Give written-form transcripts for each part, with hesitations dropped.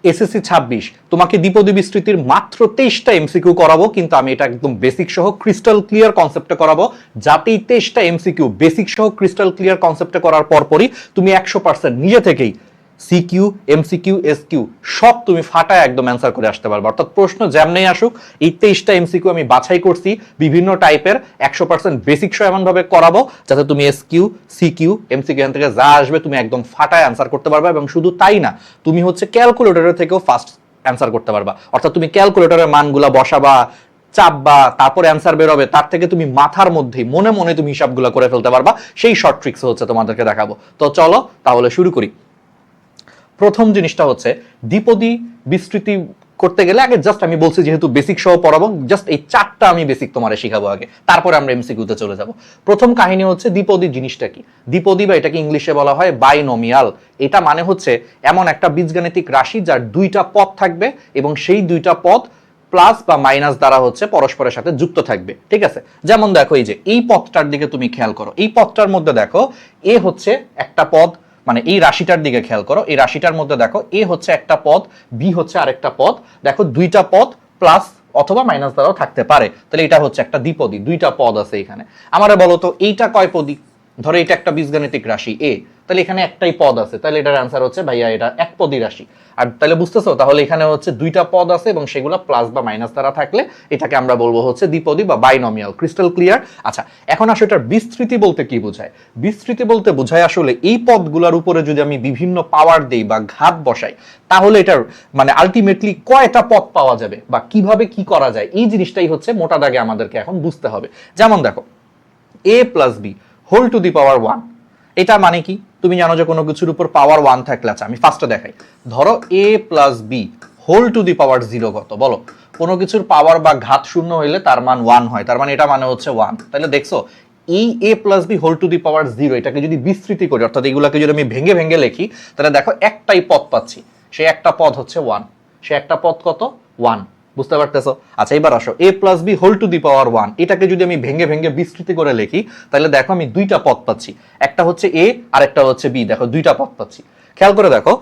SSC 26 তোমাকে দ্বিপদী বিস্তৃতির মাত্র 23টা MCQ করাবো, কিন্তু আমি এটা একদম বেসিক সহ ক্রিস্টাল ক্লিয়ার কনসেপ্টে করাবো, যাতে এই 23টা এমসিকিউ বেসিক সহ ক্রিস্টাল ক্লিয়ার কনসেপ্টে করার পরপরই তুমি 100% নিজে থেকেই সিকিউ, এমসিকিউ, এসকিউ সব তুমি ফাটায় একদম অ্যান্সার করে আসতে পারবে। অর্থাৎ প্রশ্ন যেমনই আসুক, এই 23টা এমসিকিউ আমি বাছাই করছি বিভিন্ন টাইপের, 100% বেসিক সহ এমন ভাবে করাবো যাতে তুমি এসকিউ, সিকিউ, এমসিকিউ এখান থেকে যা আসবে তুমি একদম ফাটায় অ্যান্সার করতে পারবে। এবং শুধু তাই না, তুমি হচ্ছে ক্যালকুলেটরের থেকেও ফাস্ট অ্যান্সার করতে পারবা। অর্থাৎ তুমি ক্যালকুলেটরের মানগুলা বসাবা, চাপবা, তারপরে অ্যান্সার বেরোবে, তার থেকে তুমি মাথার মধ্যেই মনে মনে তুমি হিসাবগুলো করে ফেলতে পারবা। সেই শর্ট ট্রিক্স হচ্ছে তোমাদেরকে দেখাবো। তো চলো তাহলে শুরু করি। প্রথম জিনিসটা হচ্ছে দ্বিপদী বিস্তৃতি করতে গেলে আগে জাস্ট আমি বলছি যেহেতু বেসিক সহ পড়াবো, জাস্ট এই 4টা আমি বেসিক তোমারে শিখাবো আগে, তারপরে আমরা এমসিকিউতে চলে যাব। প্রথম কাহিনী হচ্ছে দ্বিপদী জিনিসটা কি। দ্বিপদী বা এটাকে ইংলিশে বলা হয় বাইনোমিয়াল। এটা মানে হচ্ছে এমন একটা বীজগাণিতিক রাশি যার দুইটা পদ থাকবে এবং সেই দুইটা পদ প্লাস বা মাইনাস দ্বারা হচ্ছে পরস্পরের সাথে যুক্ত থাকবে। ঠিক আছে, যেমন দেখো এই যে এই পদটার দিকে তুমি খেয়াল করো, এই পদটার মধ্যে দেখো এ হচ্ছে একটা পদ, মানে এই রাশিটার দিকে খেয়াল করো, এই রাশিটার মধ্যে দেখো এ হচ্ছে একটা পদ, বি হচ্ছে আরেকটা পদ, দেখো দুইটা পদ প্লাস অথবা মাইনাস দ্বারাও থাকতে পারে, তাহলে এটা হচ্ছে একটা দ্বিপদী, দুইটা পদ আছে এখানে। আমারে বলো তো এইটা কয় পদী? ধরো এটা একটা বীজগাণিতিক রাশি এ, তাহলে এখানে একটাই পদ আছে, তাহলে এটার অ্যান্সার হচ্ছে ভাইয়া এটা একপদী রাশি। আর তাহলে বুঝতেছো, তাহলে এখানে হচ্ছে দুইটা পদ আছে এবং সেগুলো প্লাস বা মাইনাস দ্বারা থাকলে এটাকে আমরা বলবো হচ্ছে দ্বিপদী বা বাইনোমিয়াল। Crystal clear? আচ্ছা, এখন আসলে এটার বিস্তৃতি বলতে কি বোঝায়? বিস্তৃতি বলতে বোঝায় আসলে এই পদগুলোর উপরে যদি আমি বিভিন্ন পাওয়ার দেই বা ঘাত বসাই, তাহলে এটার মানে আলটিমেটলি কয়টা পদ পাওয়া যাবে বা কিভাবে কি করা যায়, এই জিনিসটাই হচ্ছে মোটা দাগে আমাদেরকে এখন বুঝতে হবে। যেমন দেখো a plus B whole to the power 1, এটা মানে কি? তুমি জানো যে কোনো কিছুর উপর পাওয়ার 1 থাকলে, আচ্ছা আমি ফার্স্টে দেখাই, ধরো a plus B whole to the power 0 কত বলো? কোনো কিছুর পাওয়ার বা ঘাত শূন্য হইলে তার মান 1 হয়, তার মানে এটা মানে হচ্ছে 1। তাহলে দেখছো এই a plus B whole to the power 0 এটাকে যদি বিস্তৃতি করি, অর্থাৎ এগুলোকে যদি আমি ভেঙে ভেঙে লিখি, তাহলে দেখো একটাই পদ পাচ্ছি, সে একটা পদ হচ্ছে 1, সে একটা পদ কত? 1। বুঝতে পারতেছো? আচ্ছা এবার আসো a plus B whole to the power 1, এটাকে যদি আমি ভেঙে ভেঙে বিস্তৃতি করে লিখি, তাহলে দেখো আমি দুইটা পদ পাচ্ছি, একটা হচ্ছে a আর একটা হচ্ছে b, দেখো দুইটা পদ পাচ্ছি। খেয়াল করে দেখো,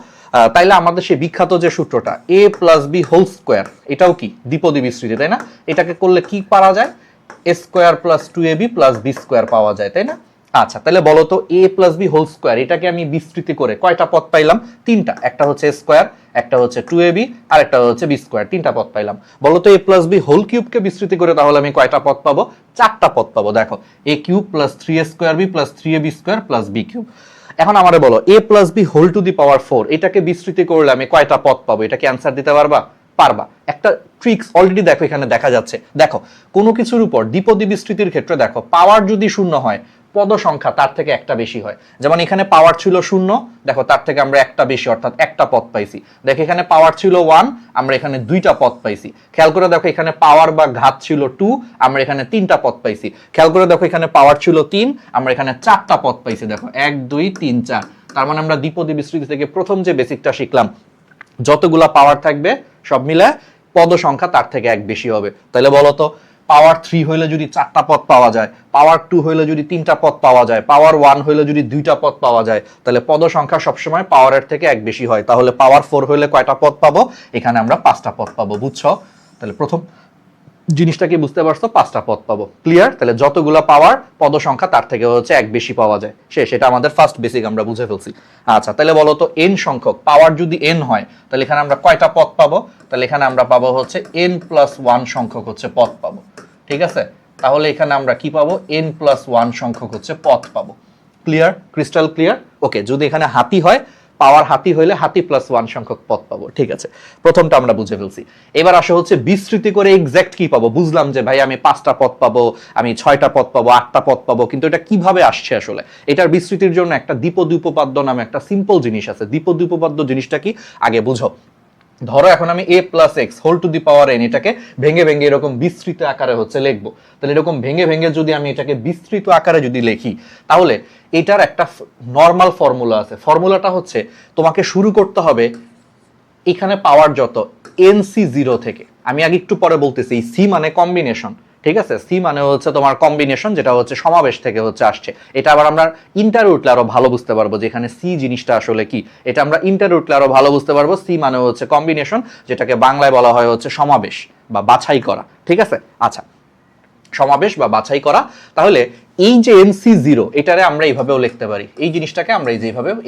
তাইলে আমাদের সেই বিখ্যাত যে সূত্রটা a plus B whole square, এটাও কি দ্বিপদী বিস্তৃতি, তাই না? এটাকে করলে কি পাওয়া যায়? a square plus 2ab plus b square পাওয়া যায়, তাই না? আচ্ছা তাহলে বলো তো a plus B whole square এটাকে আমি বিস্তৃতি করে কয়টা পদ পাইলাম? 3টা, একটা হচ্ছে স্কোয়ার, একটা হচ্ছে 2ab আর একটা হচ্ছে b স্কোয়ার, 3টা পদ পাইলাম। বলো তো a প্লাস বি হোল কিউবকে বিস্তৃতি করে তাহলে আমি কয়টা পদ পাবো? 4টা পদ পাবো। দেখো a cube plus 3a square b plus 3ab square plus b cube. এখন আমারে বলো a plus B whole to the power 4 এটাকে বিস্তৃতি করলে আমি কয়টা পদ পাবো? এটা কি অ্যান্সার দিতে পারবা? পারবা। একটা ট্রিক্স অলরেডি দেখো এখানে দেখা যাচ্ছে। দেখো কোনো কিছুর উপর দ্বিপদী বিস্তৃতির ক্ষেত্রে দেখো পাওয়ার যদি শূন্য হয়, পদ সংখ্যা তার থেকে একটা বেশি হয়। যেমন এখানে পাওয়ার ছিল 0, দেখো তার থেকে আমরা একটা বেশি অর্থাৎ একটা পদ পাইছি। দেখো এখানে পাওয়ার ছিল 1, আমরা এখানে দুইটা পদ পাইছি। খেয়াল করে দেখো এখানে পাওয়ার বা ঘাত ছিল 2, আমরা এখানে 3টা পদ পাইছি। খেয়াল করে দেখো এখানে পাওয়ার ছিল 3, আমরা এখানে 4টা পদ পাইছি। দেখো 1 2 3 4, তার মানে আমরা দ্বিপদী বিস্তৃতি থেকে প্রথম যে বেসিকটা শিখলাম, যতগুলা পাওয়ার থাকবে সব মিলে পদ সংখ্যা তার থেকে এক বেশি হবে। তাহলে বলো তো পাওয়ার 3 হইলে যদি 4টা পদ পাওয়া যায়, পাওয়ার 2 হইলে যদি 3টা পদ পাওয়া যায়, পাওয়ার 1 হইলে যদি 2টা পদ পাওয়া যায়, তাহলে পদ সংখ্যা সবসময় পাওয়ারের থেকে এক বেশি হয়। তাহলে পাওয়ার 4 হইলে কয়টা পদ পাবো? এখানে আমরা 5টা পদ পাবো। বুঝছো? তাহলে প্রথম জিনিসটা কি বুঝতে পারছো? 5টা পদ পাবো। ক্লিয়ার? তাহলে যতগুলো পাওয়ার পদ সংখ্যা তার থেকে হচ্ছে এক বেশি পাওয়া যায়, সেটা আমাদের ফার্স্ট বেসিক আমরা বুঝে ফেলছি। আচ্ছা তাহলে বলো তো n সংখ্যক পাওয়ার যদি n হয়, তাহলে এখানে আমরা কয়টা পদ পাবো? তাহলে এখানে আমরা পাবো হচ্ছে n প্লাস 1 সংখ্যক হচ্ছে পদ পাবো। ঠিক আছে, তাহলে এখানে আমরা কি পাবো? n প্লাস 1 সংখ্যক হচ্ছে পদ পাবো। ক্লিয়ার? Crystal clear? ওকে, যদি এখানে হাতি হয়, পাওয়ার হাতি হইলে হাতি প্লাস 1 সংখ্যক পদ পাবো। ঠিক আছে, প্রথমটা আমরা বুঝে ফেলছি। এবার আসা হচ্ছে বিস্তৃতি করে এক্সাক্ট কি পাবো। বুঝলাম যে ভাই আমি 5টা পদ পাবো, আমি 6টা পদ পাবো, 8টা পদ পাবো, কিন্তু এটা কিভাবে আসছে আসলে? এটার বিস্তৃতির জন্য একটা দ্বিপদী উপপাদ্য নামে একটা সিম্পল জিনিস আছে। দ্বিপদী উপপাদ্য জিনিসটা কি আগে বুঝো। ধরো এখন আমি a plus x whole to the power n এটাকে ভেঙে ভেঙে এরকম বিস্তৃত আকারে হচ্ছে লিখবো। তাহলে এরকম ভেঙে ভেঙে যদি আমি এটাকে বিস্তৃত আকারে যদি লিখি, তাহলে এটার একটা নর্মাল ফর্মুলা আছে। ফর্মুলাটা হচ্ছে তোমাকে শুরু করতে হবে এখানে পাওয়ার যত nc0 থেকে। আমি আগে একটু পরে বলতেছি, সি মানে কম্বিনেশন, ঠিক আছে, সি মানে হচ্ছে তোমার কম্বিনেশন, যেটা হচ্ছে সমাবেশ থেকে হচ্ছে আসছে। এটা আবার আমরা ইন্টার উঠলে আরো ভালো বুঝতে পারবো যে এখানে সি জিনিসটা আসলে কি। এটা আমরা ইন্টার উঠলে আরো ভালো বুঝতে পারবো। সি মানে হচ্ছে কম্বিনেশন, যেটাকে বাংলায় বলা হয় হচ্ছে সমাবেশ বা বাছাই করা। ঠিক আছে, আচ্ছা, সমাবেশ বা বাছাই করা। তাহলে এই যে এনসি জিরো, এটারে আমরা এইভাবেও লিখতে পারি, এই জিনিসটাকে আমরা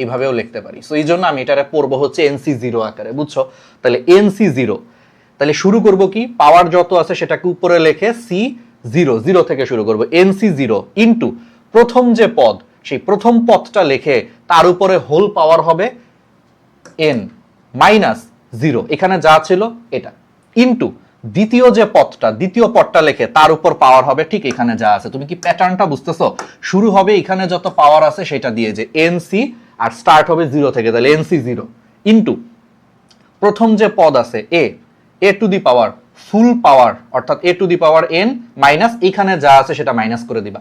এইভাবেও লিখতে পারি। সো এই জন্য আমি এটারে পড়বো হচ্ছে এনসি জিরো আকারে, বুঝছো? তাহলে এনসি জিরো, তাহলে শুরু করব কি, পাওয়ার যত আছে সেটাকে উপরে লিখে সি জিরো, জিরো থেকে শুরু করব, এনসি জিরো ইন্টু প্রথম যে পদ, সেই প্রথম পদটা লিখে তার উপরে হোল পাওয়ার হবে এন মাইনাস জিরো, এখানে যা ছিল এটা, ইন্টু দ্বিতীয় যে পদটা, দ্বিতীয় পদটা লিখে তার উপর পাওয়ার হবে ঠিক এখানে যা আছে। তুমি কি প্যাটার্নটা বুঝতেছো? শুরু হবে এখানে যত পাওয়ার আছে সেটা দিয়ে, যে এনসি, আর স্টার্ট হবে জিরো থেকে, তাহলে এনসি জিরো ইন্টু প্রথম যে পদ আছে এ to the power full power, অর্থাৎ A to the power N minus এখানে যা আছে সেটা মাইনাস করে দিবা,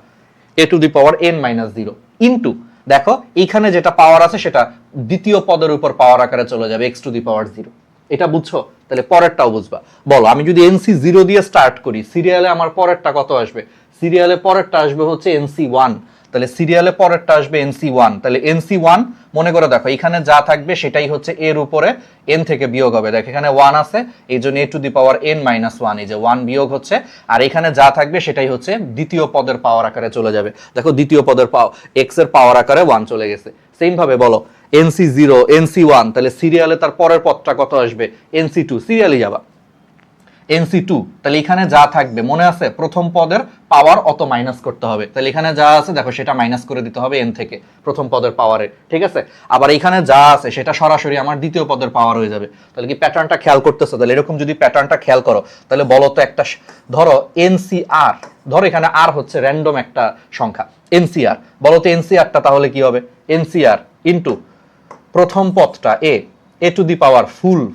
A to the power N minus zero into, দেখো এইখানে যেটা পাওয়ার আছে সেটা দ্বিতীয় পদের উপর পাওয়ার আকারে চলে যাবে x to the power zero. এটা বুঝছো? তাহলে পরেরটাও বুঝবা। বলো, আমি যদি এনসি জিরো দিয়ে স্টার্ট করি, সিরিয়ালে আমার পরেরটা কত আসবে? সিরিয়ালে পরেরটা আসবে হচ্ছে এনসি ওয়ান। তাহলে সিরিয়ালে পরেরটা আসবে এনসি ওয়ান। তাহলে এনসি ওয়ান মনে করে দেখো, এখানে যা থাকবে সেটাই হচ্ছে এর উপরে এন থেকে বিয়োগ হবে। দেখো এখানে ওয়ান আছে, এই জন্য A to the power N minus one, এই যে ওয়ান বিয়োগ হচ্ছে, আর এখানে যা থাকবে সেটাই হচ্ছে দ্বিতীয় পদের পাওয়ার আকারে চলে যাবে। দেখো দ্বিতীয় পদের এক্স এর পাওয়ার আকারে ওয়ান চলে গেছে। সেম ভাবে বলো এনসি জিরো, এনসি ওয়ান, তাহলে সিরিয়ালে তার পরের পদটা কত আসবে? এনসি টু, সিরিয়ালে যাবা এনসি টু, তাহলে এখানে যা থাকবে মনে আছে, প্রথম পদের পাওয়ার অত মাইনাস করতে হবে, তাহলে এখানে যা আছে দেখো সেটা মাইনাস করে দিতে হবে এন থেকে প্রথম পদের পাওয়ারে। ঠিক আছে, আবার এখানে যা আছে সেটা সরাসরি আমার দ্বিতীয় পদের পাওয়ার হয়ে যাবে। তাহলে কি প্যাটার্নটা খেয়াল করতেছো? তাহলে এরকম যদি প্যাটার্নটা খেয়াল করো, তাহলে বলো তো একটা, ধরো এনসিআর, ধরো এখানে আর হচ্ছে র্যান্ডম একটা সংখ্যা এনসিআর, বলো তো এনসিআরটা তাহলে কি হবে? এনসিআর ইন্টু প্রথম পদটা এ টু দি পাওয়ার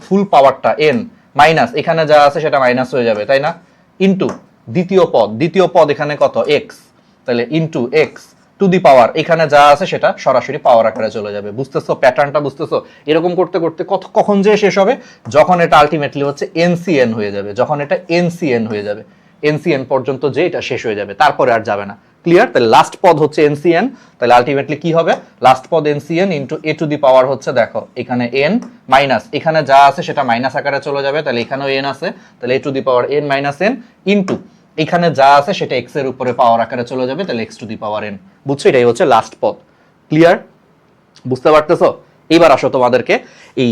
ফুল পাওয়ারটা এন মাইনাস এখানে যা আছে সেটা মাইনাস হয়ে যাবে, তাই না? ইন্টু দ্বিতীয় পদ এখানে কত? এক্স, তাহলে ইন্টু এক্স টু দি পাওয়ার এখানে যা আছে সেটা সরাসরি পাওয়ার আকারে চলে যাবে। বুঝতেছো প্যাটার্নটা? বুঝতেছো? এরকম করতে করতে কখন যে শেষ হবে? যখন এটা আলটিমেটলি হচ্ছে এনসিএন হয়ে যাবে, যখন এটা এনসিএন হয়ে যাবে, এনসিএন পর্যন্ত যে এটা শেষ হয়ে যাবে, তারপরে আর যাবে না। ক্লিয়ার? তাহলে লাস্ট পদ হচ্ছে এনসিএন, তাহলে আলটিমেটলি কি হবে? লাস্ট পদ NCN into A to the power হচ্ছে, দেখো এখানে এন মাইনাস এখানে যা আছে সেটা মাইনাস আকারে চলে যাবে, তাহলে এখানেও এন আছে, তাহলে A to the power N minus N into এখানে যা আছে সেটা এক্স এর উপরে পাওয়ার আকারে চলে যাবে, তাহলে x to the power N. বুঝছো? এটাই হচ্ছে লাস্ট পদ। ক্লিয়ার? বুঝতে পারতেছো? এবার আসো তোমাদেরকে এই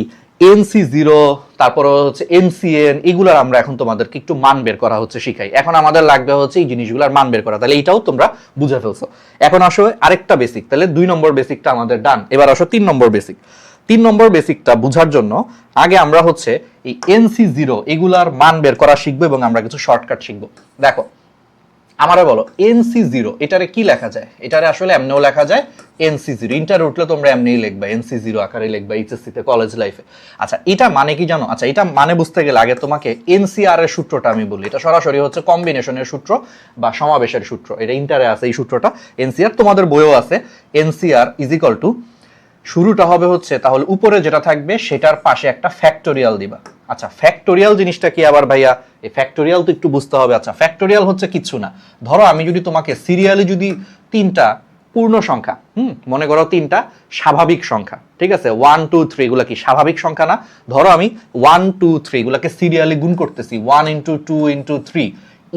এনসি জিরো, তারপরে হচ্ছে এনসিএন, এগুলার আমরা এখন তোমাদেরকে একটু মান বের করা হচ্ছে শিখাই। এখন আমাদের লাগবে হচ্ছে এই জিনিসগুলোর মান বের করা, তাহলে এইটাও তোমরা বুঝে ফেলছো। এখন আসো আরেকটা বেসিক, তাহলে 2 নম্বর বেসিকটা আমাদের ডান। এবার আসো 3 নম্বর বেসিক। 3 নম্বর বেসিকটা বুঝার জন্য আগে আমরা হচ্ছে এই এনসি জিরো এগুলার মান বের করা শিখবো এবং আমরা কিছু শর্টকাট শিখবো। দেখো আমারে বলো এনসি জিরো এটারে কি লেখা যায়? এটারে আসলে এমনিও লেখা যায় এনসি জিরো, ইন্টার উঠলে তোমরা এমনিই লিখবা এনসি জিরো আকারে লিখবা এইচএসসি তে, কলেজ লাইফে। আচ্ছা এটা মানে কি জানো? আচ্ছা এটা মানে বুঝতে গেলে আগে তোমাকে এনসিআর এর সূত্রটা আমি বলি। এটা সরাসরি হচ্ছে কম্বিনেশনের সূত্র বা সমাবেশের সূত্র, এটা ইন্টারে আছে এই সূত্রটা। এনসিআর তোমাদের বইও আছে, এনসিআর ইজ ইকুয়াল টু, শুরুটা হবে হচ্ছে, তাহলে উপরে যেটা থাকবে সেটার পাশে একটা ফ্যাক্টোরিয়াল দিবা। আচ্ছা ফ্যাক্টোরিয়াল জিনিসটা কি আবার ভাইয়া? এই ফ্যাক্টোরিয়াল তো একটু বুঝতে হবে। আচ্ছা ফ্যাক্টোরিয়াল হচ্ছে কিছু না, ধরো আমি যদি তোমাকে সিরিয়ালি যদি 3টা পূর্ণ সংখ্যা, মনে করো 3টা স্বাভাবিক সংখ্যা, ঠিক আছে, 1 2 3, এগুলা কি স্বাভাবিক সংখ্যা না? ধরো আমি 1 2 3 এগুলাকে সিরিয়ালি গুণ করতেছি, 1 ইন্টু 2 ইন্টু 3,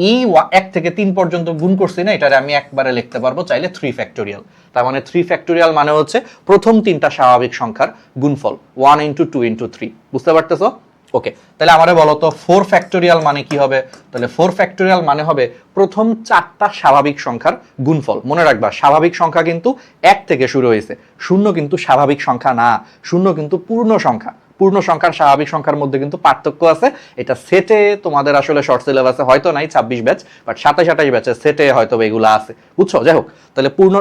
এই 1 থেকে 3 পর্যন্ত গুণ করছি না, এটারে আমি একবারে লিখতে পারবো চাইলে 3 ফ্যাক্টোরিয়াল। তার মানে 3 ফ্যাক্টোরিয়াল মানে হচ্ছে প্রথম 3টা স্বাভাবিক সংখ্যার গুণফল 1 ইন্টু 2 ইন্টু 3। বুঝতে পারতেছো? ওকে, তাহলে আমারে বলো তো 4 ফ্যাক্টোরিয়াল মানে কি হবে? তাহলে 4 ফ্যাক্টোরিয়াল মানে হবে প্রথম 4টা স্বাভাবিক সংখ্যার গুণফল। মনে রাখবা স্বাভাবিক সংখ্যা কিন্তু 1 থেকে শুরু হয়েছে, শূন্য কিন্তু স্বাভাবিক সংখ্যা না, শূন্য কিন্তু পূর্ণ সংখ্যা। পূর্ণ সংখ্যার স্বাভাবিক সংখ্যার মধ্যে কিন্তু পার্থক্য আছে। এটা সেটে তোমাদের আসলে শর্ট সিলেবাসে হয়তো নাই 26 ব্যাচ, বাট 27-28 ব্যাচে সেটে হয়তো এগুলো আছে। বুঝছো? যাই হোক, তাহলে পূর্ণ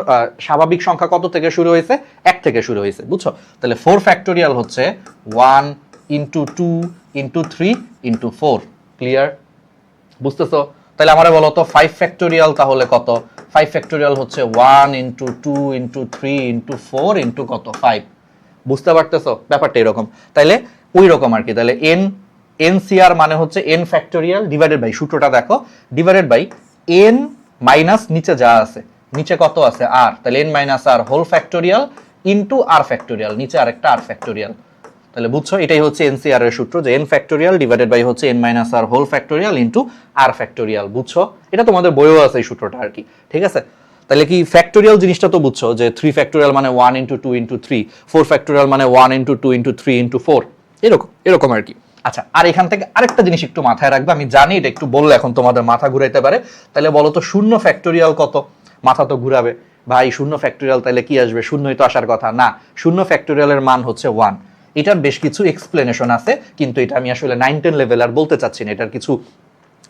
স্বাভাবিক সংখ্যা কত থেকে শুরু হয়েছে? 1 থেকে শুরু হয়েছে। বুঝছো? তাহলে 4 ফ্যাক্টোরিয়াল হচ্ছে 1 ইন্টু 2 ইন্টু 3 ইন্টু 4। ক্লিয়ার? বুঝতেছো? তাহলে আমরা বলো তো 5 ফ্যাক্টোরিয়াল তাহলে কত? 5 ফ্যাক্টোরিয়াল হচ্ছে 1 ইন্টু 2 ইন্টু 3 ইন্টু 4 ইন্টু কত? 5। বুঝতে পারতেছো ব্যাপারটা এরকম? তাইলে ওই রকম আর কি। তাহলে এনসিআর মানে হচ্ছে এন ফ্যাক্টোরিয়াল ডিভাইডেড বাই, সূত্রটা দেখো, ডিভাইডেড বাই এন মাইনাস নিচে যা আছে, নিচে কত আছে আর, তাহলে n minus r whole factorial into r factorial, নিচে আরেকটা আর ফ্যাক্টোরিয়াল। তাহলে বুঝছো এটাই হচ্ছে এনসিআর এর সূত্র, যে এন ফ্যাক্টোরিয়াল ডিভাইডেড বাই হচ্ছে N minus r whole factorial into r factorial. বুঝছো, এটা তোমাদের বইও আছে এই সূত্রটা আর কি, ঠিক আছে। তাহলে কি ফ্যাক্টোরিয়াল জিনিসটা তো বুঝছো, যে 3 ফ্যাক্টোরিয়াল মানে 1 ইন্টু 2 ইন্টু 3, 4 ফ্যাক্টোরিয়াল মানে 1 ইন্টু 2 ইন্টু 3 ইন্টু 4, এরকম এরকম আর কি। আচ্ছা, আর এখান থেকে আরেকটা জিনিস একটু মাথায় রাখবে, আমি জানি এটা একটু বললে এখন তোমাদের মাথা ঘুরাইতে পারে। তাহলে বলো তো শূন্য ফ্যাক্টোরিয়াল কত? মাথা তো ঘুরাবে, ভাই শূন্য ফ্যাক্টোরিয়াল তাহলে কি আসবে, শূন্যই তো আসার কথা না। শূন্য ফ্যাক্টোরিয়ালের মান হচ্ছে 1। এটার বেশ কিছু এক্সপ্লেনেশন আছে, কিন্তু এটা আমি আসলে 9-10 লেভেল আর বলতে চাচ্ছি না। এটার কিছু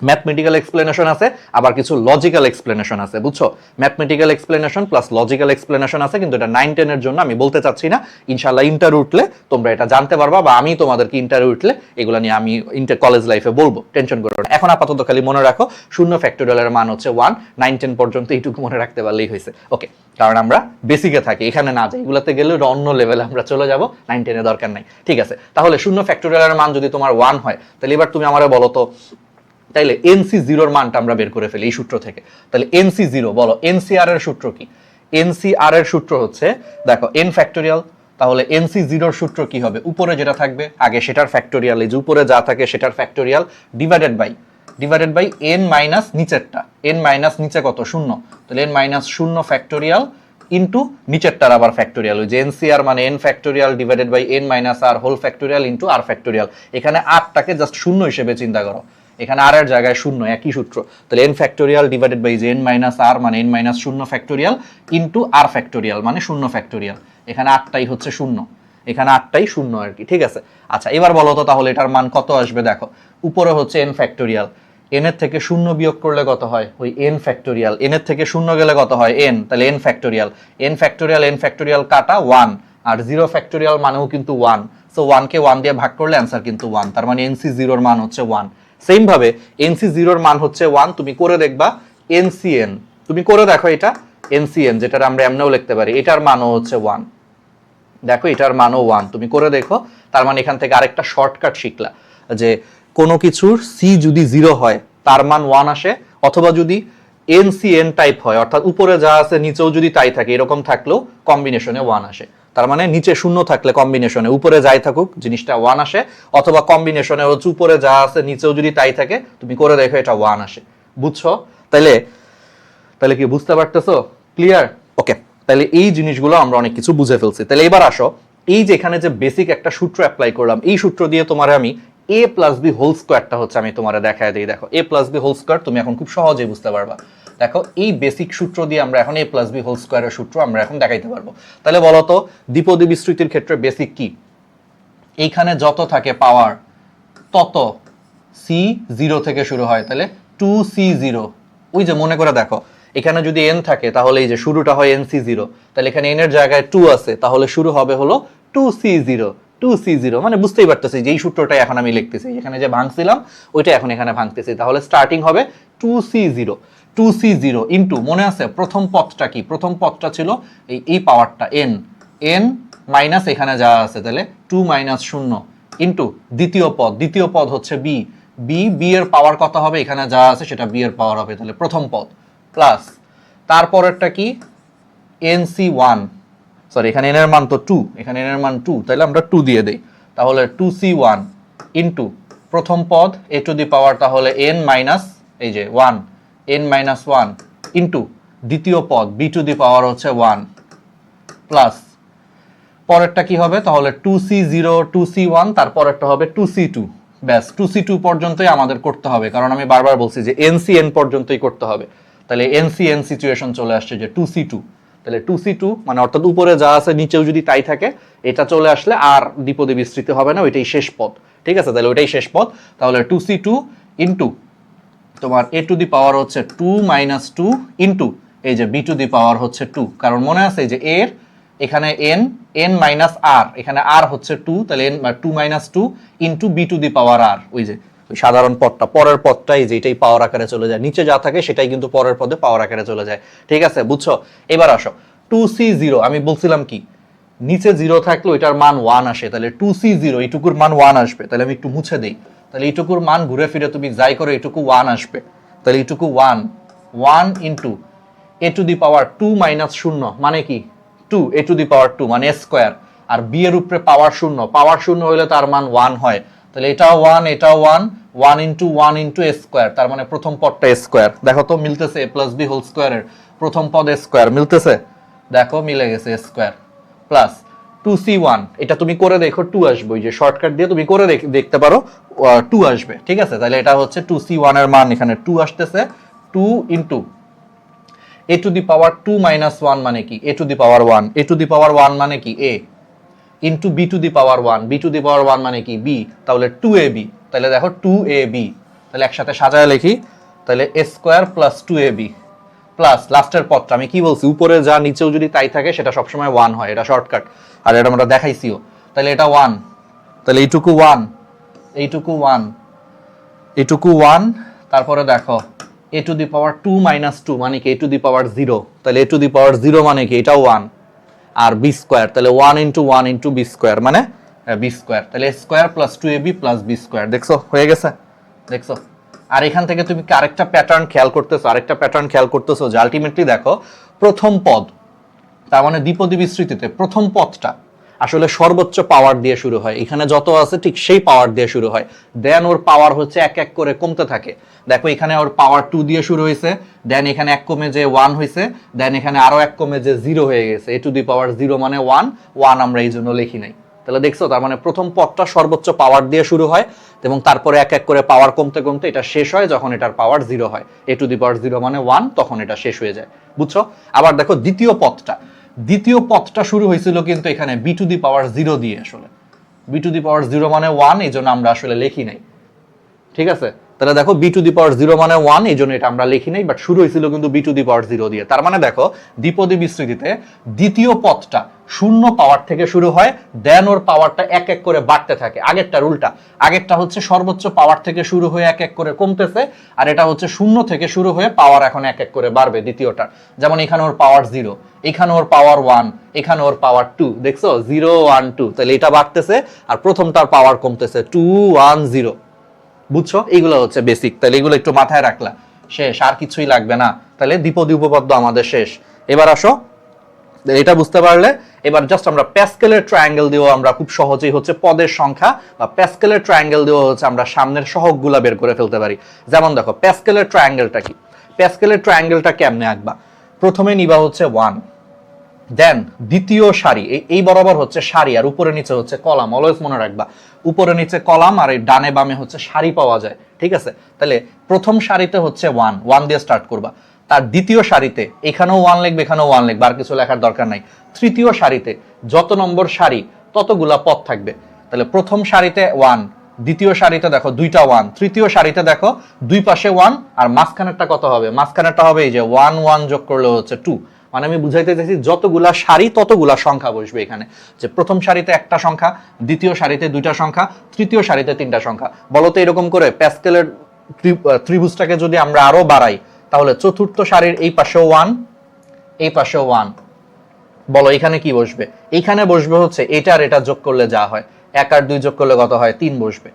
ম্যাথমেটিক্যাল এক্সপ্লেনেশন আছে, আবার কিছু লজিক্যাল এক্সপ্লেনেশন আছে, বুঝছো? Mathematical explanation plus logical explanation আছে, কিন্তু এটা 9-10 এর জন্য আমি বলতে চাচ্ছি না। ইনশাআল্লাহ ইন্টার উঠলে তোমরা এটা জানতে পারবা, বা আমি তোমাদেরকে ইন্টার উঠলে এগুলো নিয়ে আমি ইন্টার কলেজ লাইফে বলবো, টেনশন করো না। এখন আপাতত খালি মনে রাখো শূন্য ফ্যাক্টোরিয়ালের মান হচ্ছে 1, 9-10 পর্যন্ত এইটুকু মনে রাখতে পারলেই হয়েছে, ওকে। কারণ আমরা বেসিকে থাকি, এখানে না যাই, এগুলোতে গেলে অন্য লেভেলে আমরা চলে যাব, 9-10 এর দরকার নাই, ঠিক আছে। তাহলে শূন্য ফ্যাক্টোরিয়ালের মান যদি তোমার 1 হয়, তাহলে এবার তুমি আমারে বলো তো, তাইলে এনসি জিরোর মানটা আমরা বের করে ফেলি এই সূত্র থেকে। তাহলে এনসি জিরো, বলো এনসিআর এর সূত্র কি? এনসিআর এর সূত্র হচ্ছে, দেখো এন ফ্যাক্টোরিয়াল, তাহলে এনসি জিরোর সূত্র কি হবে? উপরে যেটা থাকবে আগে সেটার ফ্যাক্টোরিয়াল, এই যে উপরে যা থাকে সেটার factorial, divided by n minus নিচেরটা, এন মাইনাস নিচে কত? 0, তাহলে এন মাইনাস 0 ফ্যাক্টোরিয়াল ইন্টু নিচেরটার আবার ফ্যাক্টোরিয়াল, ওই যে এনসিআর মানে n factorial divided by n minus r whole factorial into r factorial. এখানে আরটাকে জাস্ট 0 হিসেবে চিন্তা করো, এখানে আর এর জায়গায় 0, একই সূত্র। তাহলে এন ফ্যাক্টোরিয়াল ডিভাইডেড বাই যে এন মাইনাস আর মানে N minus 0 factorial into r factorial মানে 0 ফ্যাক্টোরিয়াল। এখানে আরটাই হচ্ছে 0, এখানে আরটাই 0 আর কি, ঠিক আছে। আচ্ছা, এবার বলো তো তাহলে এটার মান কত আসবে? দেখো উপরে হচ্ছে এন ফ্যাক্টোরিয়াল, এন এর থেকে 0 বিয়োগ করলে কত হয়? ওই এন ফ্যাক্টোরিয়াল, এন এর থেকে 0 গেলে কত হয়? এন, তাহলে N factorial, N factorial N factorial কাটা 1, আর 0 ফ্যাক্টোরিয়াল মানেও কিন্তু 1, সো 1 কে 1 দিয়ে ভাগ করলে অ্যান্সার কিন্তু 1, তার মানে এনসি জিরোর মান হচ্ছে 1। সেম ভাবে এনসি জিরোর মান হচ্ছে 1, তুমি করে দেখবা এনসিএন, তুমি করে দেখো এটা এনসিএন, যেটা আমরা এমনিও লিখতে পারি, এটার মানও হচ্ছে 1। দেখো এটার মানও 1, তুমি করে দেখো। তার মানে এখান থেকে আরেকটা শর্টকাট শিখলা, যে কোনো কিছুর সি যদি 0 হয় তার মান 1 আসে, অথবা যদি এনসিএন টাইপ হয়, অর্থাৎ উপরে যা আছে নিচেও যদি তাই থাকে, এরকম থাকলেও কম্বিনেশনে 1 আসে। তার মানে নিচে 0 থাকলে কম্বিনেশনে উপরে যাই থাকুক জিনিসটা 1 আসে, অথবা কম্বিনেশনে হচ্ছে উপরে যা আছে নিচেও যদি তাই থাকে, তুমি করে দেখো এটা 1 আসে। বুঝছো? তাহলে কি বুঝতে পারতেছো? ক্লিয়ার? ওকে, তাহলে এই জিনিসগুলো আমরা অনেক কিছু বুঝে ফেলছি। তাহলে এবার আসো, এই যে এখানে যে বেসিক একটা সূত্র অ্যাপ্লাই করলাম, এই সূত্র দিয়ে তোমার আমি a প্লাস বি হোল স্কোয়ারটা হচ্ছে আমি তোমার দেখায় দিই। দেখো a plus B whole square তুমি এখন খুব সহজেই বুঝতে পারবা। দেখো এই বেসিক সূত্র দিয়ে আমরা এখন a প্লাস বি হোল স্কোয়ারের সূত্র আমরা এখন দেখাইতে পারবো। তাহলে বলো তো দ্বিপদী বিস্তৃতির ক্ষেত্রে বেসিক কি? এইখানে যত থাকে পাওয়ার তত সি 0 থেকে শুরু হয়, তাহলে 2c0। ওই যে মনে করে দেখো, এখানে যদি n থাকে তাহলে এই যে শুরুটা হয় nc0, তাহলে এখানে n এর জায়গায় 2 আছে, তাহলে শুরু হবে হলো 2c0 মানে বুঝতেই পারতেছি যে এই সূত্রটাই এখন আমি লিখতেছি, এখানে যে ভাঙছিলাম ওইটা এখন এখানে ভাঙতেছি, তাহলে স্টার্টিং হবে 2c0 ইনটু, মনে আছে প্রথম পদটা কি? প্রথম পদটা ছিল এই পাওয়ারটা n মাইনাস এখানে যা আছে, তাহলে 2 মাইনাস 0 ইনটু দ্বিতীয় পদ হচ্ছে বি এর পাওয়ার কত হবে? এখানে যা আছে সেটা বি এর পাওয়ার হবে, তাহলে প্রথম পদ প্লাস তারপরেরটা কি? nc1, সরি এখানে n এর মান তো 2, এখানে n এর মান 2, তাহলে আমরা 2 দিয়ে দেই, তাহলে 2c1 ইনটু প্রথম পদ a টু দি পাওয়ার তাহলে n মাইনাস এই যে 1, n মাইনাস 1 ইনটু দ্বিতীয় পদ b টু দি পাওয়ার হচ্ছে 1 প্লাস পরেরটা কি হবে? তাহলে 2c0 2c1, তারপরেরটা হবে 2c2। ব্যাস 2c2 পর্যন্তই আমাদের করতে হবে, কারণ আমি বারবার বলছি যে ncn পর্যন্তই করতে হবে। তাহলে ncn সিচুয়েশন চলে আসছে যে 2c2, তাহলে 2c2 মানে অর্থাৎ উপরে যা আছে নিচেও যদি তাই থাকে, এটা চলে আসলে আর দ্বিপদী বিস্তৃতি হবে না, ওইটাই শেষ পদ, ঠিক আছে? তাহলে ওইটাই শেষ পদ, তাহলে 2c2 ইনটু তোমার a টু দি পাওয়ার হচ্ছে 2 মাইনাস 2 ইনটু এই যে b টু দি পাওয়ার হচ্ছে 2, কারণ মনে আছে যে এর এখানে n মাইনাস r, এখানে r হচ্ছে 2, তাহলে n 2 minus 2 into b two the power r, ওই যে ওই সাধারণ পদটা, পরের পদটাই যে এটাই পাওয়ার আকারে চলে যায়, নিচে যা থাকে সেটাই কিন্তু পরের পদে পাওয়ার আকারে চলে যায়, ঠিক আছে? বুঝছো? এবার আসো 2c0, আমি বলছিলাম কি নিচে 0 থাকলে ওইটার মান 1 আসে, তাহলে 2c0 এইটুকুর মান 1 আসবে, তাহলে আমি একটু মুছে দেই, তাহলে এইটুকুর মান ঘুরে ফিরে তুমি যাই করো এইটুকু 1 আসবে, তাহলে এইটুকু 1 one into A to the power 2 minus শূন্য মানে কি 2 এ টু দি পাওয়ার 2 মানে স্কোয়ার, আর বি এর উপরে পাওয়ার শূন্য হইলে তার মান 1 হয়, তাহলে এটাও 1 এটাও 1, 1 ইন্টু স্কোয়ার, তার মানে প্রথম পদটা স্কোয়ার। দেখো তো মিলতেছে, এ প্লাস বি হোল স্কোয়ারের প্রথম পদ স্কোয়ার মিলতেছে, দেখো মিলে গেছে স্কোয়ার, প্লাস 2c1, এটা তুমি করে দেখো 2 আসবে, ওই যে শর্টকাট দিয়ে তুমি করে দেখতে পারো 2 আসবে, ঠিক আছে। তাহলে এটা হচ্ছে 2c1 এর মান এখানে 2 আসতেছে, 2 into A to the power 2 minus 1 মানে কি এ to the power 1, A to the power 1 মানে কি A, into B to the power 1, B to the power 1 মানে কি বি, তাহলে 2ab, তাহলে দেখো 2ab, তাহলে একসাথে সাজায় লিখি, তাহলে a square plus 2ab plus লাস্টের পদটা আমি কি বলছি, উপরে যা নিচেও যদি তাই থাকে সেটা সবসময় 1 হয়, এটা শর্টকাট, আর এটা আমরা দেখাইছিও, তাহলে এটা 1, তাহলে এইটুকু 1, এইটুকু 1, এইটুকু 1, তারপরে দেখো a to the power 2 minus 2 মানে কি a টু দি পাওয়ার 0, তাহলে a টু দি পাওয়ার 0 মানে কি এটাও 1, আর বি স্কোয়ার, তাহলে 1 ইন্টু বি স্কোয়ার মানে বি স্কোয়ার, তাহলে a square plus 2ab plus b square, দেখছো হয়ে গেছে, দেখছো। আর এখান থেকে তুমি আরেকটা প্যাটার্ন খেয়াল করতেছো যে আলটিমেটলি দেখো প্রথম পদ, তার মানে দ্বিপদী বিস্তৃতিতে প্রথম পদটা আসলে সর্বোচ্চ পাওয়ার দিয়ে শুরু হয়, এখানে যত আছে ঠিক সেই পাওয়ার দিয়ে শুরু হয়, দেন ওর পাওয়ার হচ্ছে এক এক করে কমতে থাকে। দেখো এখানে ওর পাওয়ার 2 দিয়ে শুরু হয়েছে, দেন এখানে এক কমে যে 1 হয়েছে, দেন এখানে আরো এক কমে যে 0 হয়ে গেছে, এ টু দি পাওয়ার 0 মানে 1 আমরা এই জন্য লিখি নাই। তাহলে দেখছো, তার মানে প্রথম পদটা সর্বোচ্চ পাওয়ার দিয়ে শুরু হয় এবং তারপরে এক এক করে পাওয়ার কমতে কমতে এটা শেষ হয় যখন এটার পাওয়ার 0 হয়, এ টু দি পাওয়ার 0 মানে 1, তখন এটা শেষ হয়ে যায়, বুঝছো। আবার দেখো দ্বিতীয় পদটা শুরু হয়েছিল কিন্তু এখানে বি টু দি পাওয়ার 0 দিয়ে, আসলে বি টু দি পাওয়ার 0 মানে 1, এই জন্য আমরা আসলে লিখি নাই, ঠিক আছে। তাহলে দেখো বি টু দি পাওয়ার 0 মানে 1, এই জন্য এটা আমরা লিখি নাই, বাট শুরু হয়েছিল কিন্তু বি টু দি পাওয়ার 0 দিয়ে। তার মানে দেখো দ্বিপদী বিস্তৃতিতে দ্বিতীয় পদটা শূন্য পাওয়ার থেকে শুরু হয়, দেন ওর পাওয়ারটা এক এক করে বাড়তে থাকে, আগেরটার উল্টা, আগেরটা হচ্ছে সর্বোচ্চ পাওয়ার থেকে শুরু হয়ে এক এক করে কমতেছে, আর এটা হচ্ছে শূন্য থেকে শুরু হয়ে পাওয়ার এখন এক এক করে বাড়বে দ্বিতীয়টার, যেমন এখানে ওর পাওয়ার 0, এখানে ওর পাওয়ার 1, এখানে ওর পাওয়ার 2, দেখছো 0 1 2, তাহলে এটা বাড়তেছে আর প্রথমটার পাওয়ার কমতেছে 2 1 0, বুঝছো। এইগুলো হচ্ছে বেসিক, তাহলে এগুলো একটু মাথায় রাখলা, শেষ, আর কিছুই লাগবে না, তাহলে দ্বিপদী উপপাদ্য আমাদের শেষ। এবার আসো, এটা বুঝতে পারলে এবার জাস্ট আমরা প্যাসকেলের ট্রায়াঙ্গেল দিয়েও আমরা খুব সহজেই হচ্ছে পদের সংখ্যা বা প্যাসকেলের ট্রায়াঙ্গেল দিয়েও হচ্ছে আমরা সামনের সহগগুলা বের করে ফেলতে পারি। যেমন দেখো প্যাসকেলের ট্রায়াঙ্গেলটা কি, প্যাসকেলের ট্রায়াঙ্গেলটা কেমনে আঁকবা, প্রথমে নিবা হচ্ছে 1, দেন দ্বিতীয় সারি এই বরাবর হচ্ছে সারি, আর উপরে নিচে হচ্ছে কলাম, অলওয়েজ মনে রাখবা উপরে নিচে কলাম আর এই ডানে বামে হচ্ছে সারি পাওয়া যায়, ঠিক আছে। তাহলে প্রথম সারিতে হচ্ছে 1 দিয়ে স্টার্ট করবা, তার দ্বিতীয় সারিতে এখানেও 1 লিখবে, এখানেও 1 লিখবে, আর কিছু লেখার দরকার নাই। তৃতীয় সারিতে যত নম্বর সারি ততগুলা পদ থাকবে, তাহলে প্রথম সারিতে 1, দ্বিতীয় সারিতে দেখো দুইটা 1, তৃতীয় সারিতে দেখো দুই পাশে 1, আর মাঝখানেরটা কত হবে, মাঝখানেরটা হবে এই যে 1 1 যোগ করলে হচ্ছে 2, মানে আমি বুঝাইতে চাইছি যতগুলা সারি ততগুলা সংখ্যা বসবে এখানে, যে প্রথম সারিতে একটা সংখ্যা, দ্বিতীয় সারিতে দুইটা সংখ্যা, তৃতীয় সারিতে তিনটা সংখ্যা। বলতো এরকম করে প্যাসকেলের ত্রিভুজটাকে যদি আমরা আরো বাড়াই, তাহলে চতুর্থ সারির এই পাশেও 1, এই পাশেও 1, বলো এখানে কি বসবে, এইখানে বসবে হচ্ছে এটা আর এটা যোগ করলে যা হয়, 1 আর 2 যোগ করলে কত হয়, 3 বসবে।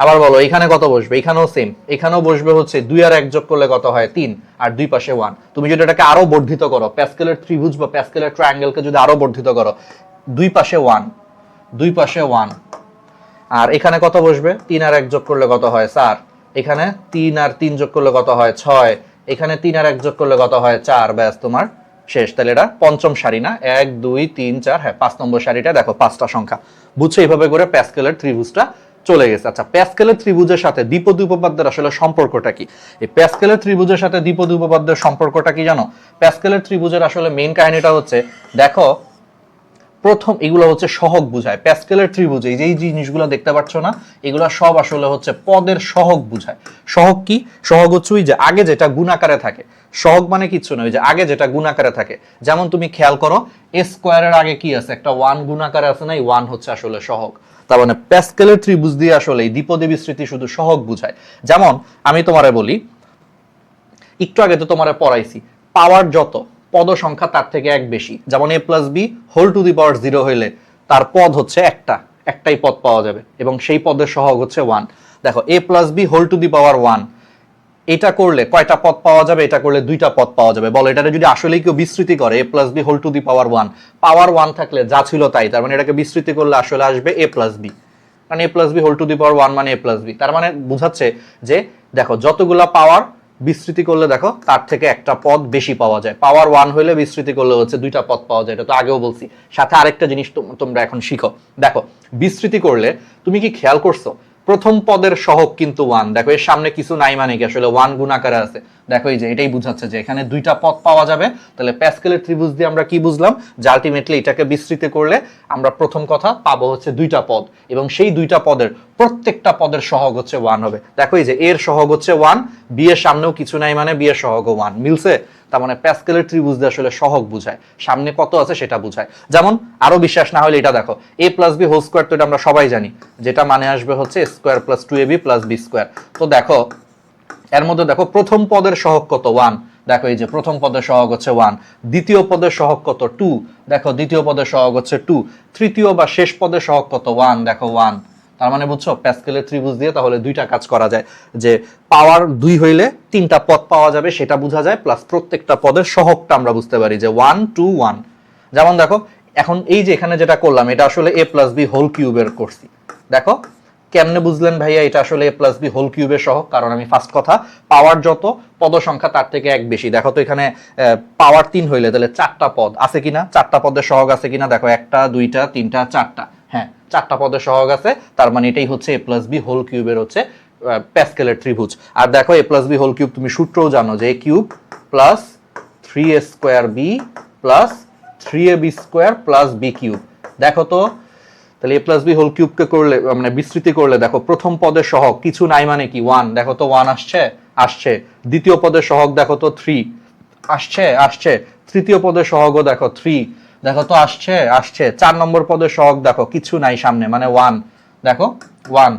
আবার বলো এখানে কত বসবে, এখানেও সেম, এখানেও বসবে হচ্ছে 2 আর 1 যোগ করলে কত হয়, 3, আর দুই পাশে 1। তুমি যদি এটাকে আরো বর্ধিত করো, প্যাসকেলের ত্রিভুজ বা প্যাসকেলের ট্রায়াঙ্গেলকে যদি আরো বর্ধিত করো, দুই পাশে 1, দুই পাশে 1, আর এখানে কত বসবে, 3 আর 1 যোগ করলে কত হয় 4, এখানে 3 আর 3 যোগ করলে কত হয় 6, এখানে 3 আর 1 যোগ করলে কত হয় 4, ব্যাস তোমার শেষ। তাহলে এটা পঞ্চম সারি না, 1 2 3 4, হ্যাঁ 5 নম্বর সারিটা দেখো 5টা সংখ্যা, বুঝছো। এইভাবে করে প্যাসকেলের ত্রিভুজটা চলে গেছে। আচ্ছা, প্যাসকেলের ত্রিভুজের সাথে দ্বিপদী উপপাদ্যের আসলে সম্পর্কটা কি? এই প্যাসকেলের ত্রিভুজের সাথে দ্বিপদী উপপাদ্যের সম্পর্কটা কি জানো? প্যাসকেলের ত্রিভুজের আসলে মেইন কাহিনীটা হচ্ছে, দেখো প্রথম এগুলো হচ্ছে সহগ বুঝায়, প্যাসকেলের ত্রিভুজে এই জিনিসগুলো দেখতে পাচ্ছ না, এগুলো সব আসলে হচ্ছে পদের সহগ বুঝায়। সহগ কি? সহগ হচ্ছে ওই যে আগে যেটা গুণাকারে থাকে, সহগ মানে কিচ্ছু না, ওই যে আগে যেটা গুণাকারে থাকে। যেমন তুমি খেয়াল করো এ স্কোয়ারের আগে কি আছে, একটা 1 গুণাকারে আছে না, এই 1 হচ্ছে আসলে সহগ। তার মানে প্যাসকেলের ত্রিভুজ দিয়ে আসলে এই দ্বিপদী বিস্তৃতি শুধু সহগ বুঝায়। যেমন আমি তোমারে বলি, একটু আগে তো তোমারে পড়াইছি, পাওয়ার যত পদ সংখ্যা তার থেকে এক বেশি, যেমন a plus B whole to the power 0 হইলে তার পদ হচ্ছে একটাই পদ পাওয়া যাবে এবং সেই পদের সহগ হচ্ছে 1। দেখো a plus B whole to the power 1, এটা করলে কয়টা পদ পাওয়া যাবে, এটা করলে দুইটা পদ পাওয়া যাবে। বলো এটাকে যদি আসলেই কেউ বিস্তৃতি করে a plus B whole to the power 1, power 1 থাকলে যা ছিল তাই, তার মানে এটাকে বিস্তৃতি করলে আসলে আসবে a প্লাস বি, মানে a plus B whole to the power 1 মানে a প্লাস বি। তার মানে বোঝাচ্ছে যে দেখো যতগুলা পাওয়ার বিস্তৃতি করলে দেখো তার থেকে একটা পদ বেশি পাওয়া যায়। পাওয়ার 1 হইলে বিস্তৃতি করলে হচ্ছে দুইটা পদ পাওয়া যায়, এটা তো আগেও বলছি। সাথে আরেকটা জিনিস তোমরা এখন শিখো, দেখো বিস্তৃতি করলে তুমি কি খেয়াল করছো প্রথম পদের সহগ কিন্তু 1, দেখো এর সামনে কিছু নাই মানে কি আসলে 1 গুণ আকারে আছে। দেখো এই যে এটাই বুঝাচ্ছে যে এখানে দুইটা পদ পাওয়া যাবে। তাহলে প্যাসকেলের ত্রিভুজ দিয়ে আমরা কি বুঝলাম, যে আলটিমেটলি এটাকে বিস্তৃতি করলে আমরা প্রথম কথা পাবো হচ্ছে দুইটা পদ, এবং সেই দুইটা পদের প্রত্যেকটা পদের সহগ হচ্ছে 1 হবে। দেখো এই যে এর সহগ হচ্ছে 1, বি এর সামনেও কিছু নাই মানে বি এর সহগও 1, মিলছে? তার মানে প্যাসকেলের ত্রিভুজ দিয়ে আসলে সহগ বুঝায়, সামনে কত আছে সেটা বুঝায়। যেমন আরো বিশ্বাস না হলে এটা দেখো, a plus B whole square, তো এটা আমরা সবাই জানি, যেটা মানে আসবে হচ্ছে square plus 2ab plus b square. তো দেখো এর মধ্যে দেখো প্রথম পদের সহগ কত, 1, দেখো এই যে প্রথম পদের সহগ হচ্ছে 1, দ্বিতীয় পদের সহগ কত 2, দেখো দ্বিতীয় পদের সহগ হচ্ছে 2, তৃতীয় বা শেষ পদের সহগ কত 1, দেখো 1। তার মানে বুঝছো প্যাসকেলের ত্রিভুজ দিয়ে তাহলে দুইটা কাজ করা যায়, যে পাওয়ার 2 হইলে তিনটা পদ পাওয়া যাবে সেটা বোঝা যায়, প্লাস প্রত্যেকটা পদের সহগটা আমরা বুঝতে পারি যে 1 2 1। যেমন দেখো এখন এই যে এখানে যেটা করলাম এটা আসলে a প্লাস বি হোল কিউবের করছি। দেখো কেমনে বুঝলেন ভাইয়া এটা আসলে a প্লাস বি হোল কিউবের সহগ? কারণ আমি ফার্স্ট কথা পাওয়ার যত পদ সংখ্যা তার থেকে এক বেশি। দেখো তো এখানে পাওয়ার 3 হইলে তাহলে 4টা পদ আছে কিনা, 4টা পদের সহগ আছে কিনা, দেখো 1টা 2টা 3টা 4টা, হ্যাঁ 4টা পদের সহগ আছে। তার মানে এটাই হচ্ছে a প্লাস বি হোল কিউবের হচ্ছে প্যাসকেলের ত্রিভুজ। আর দেখো a plus B whole cube তুমি সূত্রও জানো যে a cube plus 3a square b plus 3ab square plus b cube. দেখো তো তাহলে a প্লাস বি হোল কিউবকে করলে মানে বিস্তৃতি করলে দেখো প্রথম পদের সহগ কিছু নাই মানে কি 1, দেখো তো 1 আসছে আসছে, দ্বিতীয় পদের সহগ দেখো তো 3 আসছে আসছে, তৃতীয় পদের সহগও দেখো 3, দেখো তো আসছে আসছে, 4 নম্বর পদের সহগ দেখো কিছু নাই সামনে মানে 1, দেখো 1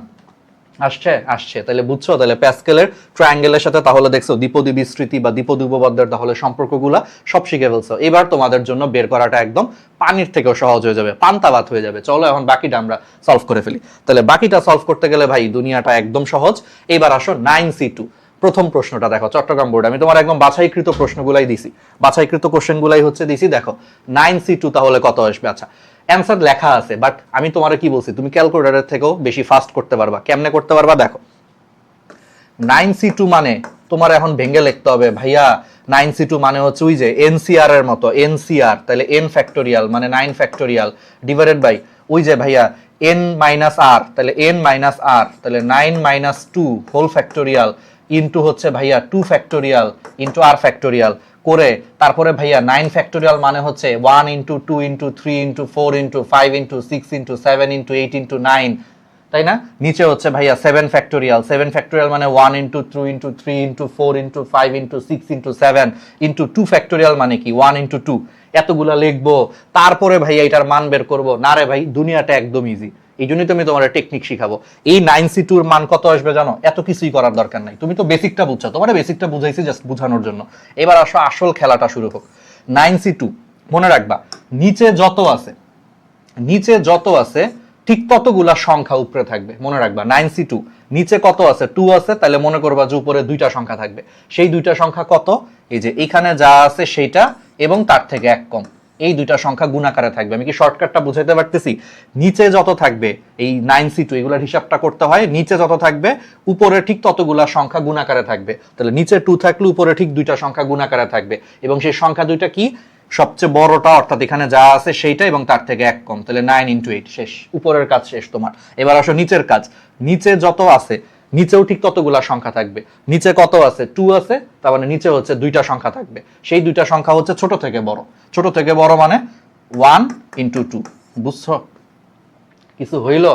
আসছে আসছে। তাহলে বুঝছো, তাহলে প্যাসকেলের ট্রায়াঙ্গেলের সাথে তাহলে দেখছো দ্বিপদী বিস্তৃতি বা দ্বিপদী উপপাদ্যের তাহলে সম্পর্কগুলা সব শিখে ফেলছো। এবার তোমাদের জন্য বের করাটা একদম পানির থেকেও সহজ হয়ে যাবে, পান্তা ভাত হয়ে যাবে। চলো এখন বাকিটা আমরা সলভ করে ফেলি। তাহলে বাকিটা সলভ করতে গেলে ভাই দুনিয়াটা একদম সহজ। এবার আসো 9C2 প্রথম প্রশ্নটা দেখো চট্টগ্রাম বোর্ড, আমি তোমার একদম বাছাইকৃত প্রশ্নগুলাই দিছি, বাছাইকৃত কোশ্চেনগুলাই হচ্ছে দিছি। দেখো 9C2 তাহলে কত আসবে? আচ্ছা অ্যান্সার লেখা আছে, বাট আমি তোমারে কি বলছি তুমি ক্যালকুলেটরের থেকেও বেশি ফাস্ট করতে পারবা। কেমনে করতে পারবা দেখো, 9C2 মানে তোমার এখন ভেঙে লিখতে হবে ভাইয়া, 9C2 মানে হচ্ছে ওই যে এনসিআর এর মতো, এনসিআর তাহলে n ফ্যাক্টোরিয়াল মানে 9 ফ্যাক্টোরিয়াল ডিভাইডেড বাই ওই যে ভাইয়া n মাইনাস r, তাহলে n মাইনাস r তাহলে 9 মাইনাস 2 হোল ফ্যাক্টোরিয়াল ইনটু হচ্ছে ভাইয়া 2 ফ্যাক্টোরিয়াল ইনটু r ফ্যাক্টোরিয়াল করে তারপরে ভাইয়া 9 ফ্যাক্টোরিয়াল মানে হচ্ছে 1 into 2 into 3 into 4 into 5 into 6 into 7 into 8 into 9, তাই না? নিচে হচ্ছে ভাইয়া 7 ফ্যাক্টোরিয়াল, 7 ফ্যাক্টোরিয়াল মানে 1 into 2 into 3 into 4 into 5 into 6 into 7 into 2 factorial মানে কি 1 ইনটু 2। এতগুলা লিখবো তারপরে ভাইয়া এটার মান বের করব না রে ভাই, দুনিয়াটা একদম ইজি। এই জন্যই তো আমি তোমার টেকনিক শিখাবো। এই 9C2 এর মান কত আসবে জানো? এত কিছুই করার দরকার নাই, তুমি তো বেসিকটা বুঝছো, তোমার বেসিকটা বুঝাইছি জাস্ট বুঝানোর জন্য। এবার আসো আসল খেলাটা শুরু হোক। 9C2 মনে রাখবা নিচে যত আছে, নিচে যত আছে ঠিক ততগুলা সংখ্যা উপরে থাকবে। মনে রাখবা 9C2 নিচে কত আছে 2 আছে, তাহলে মনে করবা যে উপরে দুইটা সংখ্যা থাকবে। সেই দুইটা সংখ্যা কত? এই যে এখানে যা আছে সেইটা এবং তার থেকে এক কম, এই দুইটা সংখ্যা গুণাকারে থাকবে। আমি কি শর্টকাটটা বুঝাইতে পারতেছি? নিচে যত থাকবে এই 9C2 এগুলোর হিসাবটা করতে হয়, নিচে যত থাকবে উপরে ঠিক ততগুলা সংখ্যা গুণাকারে থাকবে। তাহলে নিচে 2 থাকলে উপরে ঠিক দুইটা সংখ্যা গুণাকারে থাকবে, এবং সেই সংখ্যা দুইটা কি? সবচেয়ে বড়টা অর্থাৎ এখানে যা আছে সেইটা এবং তার থেকে এক কম, তাহলে 9 ইনটু 8 শেষ, উপরের কাজ শেষ তোমার। এবার আসো নিচের কাজ। নিচে যত আছে নিচেও ঠিক ততগুলা সংখ্যা থাকবে। নিচে কত আছে 2 আছে, তার মানে নিচে হচ্ছে দুইটা সংখ্যা থাকবে। সেই দুইটা সংখ্যা হচ্ছে ছোট থেকে বড়, ছোট থেকে বড় মানে 1 ইনটু 2। বুঝছো কিছু হইল?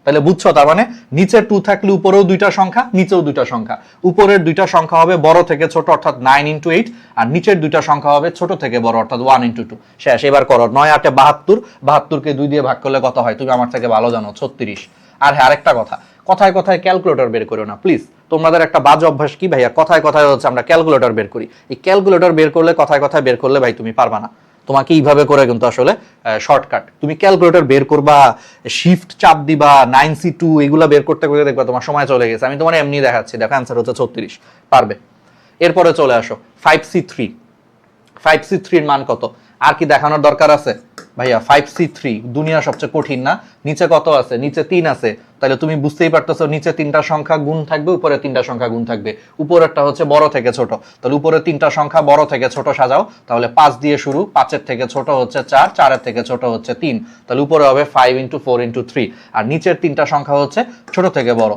তাহলে বুঝছো, তার মানে নিচে 2 থাকলে উপরেও দুইটা সংখ্যা নিচেও দুইটা সংখ্যা, উপরের দুইটা সংখ্যা হবে বড় থেকে ছোট অর্থাৎ 9 ইনটু 8, আর নিচের দুইটা সংখ্যা হবে ছোট থেকে বড় অর্থাৎ 1 ইনটু 2। শেষ। এবার করো 9 8 72, 72কে 2 দিয়ে ভাগ করলে কত হয় তুমি আমার থেকে ভালো জানো, 36। আর হ্যাঁ আরেকটা কথা, কথায় কথায় ক্যালকুলেটর বের করো না প্লিজ। তোমাদের একটা বাজে অভ্যাস কি ভাইয়া, কথায় কথায় হচ্ছে আমরা ক্যালকুলেটর বের করি। এই ক্যালকুলেটর বের করলে কথায় কথায় বের করলে ভাই তুমি পারবা না। তোমাকে এইভাবে করে কিন্তু আসলে শর্টকাট, তুমি ক্যালকুলেটর বের করবা, শিফট চাপ দিবা, 9C2 এগুলা বের করতে করতে দেখবা তোমার সময় চলে গেছে। আমি তোমার এমনি দেখাচ্ছি, দেখো অ্যান্সার হচ্ছে 36, পারবে। এরপরে চলে আসো 5C3। 5C3 এর মান কত? আর কি দেখানোর দরকার আছে ভাইয়া? 5C3 দুনিয়ার সবচেয়ে কঠিন না? নিচে কত আছে? নিচে 3 আছে। তাহলে তুমি বুঝতেই পারতেছো নিচে 3টা সংখ্যা গুণ থাকবে, উপরে 3টা সংখ্যা গুণ থাকবে। উপরেরটা হচ্ছে বড় থেকে ছোট, তাহলে উপরে 3টা সংখ্যা বড় থেকে ছোট সাজাও। তাহলে 5 দিয়ে শুরু, 5-এর থেকে ছোট হচ্ছে 4, 4-এর থেকে ছোট হচ্ছে 3। তাহলে উপরে হবে 5 × 4 × 3, আর নিচের 3টা সংখ্যা হচ্ছে ছোট থেকে বড়,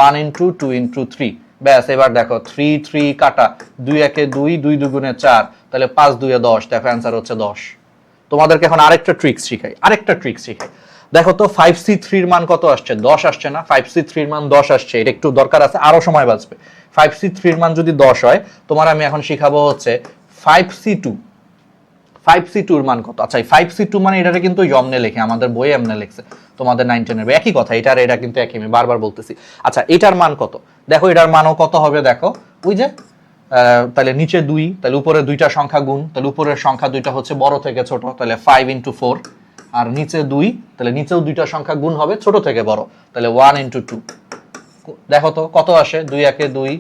1 × 2 × 3। ব্যাস, এবার দেখো 3 3 কাটা, 2 1 2, 2 2 4, তাহলে 5 2 10। দেখো অ্যান্সার হচ্ছে 10। তোমাদেরকে এখন আরেকটা ট্রিক্স শিখাই। দেখো তো 5C3 এর মান কত আসছে? 10 আসছে না? 5C3 এর মান 10 আসছে। এটা একটু দরকার আছে, আরো সময় বাঁচবে। 5C3 এর মান যদি 10 হয়, তোমার আমি এখন শিখাবো হচ্ছে 5C2। 5C2 এর মান কত? আচ্ছা, 5C2 মানে এটারে কিন্তু এমনে লেখে, আমাদের বইয়ে এমনে লিখছে, তোমাদের 9 10 এর একই কথা। এটা কিন্তু একই, আমি বারবার বলতেছি। আচ্ছা, এটার মান কত? দেখো এটার মানও কত হবে, দেখো ওই যে তাহলে নিচে 2, তাহলে উপরে 2টা সংখ্যা গুণ, তাহলে উপরের সংখ্যা 2টা হচ্ছে বড় থেকে ছোট, তাহলে 5 × 4, আর নিচে 2, তাহলে নিচেও 2টা সংখ্যা গুণ হবে ছোট থেকে বড়, তাহলে 1 × 2। দেখো তো কত আসে? 2 1 2,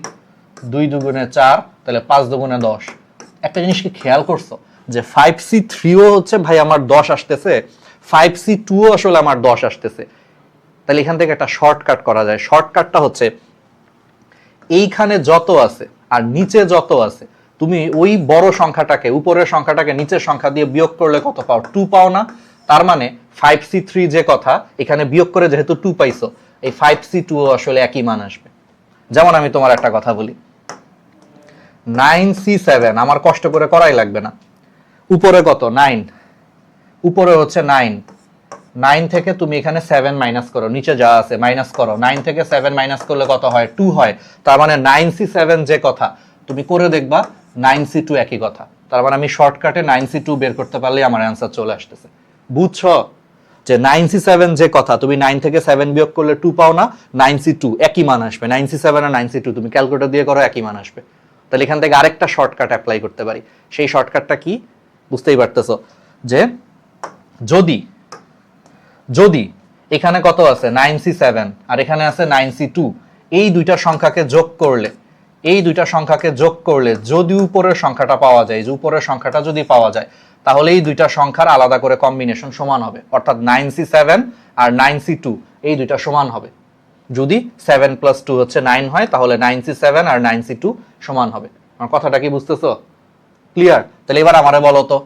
2 2 4, তাহলে 5 2 10। একটা জিনিস কি খেয়াল করছো যে 5C3ও হচ্ছে ভাই আমার 10 আসতেছে, 5C2ও আসলে আমার 10 আসতেছে। তাহলে এখান থেকে একটা শর্টকাট করা যায়। শর্টকাটটা হচ্ছে এইখানে যত আছে আর নিচে যত আছে, তুমি ওই বড় সংখ্যাটাকে, উপরের সংখ্যাটাকে নিচের সংখ্যা দিয়ে বিয়োগ করলে কত পাও? 2 পাও না? তার মানে 5C3 যে কথা, এখানে বিয়োগ করে যেহেতু 2 পাইছো, এই 5C2ও আসলে একই মান আসবে। যেমন আমি তোমার একটা কথা বলি, 9C7 আমার কষ্ট করে করাই লাগবে না। উপরে কত? 9, উপরে হচ্ছে 9। 9 থেকে তুমি এখানে 7 মাইনাস করো, নিচে যা আছে মাইনাস করো। 9 থেকে 7 মাইনাস করলে কত হয়? 2 হয়। তার মানে 9C7 যে কথা, তুমি করে দেখবা 9C2 একই কথা। তার মানে আমি শর্টকাটে 9C2 বের করতে পারলেই আমার অ্যান্সার চলে আসতেছে। বুঝছো যে 9C7 যে কথা, তুমি 9 থেকে 7 বিয়োগ করলে 2 পাও না, 9C2 একই মান আসবে। 9C7 আর 9C2 তুমি ক্যালকুলেটর দিয়ে করো, একই মান আসবে। তাহলে এখান থেকে আরেকটা শর্টকাট অ্যাপ্লাই করতে পারি। সেই শর্টকাটটা কি? বুঝতেই পারতেছো যে যদি এখানে কত আছে? 9C7 আর এখানে আছে 9C2, এই দুইটা সংখ্যাকে যোগ করলে যদি উপরের সংখ্যাটা পাওয়া যায়, যে উপরের সংখ্যাটা যদি পাওয়া যায়, তাহলে এই দুইটা সংখ্যার আলাদা করে কম্বিনেশন সমান হবে। অর্থাৎ 9C7 আর 9C2 এই দুইটা সমান হবে। যদি 7 + 2 হচ্ছে 9 হয়, তাহলে 9C7 আর 9C2 সমান হবে। আমার কথাটা কি বুঝতেছো? ক্লিয়ার? তাহলে এবার আমারে বলো তো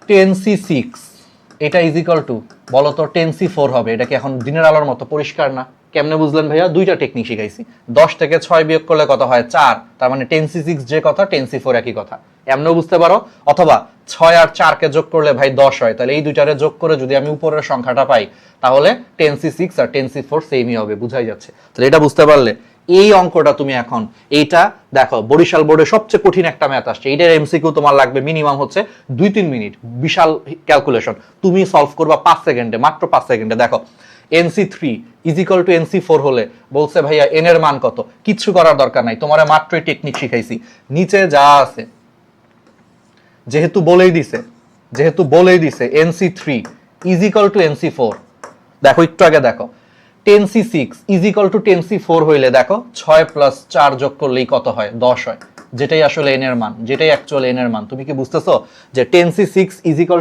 10C6 এটা ইজ ইকুয়াল টু, বলো তো 10C4 হবে। এটা কি এখন দিনের আলোর মতো পরিষ্কার না? কেমনে বুঝলেন ভাইয়া? দুইটা টেকনিক শিখাইছি। 10 থেকে 6 বিয়োগ করলে কত হয়? 4। তার মানে 10C6 যে কথা, 10C4 একই কথা। এমনও বুঝতে পারো। অথবা 6 আর 4 কে যোগ করলে ভাই 10 হয়, তাহলে এই দুইটারে যোগ করে যদি আমি উপরের সংখ্যাটা পাই, তাহলে 10C6 আর 10C4 সেমই হবে। বুঝাই যাচ্ছে? তাহলে এটা বুঝতে পারলে এই অঙ্কটা তুমি এখন এইটা দেখো, বরিশাল বোর্ডে সবচেয়ে কঠিন একটা ম্যাথ আসছে, এইটার এমসিকিউ তোমার লাগবে মিনিমাম হচ্ছে 2-3 মিনিট। বিশাল ক্যালকুলেশন, তুমি সলভ করবা 5 সেকেন্ডে, মাত্র 5 সেকেন্ডে। দেখো NC3 = NC4 হলে বলছে ভাইয়া n এর মান কত? কিচ্ছু করার দরকার নাই, তোমার মাত্রই টেকনিক শিখাইছি। নিচে যা আছে যেহেতু বলেই দিছে NC3 = NC4। দেখো একটু আগে দেখো 10C6 = 10C4 হইলে দেখো 6 + 4 যোগ করলেই কত হয়? 10 হয়, যেটাই আসলে n এর মান, যেটাই অ্যাকচুয়াল n এর মান। তুমি কি বুঝতেছো যে 10C6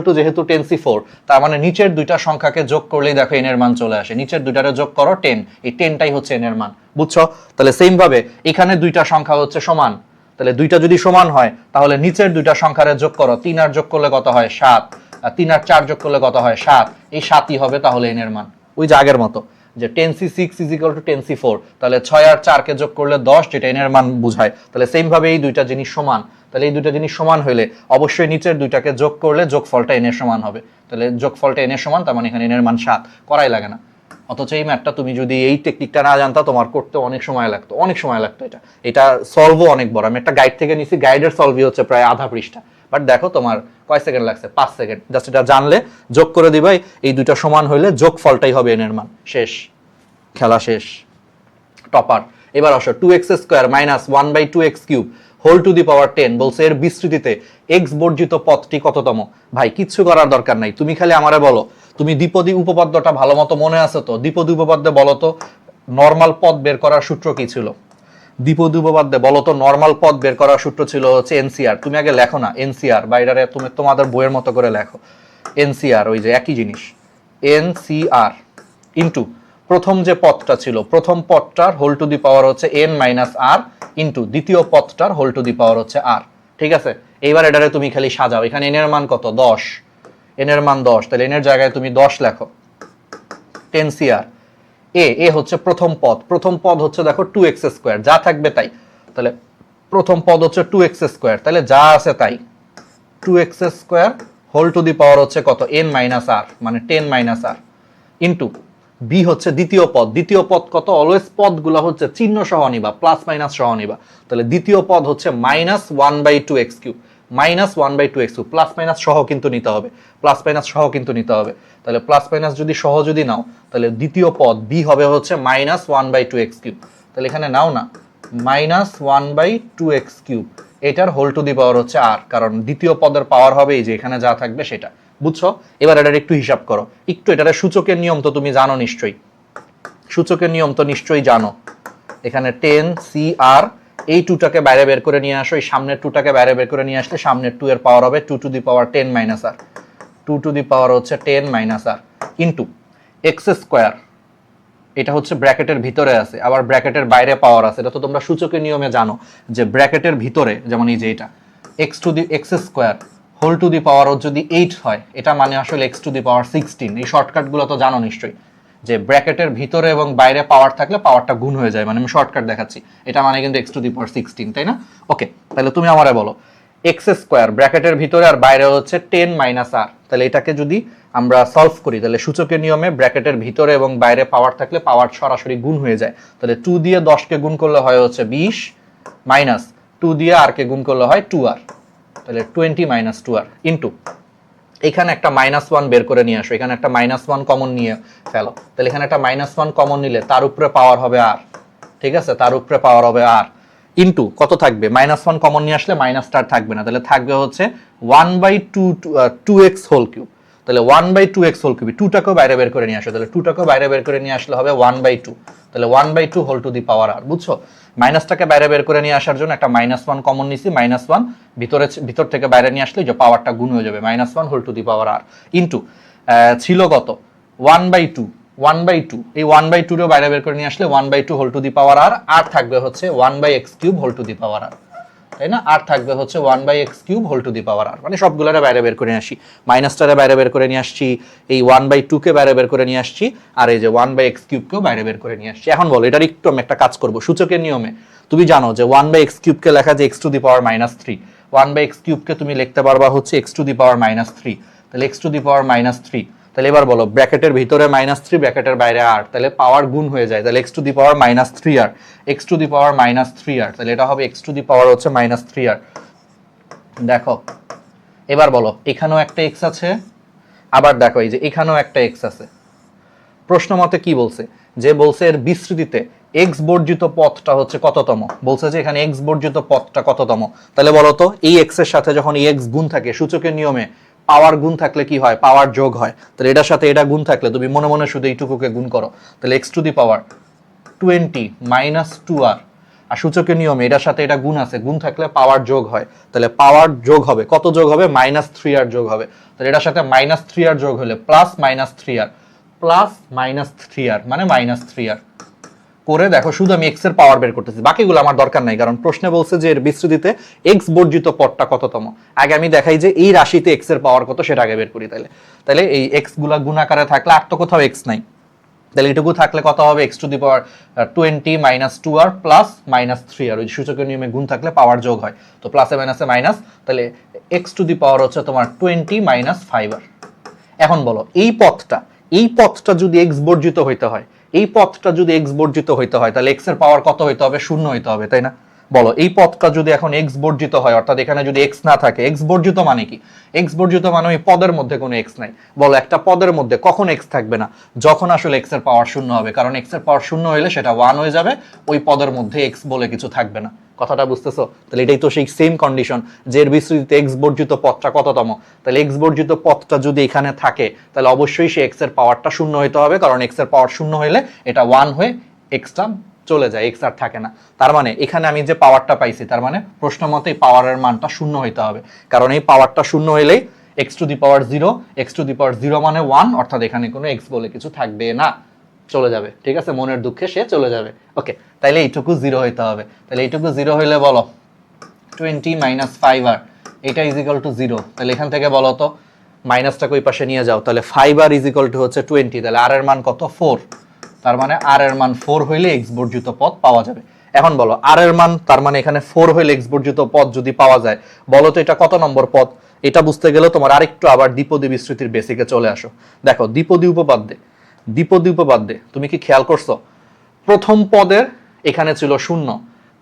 = যেহেতু 10C4, তার মানে নিচের দুইটা সংখ্যাকে যোগ করলেই দেখো n এর মান চলে আসে। নিচের দুইটারে যোগ করো 10, এই 10টাই হচ্ছে n এর মান। বুঝছো? তাহলে সেম ভাবে এখানে দুইটা সংখ্যা হচ্ছে সমান, তাহলে দুইটা যদি সমান হয়, তাহলে নিচের দুইটা সংখ্যারে যোগ করো, 3 আর যোগ করলে কত হয়? 7, আর 3 আর 4 যোগ করলে কত হয়? 7। এই 7ই হবে তাহলে n এর মান। ওই যে আগের মতো যে 10C6 = 10C4, তাহলে 6 আর 4 কে যোগ করলে 10, যেটা n এর মান বুঝায়। তাহলে সেম ভাবে এই দুইটা জিনিস সমান, তাহলে এই দুইটা জিনিস সমান হইলে অবশ্যই নিচের দুইটাকে যোগ করলে যোগফলটা n এর সমান হবে। তাহলে যোগফলটা n এর সমান, তার মানে এখানে n এর মান 7। করাই লাগে না। অথচ এই ম্যাথটা তুমি যদি এই টেকনিকটা না জানতা, তোমার করতে অনেক সময় লাগতো। এটা সলভও অনেক বড়। আমি একটা গাইড থেকে নিছি, গাইডের সলভই হচ্ছে প্রায় আধা পৃষ্ঠা। বাট দেখো তোমার কয় সেকেন্ড লাগছে? 5 সেকেন্ড। জাস্ট এটা জানলে যোগ করে দিবাই, এই দুইটা সমান হইলে যোগফলটাই হবে n এর মান। শেষ, খেলা শেষ, টপার। এবার আসো 2x² - 1/2x³ whole to the power 10 বলছে এর বিস্তৃতিতে x বর্জিত পদটি কততম। ভাই কিচ্ছু করার দরকার নাই, তুমি খালি আমারে বলো তুমি দ্বিপদী উপপাদ্যটা ভালো মতো মনে আছে তো? দ্বিপদী উপপাদ্যে বলো তো নরমাল পদ বের করার সূত্র কি ছিল? দ্বিপদী উপপাদ্যে বলো তো নরমাল পদ বের করার সূত্র ছিল হচ্ছে এনসিআর। তুমি আগে লেখো না এনসিআর, বাইরে তুমি তোমাদের বইয়ের মতো করে লেখো এনসিআর, ওই যে একই জিনিস এনসিআর ইনটু প্রথম যে পদটা ছিল, প্রথম পদটার হোল টু দি পাওয়ার হচ্ছে n মাইনাস আর ইনটু দ্বিতীয় পদটার হোল টু দি পাওয়ার হচ্ছে আর। ঠিক আছে, এইবার এটারে তুমি খালি সাজাও। এখানে n এর মান কত? 10, n এর মান 10, তাহলে n এর জায়গায় তুমি 10 লেখো। এনসিআর এ হচ্ছে প্রথম পদ, প্রথম পদ হচ্ছে দেখো 2x স্কয়ার, যা থাকবে তাই। তাহলে প্রথম পদ হচ্ছে 2x স্কয়ার, তাহলে যা আছে তাই 2x square whole to the power হচ্ছে কত? n মাইনাস আর, মানে 10 মাইনাস আর ইনটু বি হচ্ছে দ্বিতীয় পদ। দ্বিতীয় পদ কত? অলওয়েজ পদগুলো হচ্ছে চিহ্ন সহ নিবা, প্লাস মাইনাস সহ নিবা। তাহলে দ্বিতীয় পদ হচ্ছে minus 1/2x cube, minus 1/2x cube, plus minus সহ কিন্তু নিতে হবে, প্লাস মাইনাস সহ কিন্তু নিতে হবে। তাহলে প্লাস মাইনাস যদি সহ যদি নাও তাহলে দ্বিতীয় পদ বি হবে হচ্ছে মাইনাস 1/2x কিউব। তাহলে এখানে নাও না মাইনাস 1/2x কিউব, এটার হোল টু দি পাওয়ার হচ্ছে আর, কারণ দ্বিতীয় পদের পাওয়ার হবে এই যে এখানে যা থাকবে সেটা। বুঝছো? এবার এটার একটু হিসাব করো, একটু এটার সূচকের নিয়ম তো তুমি জানো নিশ্চয়ই, সূচকের নিয়ম তো নিশ্চয়ই জানো। এখানে 10 CR, এই 2টাকে বাইরে বের করে নিয়ে আসো, এই সামনের 2টাকে বাইরে বের করে নিয়ে আসলে সামনের 2 এর পাওয়ার হবে 2 to the power 10 minus R, 2 to the power হচ্ছে 10 মাইনাস আর ইনটু এক্স স্কয়ার। এটা হচ্ছে ব্র্যাকেটের ভিতরে আছে, আবার ব্র্যাকেটের বাইরে পাওয়ার আছে। এটা তো তোমরা সূচকের নিয়মে জানো যে ব্র্যাকেটের ভিতরে, যেমন এই যে এটা X to the X square whole to the power যদি 8 হয়, এটা মানে আসলে x টু দি পাওয়ার 16। এই শর্টকাটগুলো তো জানো নিশ্চয়ই যে ব্র্যাকেটের ভিতরে এবং বাইরে পাওয়ার থাকলে পাওয়ারটা গুণ হয়ে যায়, মানে আমি শর্টকাট দেখাচ্ছি, এটা মানে কিন্তু x টু দি পাওয়ার 16, তাই না? ওকে, তাহলে তুমি আমারে বলো এক্স স্কয়ার ব্র্যাকেটের ভিতরে আর বাইরে হচ্ছে 10 মাইনাস আর, তাহলে এটাকে যদি আমরা সলভ করি তাহলে সূচকের নিয়মে ব্র্যাকেটের ভিতরে এবং বাইরে পাওয়ার থাকলে পাওয়ার সরাসরি গুণ হয়ে যায়। তাহলে 2 দিয়ে 10 কে গুণ করলে হয় হচ্ছে 20 মাইনাস 2 দিয়ে আর কে গুণ করলে হয় 2r, তাহলে 20 মাইনাস 2r ইনটু এখানে একটা -1 বের করে নিয়ে আসো, এখানে একটা -1 কমন নিয়ে ফেলো। তাহলে এখানে একটা -1 কমন নিলে তার উপরে পাওয়ার হবে আর, ঠিক আছে, তার উপরে পাওয়ার হবে আর ইনটু কত থাকবে? -1 কমন নিয়ে আসলে মাইনাসটা থাকবে না, তাহলে থাকবে হচ্ছে 1/2x হোল কিউব। তাহলে 1/2x হোল কিউব, 2টাকেও বাইরে বের করে নিয়ে আসো, তাহলে 2টাকেও বাইরে বের করে নিয়ে আসলে হবে 1/2, তাহলে 1/2 হোল টু দি পাওয়ার আর। বুঝছো? মাইনাসটাকে বাইরে বের করে নিয়ে আসার জন্য একটা -1 কমন নিছি, -1 ভিতর থেকে বাইরে নিয়ে আসলে যে পাওয়ারটা গুণ হয়ে যাবে, -1 whole to the power R into ছিল কত? 1/2, 1/2, এই 1/2 রে বাইরে বের করে নিয়ে আসলে 1/2 whole to the power R, আর থাকবে হচ্ছে 1/x cube whole to the power R, তাই না? আর থাকবে হচ্ছে 1/x cube whole to the power R, মানে সবগুলোরে বাইরে বের করে নিয়ে আসি, মাইনাসটারে বাইরে বের করে নিয়ে আসছি, এই 1/2 কে বাইরে বের করে নিয়ে আসছি, আর এই যে 1/x কিউব কেও বাইরে বের করে নিয়ে আসছি। এখন বলো এটার একটু আমি একটা কাজ করব। সূচকের নিয়মে তুমি জানো যে 1/x কিউব কে লেখা যায় x to the power -3, 1/x cube কে তুমি লিখতে পারবা হচ্ছে x টু দি পাওয়ার -3, তাহলে x টু দি পাওয়ার -3। তাহলে এবার বলো ব্র্যাকেটের ভিতরে -3, ব্র্যাকেটের বাইরে আর, তাহলে পাওয়ার গুণ হয়ে যায়, তাহলে x to the power -3r, x to the power -3r, তাহলে এটা হবে x টু দি পাওয়ার হচ্ছে -3r। দেখো এবার বলো এখানেও একটা x আছে, আবার দেখো এই যে এখানেও একটা x আছে। প্রশ্ন মতে কি বলছে? যে বলছে এর বিস্তৃতিতে x বর্জিত পথটা হচ্ছে কততম, বলছে যে এখানে x বর্জিত পথটা কততম। তাহলে বলো তো এই x এর সাথে যখন এই x গুণ থাকে, সূচকের নিয়মে পাওয়ার গুণ থাকলে কি হয়? পাওয়ার যোগ হয়। তাহলে এটার সাথে এটা গুণ থাকলে তুমি মনে মনে শুধু এইটুকুকে গুণ করো, তাহলে x to the power 20 minus 2r, আর সূচকের নিয়মে এটার সাথে এটা গুণ আছে, গুণ থাকলে পাওয়ার যোগ হয়, তাহলে পাওয়ার যোগ হবে কত? যোগ হবে -3r যোগ হবে। তাহলে এটার সাথে -3r যোগ হলে প্লাস -3r, প্লাস -3r মানে -3r করে দেখো, শুধু আমি x এর পাওয়ার বের করতেছি, বাকিগুলো আমার দরকার নাই, কারণ প্রশ্নে বলছে যে এর বিস্তৃতিতে x বর্জিত পদটা কততম। আগে আমি দেখাই যে এই রাশিতে x এর পাওয়ার কত সেটা আগে বের করি। তাহলে এই x গুলা গুণাকারে থাকলে আর তো কোথাও x নাই, তাহলে এটুকু থাকলে কত হবে? x to the power 20 minus 2r plus -3r, ওই সূচকের নিয়মে গুণ থাকলে পাওয়ার যোগ হয়, তো প্লাসে মাইনাসে মাইনাস, তাহলে x টু দি পাওয়ার হচ্ছে তোমার 20 মাইনাস 5r। এখন বলো এই পথটা যদি x বর্জিত হইতে হয়, এই পথটা যদি x বর্জিত হইতে হয়, তাহলে x এর পাওয়ার কত হইতে হবে? 0 হইতে হবে, তাই না? বলো এই পথটা যদি এখন x বর্জিত হয়, অর্থাৎ এখানে যদি x না থাকে, x বর্জিত মানে কি? x বর্জিত মানে ওই পদের মধ্যে কোনো x নাই। বলো একটা পদের মধ্যে কখন x থাকবে না? যখন আসলে x এর পাওয়ার 0 হবে, কারণ x এর পাওয়ার 0 হইলে সেটা 1 হয়ে যাবে, ওই পদের মধ্যে x বলে কিছু থাকবে না। কথাটা বুঝতেছো? তাহলে এটাই তো সেই সেম কন্ডিশন যে এর বিস্তৃতিতে এক্স বর্জিত পথটা কততম। তাহলে এক্স বর্জিত পথটা যদি এখানে থাকে তাহলে অবশ্যই সে এক্স এর পাওয়ারটা শূন্য হইতে হবে, কারণ এক্স এর পাওয়ার শূন্য হইলে এটা 1 হয়ে এক্সটা চলে যায়, এক্স আর থাকে না। তার মানে এখানে আমি যে পাওয়ারটা পাইছি তার মানে প্রশ্ন মতে এই পাওয়ারের মানটা শূন্য হইতে হবে, কারণ এই পাওয়ারটা শূন্য হইলেই X to the power 0, X to the power 0 মানে 1, অর্থাৎ এখানে কোনো এক্স বলে কিছু থাকবে না, চলে যাবে। ঠিক আছে, মনের দুঃখে সে চলে যাবে। ওকে, তাইলে এইটুকু 0 হইতে হবে। তাহলে এইটুকু 0 হইলে বলো 20 মাইনাস 5r, এটা ইজ ইকুয়াল টু 0। তাহলে এখান থেকে বলো তো মাইনাসটাকে ওই পাশে নিয়ে যাও, তাহলে 5r ইজ ইকুয়াল টু হচ্ছে 20। তাহলে r এর মান কত? 4। তার মানে r এর মান 4 হইলে x বর্জিত পদ পাওয়া যাবে। এখন বলো r এর মান, তার মানে এখানে 4 হইলে x বর্জিত পদ যদি পাওয়া যায়, বলো তো এটা কত নম্বর পদ? এটা বুঝতে গেলে তোমার আরেকটু আবার দ্বিপদী বিস্তৃতির বেসিকে চলে আসো। দেখো দ্বিপদী উপপাদ্যে তুমি কি খেয়াল করছো? প্রথম পদের এখানে ছিল 0,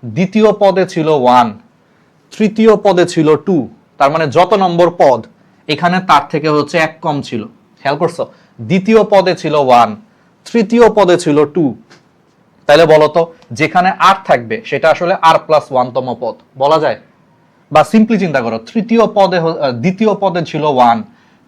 দ্বিতীয় পদে ছিল 1, তৃতীয় পদে ছিল 2। তার মানে যত নম্বর পদ এখানে তার থেকে হচ্ছে 1 কম ছিল। খেয়াল করছো? দ্বিতীয় পদে ছিল 1, তৃতীয় পদে ছিল 2। তাহলে বলতো যেখানে r থাকবে সেটা আসলে r প্লাস 1 তম পদ বলা যায়? বা সিম্পলি চিন্তা করো, দ্বিতীয় পদে ছিল 1,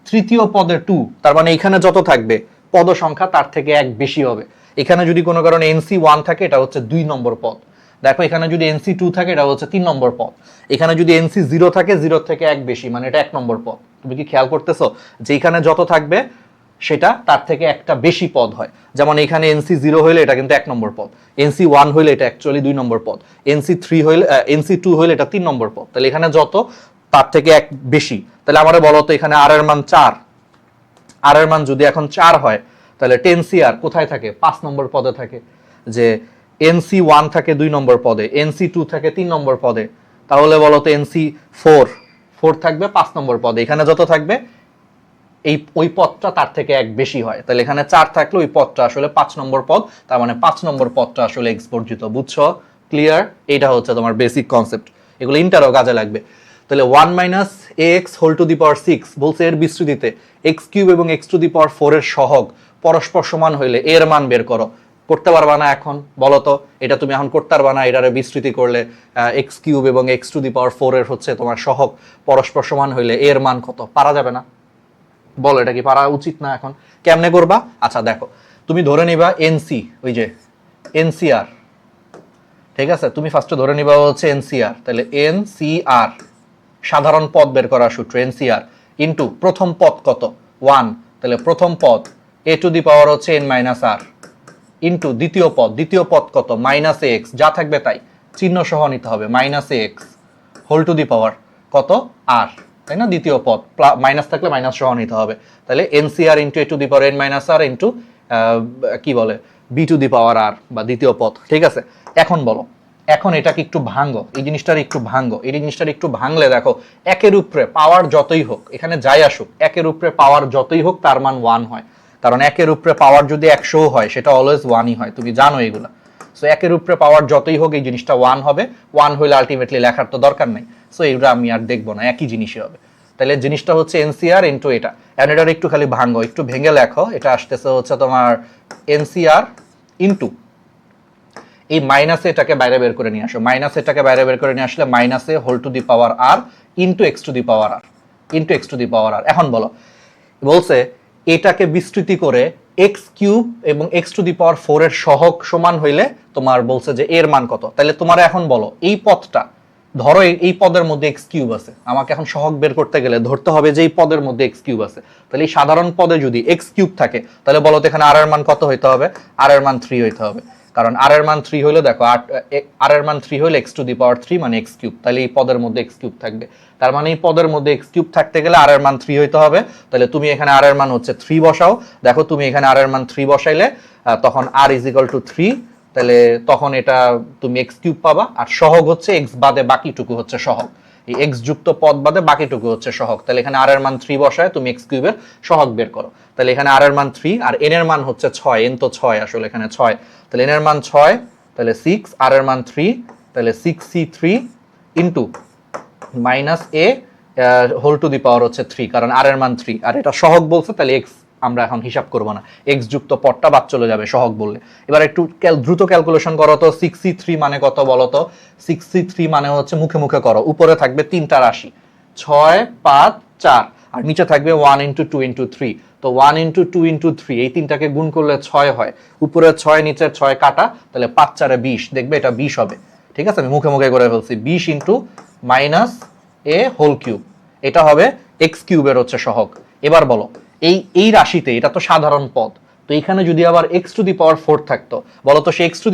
তৃতীয় পদে 2, তার মানে এখানে যত থাকবে পদ সংখ্যা তার থেকে 1 বেশি হবে। এখানে যদি কোনো কারণে এনসি 1 থাকে এটা হচ্ছে 2 নম্বর পদ। দেখো এখানে যদি এনসি 2 থাকে এটা হচ্ছে 3 নম্বর পদ। এখানে যদি এনসি 0 থাকে 0 থেকে 1 বেশি মানে এটা 1 নম্বর পদ। তুমি কি খেয়াল করতেছো যে এখানে যত থাকবে সেটা তার থেকে একটা বেশি পদ হয়? যেমন এখানে এনসি 0 হইলে এটা কিন্তু 1 নম্বর পদ, এনসি 1 হইলে এটা অ্যাকচুয়ালি 2 নম্বর পদ, এনসি 2 হইলে এটা 3 নম্বর পদ। তাহলে এখানে যত তার থেকে 1 বেশি। তাহলে আমারে বলো তো এখানে r এর মান 4, r এর মান যদি এখন 4 হয় তাহলে 10cr কোথায় থাকে? 5 নম্বর পদে থাকে। যে এনসি 1 থাকে 2 নম্বর পদে, এনসি 2 থাকে 3 নম্বর পদে, তাহলে বলো তো এনসি 4 থাকবে 5 নম্বর পদে। এখানে যত থাকবে ওই পদটা তার থেকে 1 বেশি হয়। তাহলে এখানে 4 থাকলে ওই পদটা আসলে 5 নম্বর পদ, তার মানে 5 নম্বর পদটা আসলে এক্স বর্জিত। বুঝছো? ক্লিয়ার? এটা হচ্ছে তোমার বেসিক কনসেপ্ট, এগুলো ইন্টারও কাজে লাগবে। তাহলে 1 minus ax whole to the power 6 বলছে এর বিস্তৃতিতে এক্স কিউব এবং এক্স টু দি পাওয়ার 4 এর সহগ পরস্পর সমান হইলে এর মান বের করো। করতে পারবা না এখন? বলো তো এটা তুমি এখন করতে পারবা না? এটারে বিস্তৃতি করলে এক্স কিউব এবং এক্স টু দি পাওয়ার 4 এর হচ্ছে তোমার সহগ পরস্পর সমান হইলে এর মান কত? পারা যাবে না? বলো এটা কি পারা উচিত না? এখন কেমনে করবা? আচ্ছা দেখো, তুমি ধরে নিবা এনসি, ওই যে এনসিআর, ঠিক আছে? তুমি ফার্স্টে ধরে নিবা হচ্ছে এনসিআর। তাহলে এনসিআর সাধারণ পদ বের করার সূত্র এনসিআর ইনটু প্রথম পদ কত? 1। তাহলে প্রথম পদ এ টু দি পাওয়ার হচ্ছে এন মাইনাস আর ইনটু দ্বিতীয় পদ কত? মাইনাস এক্স, যা থাকবে তাই চিহ্ন সহ নিতে হবে, minus X whole to the power কত? আর, তাই না? দ্বিতীয় পদ মাইনাস থাকলে মাইনাস সহ নিতে হবে। তাহলে nCr into a to the power N minus R into কি বলে বি টু দি পাওয়ার আর, বা দ্বিতীয় পদ। ঠিক আছে, এখন বলো, এখন এটাকে একটু ভাঙ্গো, এই জিনিসটার একটু ভাঙলে দেখো একের উপরে পাওয়ার যতই হোক, এখানে যাই আসুক, একের উপরে পাওয়ার যতই হোক তার মান 1 হয়। কারণ একের উপরে পাওয়ার যদি 100 হয় সেটা অলওয়েজ 1ই হয়, তুমি জানো এগুলা। সো একের উপরে পাওয়ার যতই হোক এই জিনিসটা 1 হবে। 1 হইলে আলটিমেটলি লেখার তো দরকার নেই, সো এইগুলো আমি আর দেখবো না, একই জিনিসই হবে। তাহলে জিনিসটা হচ্ছে এনসিআর ইনটু এটা, এন্ড এটার একটু খালি ভাঙো, একটু ভেঙে লেখো। এটা আসতেছে হচ্ছে তোমার এনসিআর ইনটু এই মাইনাসে এটাকে বাইরে বের করে নিয়ে আসো, মাইনাসে এটাকে বাইরে বের করে নিয়ে আসলে মাইনাসে whole to the power R into X to the power R into X to the power R. এখন বলছে এটাকে বিস্তৃতি করে এক্স কিউব এবং এক্স টু দি পাওয়ার 4 এর সহগ সমান হইলে তোমার বলছে যে এর মান কত। তাহলে তোমার এখন বলো এই পদটা, ধরো এই পদের মধ্যে এক্স কিউব আছে, আমাকে এখন সহগ বের করতে গেলে ধরতে হবে যে এই পদের মধ্যে এক্স কিউব আছে। তাহলে এই সাধারণ পদে যদি এক্স কিউব থাকে তাহলে বলো তো এখানে আর এর মান কত হইতে হবে? আর এর মান 3 হইতে হবে, কারণ আর এর মান 3 হইলে দেখো আর এর মান 3 হইলে এক্স টু দি পাওয়ার 3 মানে এক্স কিউব। তাহলে এই পদের মধ্যে এক্স কিউব থাকবে, তার মানে এই পদের মধ্যে এক্স কিউব থাকতে গেলে আর এর মান 3 হইতে হবে। তাহলে তুমি এখানে আর এর মান হচ্ছে 3 বসাও। দেখো তুমি এখানে আর এর মান 3 বসাইলে তখন আর ইজ ইকুয়াল টু 3, তাহলে তখন এটা তুমি এক্স কিউব পাবা। আর সহগ হচ্ছে এক্স বাদে বাকিটুকু হচ্ছে সহগ, এই এক্স যুক্ত পদ বাদে বাকিটুকু হচ্ছে সহগ। তাহলে এখানে আর এর মান 3 বসায় তুমি এক্স কিউবের সহগ বের করো। তাহলে এখানে আর এর মান 3 আর এন এর মান হচ্ছে 6, এন তো 6 আসলে এখানে 6, তাহলে এন এর মান 6, তাহলে 6, আর এর মান 3, তাহলে 6c3 into minus A whole to the power হচ্ছে 3, কারণ আর এর মান 3 আর এটা সহগ বলছে, তাহলে এক্স আমরা এখন হিসাব করব না, এক্স যুক্ত পদটা বাদ চলে যাবে সহগ বললে। এবার একটু দ্রুত ক্যালকুলেশন করো তো, 63 মানে কত বলো তো? 63 মানে হচ্ছে মুখে মুখে করো, উপরে থাকবে তিনটা রাশি 6 5 4 আর নিচে থাকবে 1 × 2 × 3। তো 1 × 2 × 3 এই তিনটাকে গুণ করলে 6 হয়, উপরে 6 নিচে 6 কাটা, তাহলে 5 4 20, দেখবে এটা 20 হবে। ঠিক আছে, আমি মুখে মুখে করে ফেলছি, 20 × -a², এটা হবে x কিউবের হচ্ছে সহগ। এবার বলো এই রাশিতে, এটা তো সাধারণ পদ, তো এখানে যদি আবার x⁴ থাকতো, বলো তো সে x⁴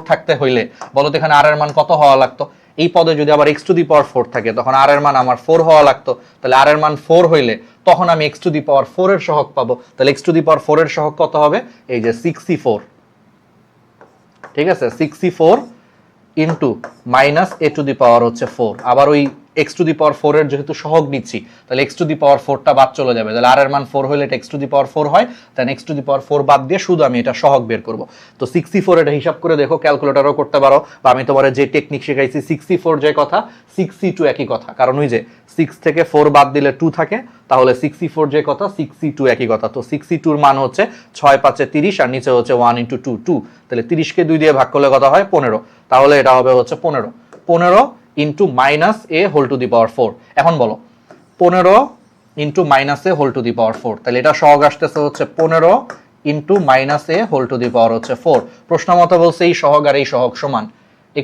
থাকতে হইলে বলো তো এখানে r এর মান কত হওয়া লাগতো? এই পদে যদি আবার x⁴ থাকে তখন r এর মান আমার 4 হওয়া লাগতো, তাহলে r এর মান 4 হইলে তখন আমি x⁴ এর সহগ পাবো। তাহলে x⁴ এর সহগ কত হবে? এই যে 64। ঠিক আছে, 64 × -a⁴ আবার ওই x⁴ এর যেহেতু সহগ নিচ্ছি, তাহলে x⁴ বাদ চলে যাবে, তাহলে r এর মান 4 হইলে এটা x⁴ হয়, তাহলে x⁴ বাদ দিয়ে শুধু আমি এটা সহগ বের করব। তো 64 এটা হিসাব করে দেখো, ক্যালকুলেটরও করতে পারো, বা আমি তোমার যে টেকনিক শেখাইছি 64 যে কথা 62 একই কথা, কারণ ওই যে 6 থেকে 4 বাদ দিলে 2 থাকে, তাহলে 64 যে কথা 62 একই কথা। তো 62 এর মান হচ্ছে 6 5 30 আর নিচে হচ্ছে 1 × 2 2, তাহলে 30 কে 2 দিয়ে ভাগ করলে কত হয়? 15। তাহলে এটা হবে হচ্ছে 15 × -a⁴। এখন বলো 15 × -a⁴, তাহলে এটা সহগ আসতেছে হচ্ছে 15 × -a⁴। প্রশ্ন মতো বলছে এই সহগ আর এই সহগ সমান,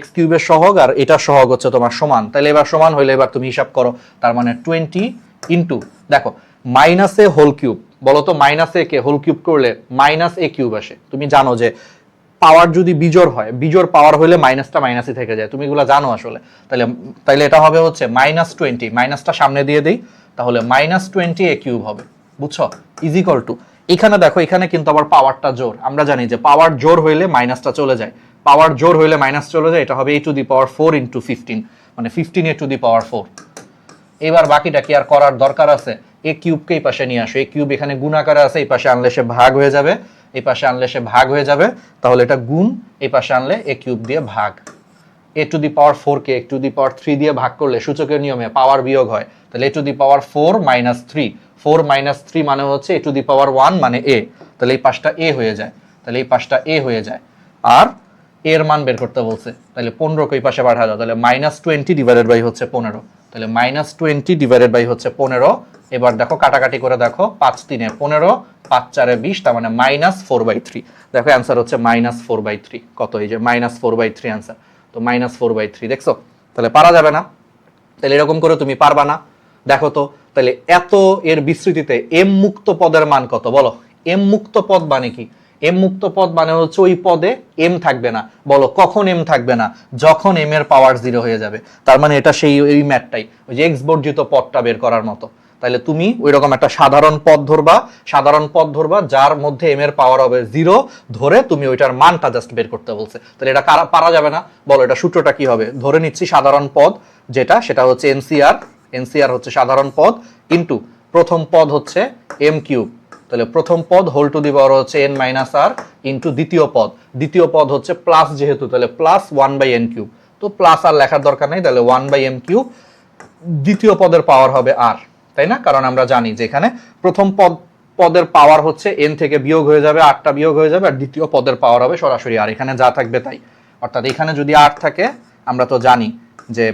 x কিউবের সহগ আর এটা সহগ হচ্ছে তোমার সমান, তাহলে এবার সমান হইলে এবার তুমি হিসাব করো, তার মানে 20 ইন্টু, দেখো -a⁴, বলো তো -a কে হোল কিউব করলে -a³ আসে। তুমি জানো যে পাওয়ার যদি বিজোড় হয়, বিজোড় পাওয়ার হলে মাইনাসটা মাইনাসই থেকে যায়, তুমি এগুলো জানো আসলে। তাহলে এটা হবে হচ্ছে -20, মাইনাসটা সামনে দিয়ে দেই, তাহলে -20a³ হবে, বুঝছো? ইজিক্যাল টু, এখানে দেখো এখানে কিন্তু আবার পাওয়ারটা জোর, আমরা জানি যে পাওয়ার জোর হইলে মাইনাসটা চলে যায়, পাওয়ার জোর হইলে মাইনাস চলে যায়, এটা হবে a⁴ × 15, মানে 15a⁴। এবার বাকিটা কি আর করার দরকার আছে? এ কিউবকে এই পাশে নিয়ে আসো, এ কিউব এখানে গুণ আকারে আছে, এই পাশে আনলে সে ভাগ হয়ে যাবে, এই পাশে আনলে সে ভাগ হয়ে যাবে, তাহলে এটা গুণ, এই পাশে আনলে a³ দিয়ে ভাগ। a⁴ কে a⁴ দিয়ে ভাগ করলে সূচকের নিয়মে পাওয়ার বিয়োগ হয়, তাহলে a⁴ -3, 4 - 3 মানে হচ্ছে a⁴ মানে a, তাহলে এই পাশটা a হয়ে যায়, তাহলে এই পাশটা a হয়ে যায়। আর এর মান বের করতে বলছে, তাহলে 15 কে এই পাশে পাঠা দাও, তাহলে -20 হচ্ছে 15, তাহলে -20 এবার দেখো কাটাকাটি করে দেখো, 5 3 15, 5 4 20, তার মানে -4/3। দেখো অ্যান্সার হচ্ছে -4/3। কত? এই যে -4/3 অ্যান্সার, তো -4/3 দেখছো? তাহলে পারা যাবে না, তাহলে এরকম করে তুমি পারবা না। দেখো তো তাহলে এত এর বিস্তৃতিতে এম মুক্ত পদের মান কত বলো? এম মুক্ত পদ মানে কি? এম মুক্ত পদ মানে হচ্ছে ওই পদে এম থাকবে না। বলো কখন এম থাকবে না? যখন এম এর পাওয়ার 0 হয়ে যাবে। তার মানে এটা সেই ওই ম্যাথটাই, ওই যে এক্স বর্জিত পদটা বের করার মতো। তাহলে তুমি ওই রকম একটা সাধারণ পদ ধরবা যার মধ্যে এম এর পাওয়ার হবে 0, ধরে তুমি ওইটার মানটা জাস্ট বের করতে বলছে। তাহলে এটা পারা যাবে না। বলো এটা সূত্রটা কি হবে? ধরে নিচ্ছি সাধারণ পদ সেটা হচ্ছে এনসিআর হচ্ছে সাধারণ পদ ইনটু প্রথম পদ হচ্ছে m³, তাহলে প্রথম পদ হোল টু দি পাওয়ার হচ্ছে n-r ইনটু দ্বিতীয় পদ হচ্ছে প্লাস, যেহেতু তাহলে প্লাস 1/n³, তো প্লাস আর লেখার দরকার নেই, তাহলে 1/m³, দ্বিতীয় পদের পাওয়ার হবে r, তাই না? কারণ আমরা জানি যে এখানে প্রথম পদের পাওয়ার হচ্ছে n থেকে বিয়োগ হয়ে যাবে, rটা বিয়োগ হয়ে যাবে, আর দ্বিতীয় পদের পাওয়ার হবে সরাসরি r, এখানে যা থাকবে তাই। অর্থাৎ এখানে যদি r থাকে, আমরা তো জানি যে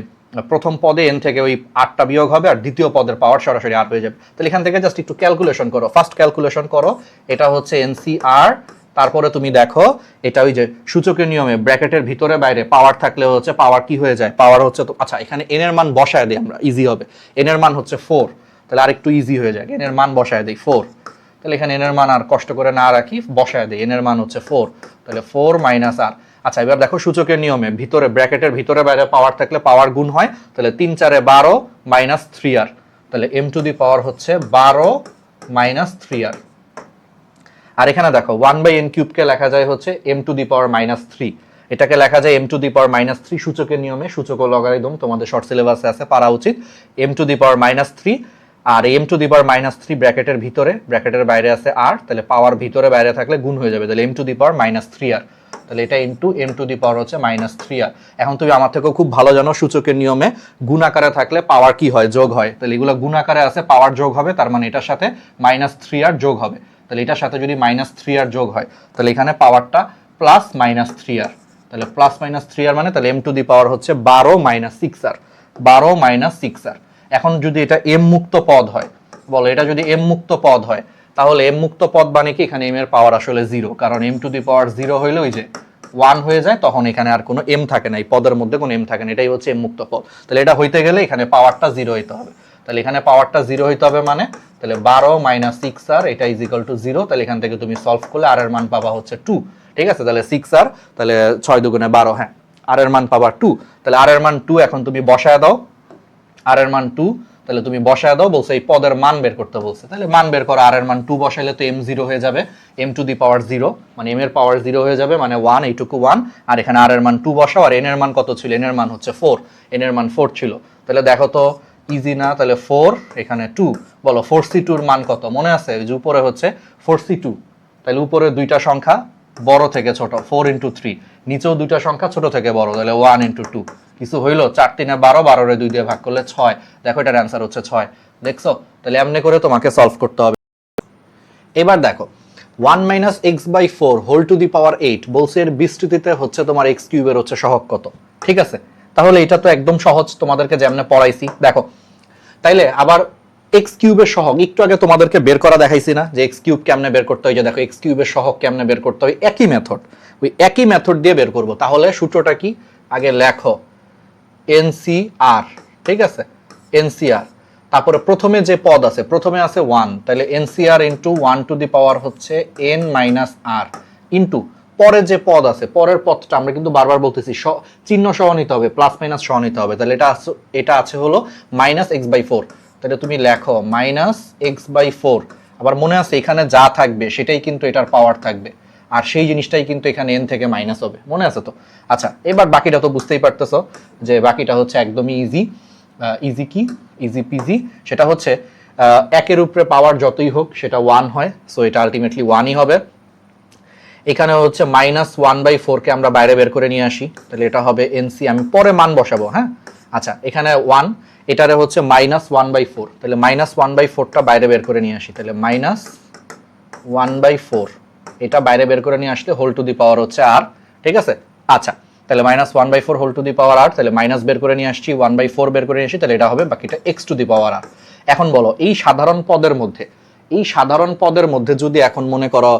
প্রথম পদে n থেকে ওই rটা বিয়োগ হবে, আর দ্বিতীয় পদের পাওয়ার সরাসরি r হয়ে যাবে। তাহলে এখান থেকে জাস্ট একটু ক্যালকুলেশন করো, ফার্স্ট ক্যালকুলেশন করো, এটা হচ্ছে এনসিআর, তারপরে তুমি দেখো এটা ওই যে সূচকের নিয়মে ব্র্যাকেটের ভিতরে বাইরে পাওয়ার থাকলে হচ্ছে পাওয়ার কি হয়ে যায়? পাওয়ার হচ্ছে তো, আচ্ছা এখানে n এর মান বসায় দিই আমরা, ইজি হবে। n এর মান হচ্ছে 4, তাহলে আরেকটু ইজি হয়ে যায়, n এর মান বসায় দিই 4, তাহলে এখানে n এর মান আর কষ্ট করে না রাখি, বসায় দিই, n এর মান হচ্ছে 4, তাহলে 4 - r। আচ্ছা এবার দেখো সূচকের নিয়মে ভিতরে ব্র্যাকেটের ভিতরে বাইরে পাওয়ার থাকলে পাওয়ার গুণ হয়, তাহলে 3 4 12 - 3r, তাহলে m⁴ হচ্ছে 12 - 3r। আর এখানে দেখো 1/n³ কে লেখা যায় হচ্ছে m⁻⁻3, এটাকে লেখা যায় m⁻⁻3 সূচকের নিয়মে, সূচক ও লগারিদম তোমাদের শর্ট সিলেবাসে আছে, পারা উচিত। m⁻⁻3, আর m⁻⁻3 ব্র্যাকেটের ভিতরে, ব্র্যাকেটের বাইরে আছে r, তাহলে পাওয়ার ভিতরে বাইরে থাকলে গুণ হয়ে যাবে, তাহলে m⁻⁻3r। তাহলে এটা into M two the power হচ্ছে -3r। এখন তুমি আমার থেকেও খুব ভালো জানো সূচকের নিয়মে গুণাকারে থাকলে পাওয়ার কি হয়, যোগ হয়। তাহলে এগুলো গুণাকারে আছে, পাওয়ার যোগ হবে, তার মানে এটার সাথে -3r যোগ হবে। তাহলে এটার সাথে যদি -3r যোগ হয় তাহলে এখানে পাওয়ারটা প্লাস -3r। তাহলে প্লাস -3r মানে তাহলে এম টু দি পাওয়ার হচ্ছে 12 - 6r, 12 - 6r। এখন যদি এটা এম মুক্ত পদ হয়, বলো এটা যদি এম মুক্ত পদ হয় তাহলে এম মুক্ত পদ মানে কি, এখানে এম এর পাওয়ার আসলে 0, কারণ এম টু দি পাওয়ার 0 হইলে ওই যে 1 হয়ে যায়, তখন এখানে আর কোনো এম থাকে না, এই পদের মধ্যে কোনো এম থাকে না, এটাই হচ্ছে এম মুক্ত পদ। তাহলে এটা হইতে গেলে এখানে পাওয়ারটা 0 হইতে হবে। তাহলে এখানে পাওয়ারটা 0 হইতে হবে মানে তাহলে 12 - 6r এটা ইজ ইকুয়াল টু 0। তাহলে এখান থেকে তুমি সলভ করলে আর এর মান পাবা হচ্ছে 2। ঠিক আছে, তাহলে 6r, তাহলে 6 দুগুণে 12, হ্যাঁ, আর এর মান পাবা 2। তাহলে আর এর মান 2 এখন তুমি বসায় দাও, আর এর মান 2, তাহলে তুমি বসায় দাও, বলছে এই পদের মান বের করতে বলছে, তাহলে মান বের করো। আর এর মান 2 বসাইলে তো m 0 হয়ে যাবে, m টু দি পাওয়ার 0 মানে m এর পাওয়ার 0 হয়ে যাবে, মানে 1, এইটুকু 1। আর এখানে আর এর মান 2 বসাও, আর n এর মান কত ছিল, n এর মান হচ্ছে 4, n এর মান 4 ছিল। তাহলে দেখো তো ইজি না, তাহলে 4 এখানে 2, বলো 4c2 এর মান কত মনে আছে, যে উপরে হচ্ছে 4c2, তাহলে উপরে দুইটা সংখ্যা বড় থেকে ছোট, 4 × 3, নিচেও দুইটা সংখ্যা ছোট থেকে বড়, তাহলে 1 × 2, কিছু হইলো 4 × 3 = 12, 12 রে 2 দিয়ে ভাগ করলে 6। দেখো এটার অ্যান্সার হচ্ছে 6, দেখছো? তাহলে এমনি করে তোমাকে সলভ করতে হবে। এবার দেখো 1 - x/4 whole to the power 8 বলছে এর বিস্তৃতিতে হচ্ছে তোমার x কিউবের হচ্ছে সহগ কত। ঠিক আছে, তাহলে এটা তো একদম সহজ, তোমাদেরকে যেমনে পড়াইছি। দেখো তাইলে আবার x কিউবের সহগ একটু আগে তোমাদেরকে বের করা দেখাইছি না, যে x কিউব কেমনে বের করতে হয়, যে দেখো x কিউবের সহগ কেমনে বের করতে হয়, একই মেথড, ওই একই মেথড দিয়ে বের করব। তাহলে সূত্রটা কি, আগে লেখো NCR, ঠিক আছে, NCR, তারপরে প্রথমে যে পদ আছে, প্রথমে আছে 1, তাহলে NCR into 1 two the power হচ্ছে n - r ইনটু পরে যে পদ আছে, পরের পদটা আমরা কিন্তু বারবার বলতেছি চিহ্ন সহ নিতে হবে, প্লাস মাইনাস সহ নিতে হবে। তাহলে এটা আছে হলো -x/4, তাহলে তুমি লেখো -x/4। আবার মনে আছে এখানে যা থাকবে সেটাই কিন্তু এটার পাওয়ার থাকবে, আর সেই জিনিসটাই কিন্তু এখানে n থেকে মাইনাস হবে, মনে আছে তো? আচ্ছা, এবার বাকিটা তো বুঝতেই পারতেছো যে বাকিটা হচ্ছে একদমই ইজি, ইজি পিজি। সেটা হচ্ছে একের উপরে পাওয়ার যতই হোক সেটা 1 হয়, সো এটা আলটিমেটলি 1ই হবে। এখানে হচ্ছে -1/4 কে আমরা বাইরে বের করে নিয়ে আসি, তাহলে এটা হবে NC, আমি পরে মান বসাবো, হ্যাঁ। আচ্ছা, এখানে 1, এটারে হচ্ছে -1/4, তাহলে -1/4টা বাইরে বের করে নিয়ে আসি, তাহলে -1/4 এটা বাইরে বের করে নিয়ে আসলে হোল টু দি পাওয়ার হচ্ছে r। ঠিক আছে, আচ্ছা, তাহলে -1/4 whole to the power r, তাহলে মাইনাস বের করে নিয়ে আসছি, 1/4 বের করে নিয়ে আসি, তাহলে এটা হবে বাকিটা x to the power r। এখন বলো এই সাধারণ পদের মধ্যে যদি এখন মনে করো